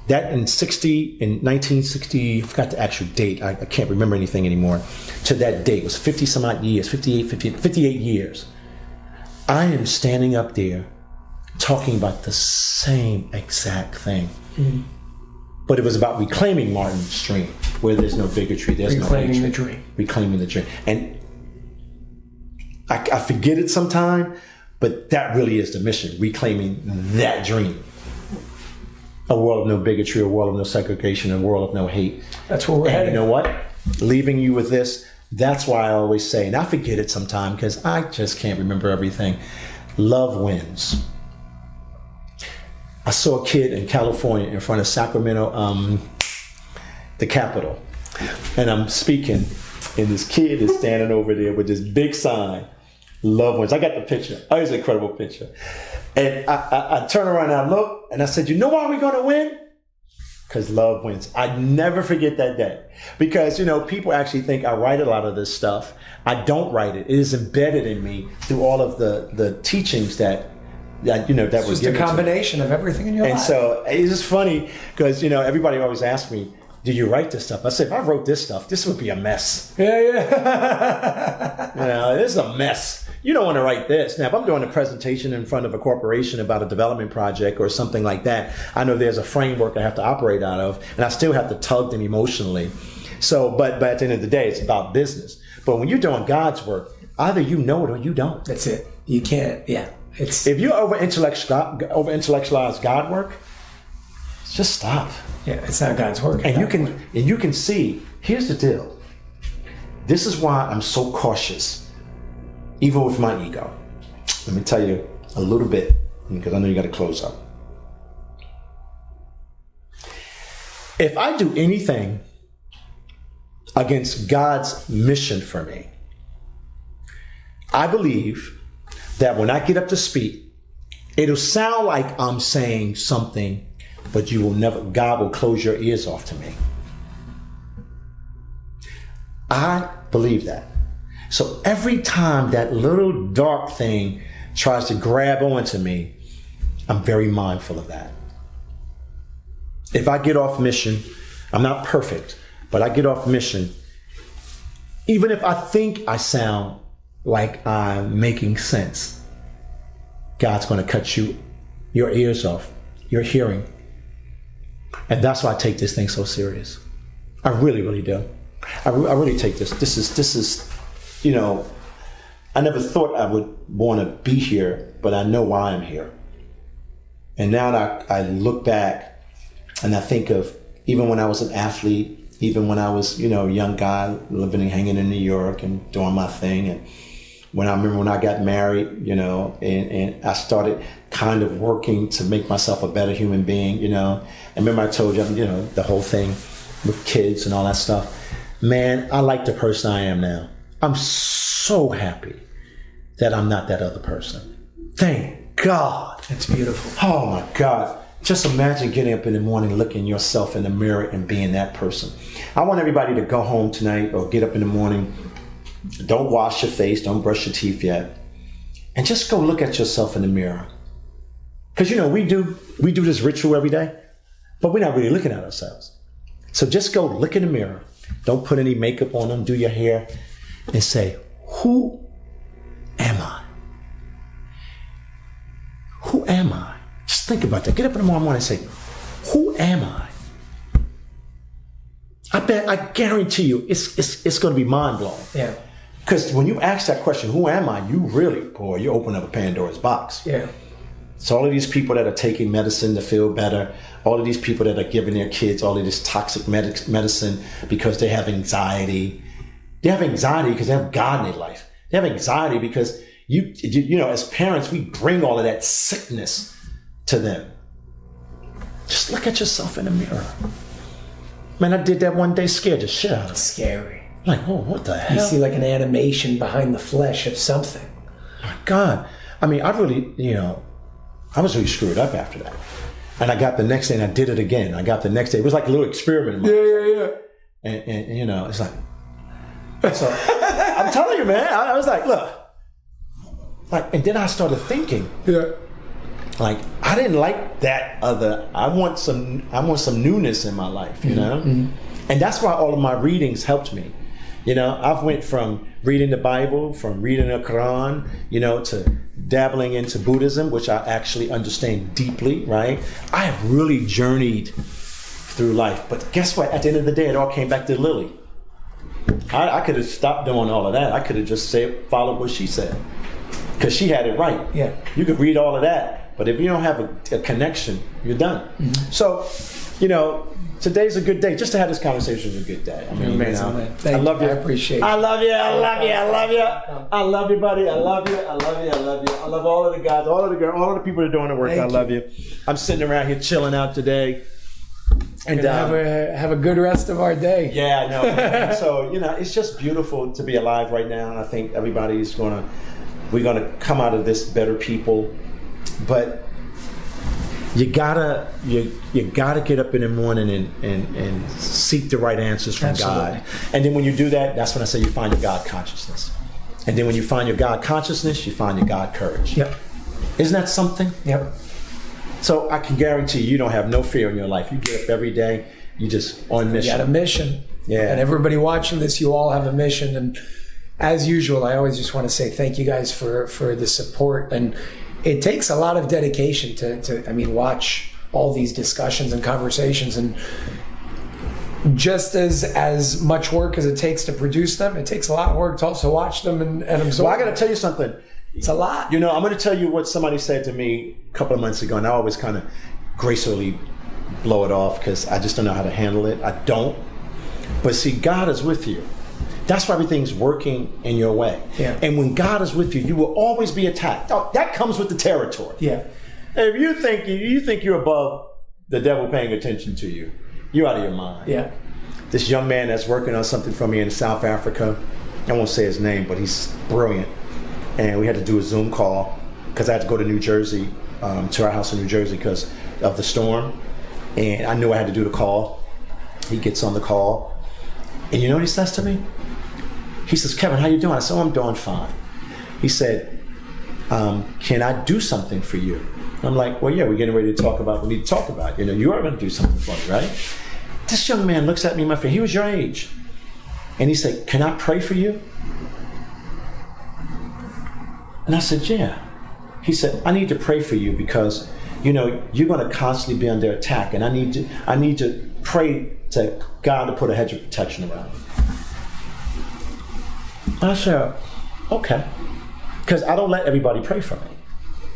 Speaker 1: that in 1960, I forgot the actual date, I can't remember anything anymore, to that date, it was 50 some odd years, 58 years. I am standing up there talking about the same exact thing. Mm-hmm. But it was about reclaiming Martin's dream, where there's no bigotry, there's
Speaker 2: reclaiming
Speaker 1: no hatred.
Speaker 2: The dream.
Speaker 1: Reclaiming the dream. And I forget it sometime, but that really is the mission, reclaiming that dream. A world of no bigotry, a world of no segregation, a world of no hate.
Speaker 2: That's where we're heading.
Speaker 1: You know what? Leaving you with this, that's why I always say, and I forget it sometime because I just can't remember everything. Love wins. I saw a kid in California in front of Sacramento, the Capitol. And I'm speaking, and this kid is standing over there with this big sign, love wins. I got the picture. Oh, it's an incredible picture. And I turn around and I look, and I said, you know why we're going to win? Because love wins. I never forget that day. Because, people actually think I write a lot of this stuff. I don't write it. It is embedded in me through all of the teachings that was given. It's just
Speaker 2: a combination of everything in your life.
Speaker 1: And so it's just funny because, everybody always asks me, did you write this stuff? I said, if I wrote this stuff, this would be a mess.
Speaker 2: Yeah.
Speaker 1: This is a mess. You don't want to write this. Now, if I'm doing a presentation in front of a corporation about a development project or something like that, I know there's a framework I have to operate out of, and I still have to tug them emotionally. So, but at the end of the day, it's about business. But when you're doing God's work, either you know it or you don't.
Speaker 2: That's it. You can't, If
Speaker 1: you over-intellectualize God work, just stop.
Speaker 2: Yeah, it's not God's work.
Speaker 1: And you can see, here's the deal. This is why I'm so cautious, even with my ego. Let me tell you a little bit, because I know you got to close up. If I do anything against God's mission for me, I believe that when I get up to speak, it'll sound like I'm saying something, but God will close your ears off to me. I believe that. So every time that little dark thing tries to grab onto me, I'm very mindful of that. If I get off mission, I'm not perfect, but I get off mission, even if I think I sound like I'm making sense, God's going to cut your ears off, your hearing. And that's why I take this thing so serious. I really, really do. I really take this. This is, you know, I never thought I would want to be here, but I know why I'm here. And now that I look back and I think of even when I was an athlete, even when I was, you know, a young guy living and hanging in New York and doing my thing. And when I remember when I got married, you know, and I started kind of working to make myself a better human being, you know. And remember I told you, you know, the whole thing with kids and all that stuff. Man, I like the person I am now. I'm so happy that I'm not that other person. Thank God.
Speaker 2: That's beautiful.
Speaker 1: Oh my God. Just imagine getting up in the morning, looking yourself in the mirror and being that person. I want everybody to go home tonight or get up in the morning. Don't wash your face. Don't brush your teeth yet. And just go look at yourself in the mirror. Because, you know, we do this ritual every day, but we're not really looking at ourselves. So just go look in the mirror. Don't put any makeup on them. Do your hair and say, who am I? Who am I? Just think about that. Get up in the morning and say, who am I? I guarantee you, it's going to be mind blowing.
Speaker 2: Yeah.
Speaker 1: Because when you ask that question, who am I? You really, boy, you open up a Pandora's box.
Speaker 2: Yeah.
Speaker 1: So all of these people that are taking medicine to feel better, all of these people that are giving their kids all of this toxic medicine because they have anxiety. They have anxiety because they have God in their life. They have anxiety because you know, as parents, we bring all of that sickness to them. Just look at yourself in the mirror. Man, I did that one day, scared the shit out of me.
Speaker 2: It's scary.
Speaker 1: Like, oh, what the hell?
Speaker 2: You see like an animation behind the flesh of something.
Speaker 1: My God. I mean, I really, you know, I was really screwed up after that. And I got the next day and I did it again. I got the next day. It was like a little experiment.
Speaker 2: Yeah.
Speaker 1: And you know, it's like, so I'm telling you, man, I was like, look. Like, and then I started thinking.
Speaker 2: Yeah.
Speaker 1: Like, I didn't like that other. I want some newness in my life, you know? Mm-hmm. And that's why all of my readings helped me. You know, I've went from reading the Bible, from reading the Quran, you know, to dabbling into Buddhism, which I actually understand deeply, right? I have really journeyed through life. But guess what? At the end of the day, it all came back to Lily. I could have stopped doing all of that. I could have just followed what she said. Because she had it right.
Speaker 2: Yeah.
Speaker 1: You could read all of that, but if you don't have a connection, you're done. Mm-hmm. So, you know, today's a good day. Just to have this conversation is a good day. I mean,
Speaker 2: amazing,
Speaker 1: you know,
Speaker 2: man. Thank
Speaker 1: I love you.
Speaker 2: I appreciate it.
Speaker 1: I love you. I love you. I love you. I love you, buddy. I love you. I love you. I love you. I love all of the guys, all of the girls, all of the people that are doing the work. I love you. I'm sitting around here chilling out today.
Speaker 2: And have a good rest of our day.
Speaker 1: Yeah, I know. So, you know, it's just beautiful to be alive right now. And I think we're going to come out of this better people. But you gotta get up in the morning and seek the right answers from God. And then when you do that, that's when I say you find your God consciousness. And then when you find your God consciousness, you find your God courage.
Speaker 2: Yep.
Speaker 1: Isn't that something?
Speaker 2: Yep.
Speaker 1: So I can guarantee you don't have no fear in your life. You get up every day, you just on mission.
Speaker 2: You got a mission.
Speaker 1: Yeah.
Speaker 2: And everybody watching this, you all have a mission. And as usual, I always just want to say thank you guys for the support. And it takes a lot of dedication to watch all these discussions and conversations. And just as much work as it takes to produce them, it takes a lot of work to also watch them and absorb.
Speaker 1: Well, I got to tell you something.
Speaker 2: It's a lot.
Speaker 1: You know, I'm going to tell you what somebody said to me a couple of months ago, and I always kind of gracefully blow it off because I just don't know how to handle it. I don't. But see, God is with you. That's why everything's working in your way.
Speaker 2: Yeah.
Speaker 1: And when God is with you, you will always be attacked. Oh, that comes with the territory.
Speaker 2: Yeah.
Speaker 1: If you think you're above the devil paying attention to you, you're out of your mind.
Speaker 2: Yeah.
Speaker 1: This young man that's working on something for me in South Africa, I won't say his name, but he's brilliant. And we had to do a Zoom call because I had to go to New Jersey, to our house in New Jersey because of the storm. And I knew I had to do the call. He gets on the call. And you know what he says to me? He says, Kevin, how you doing? I said, I'm doing fine. He said, can I do something for you? I'm like, well, yeah, we're getting ready to talk about what we need to talk about. You know, you are going to do something for me, right? This young man looks at me in my face. He was your age. And he said, can I pray for you? And I said, yeah. He said, I need to pray for you because, you know, you're going to constantly be under attack. And I need to pray to God to put a hedge of protection around me. I said, okay. Because I don't let everybody pray for me.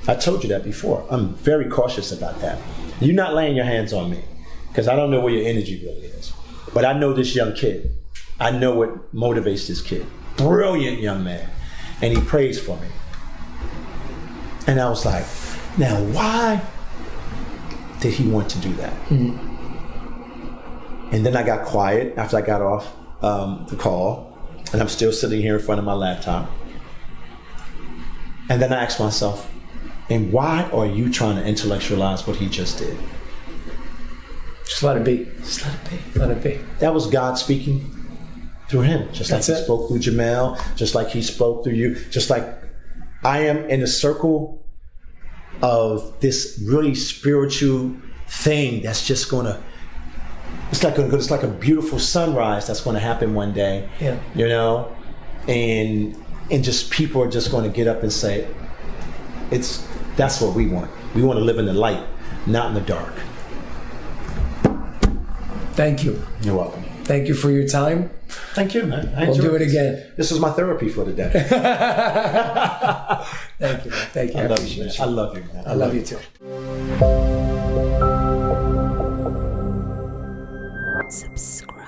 Speaker 1: I told you that before. I'm very cautious about that. You're not laying your hands on me because I don't know where your energy really is. But I know this young kid. I know what motivates this kid. Brilliant young man. And he prays for me. And I was like, now why did he want to do that? Mm-hmm. And then I got quiet after I got off the call. And I'm still sitting here in front of my laptop. And then I asked myself, and why are you trying to intellectualize what he just did?
Speaker 2: Just let it be.
Speaker 1: Just let it be.
Speaker 2: Let it be.
Speaker 1: That was God speaking through him. Just like he spoke through Jamel, just like he spoke through you, just like I am in a circle of this really spiritual thing that's just gonna, it's like a beautiful sunrise that's gonna happen one day.
Speaker 2: Yeah.
Speaker 1: You know? And just people are just gonna get up and say, that's what we want. We want to live in the light, not in the dark.
Speaker 2: Thank you.
Speaker 1: You're welcome.
Speaker 2: Thank you for your time.
Speaker 1: Thank you, man.
Speaker 2: We'll do it again.
Speaker 1: This is my therapy for the day.
Speaker 2: Thank you, man. Thank you.
Speaker 1: I love you, man. I love you, man.
Speaker 2: I love you too.
Speaker 3: Subscribe.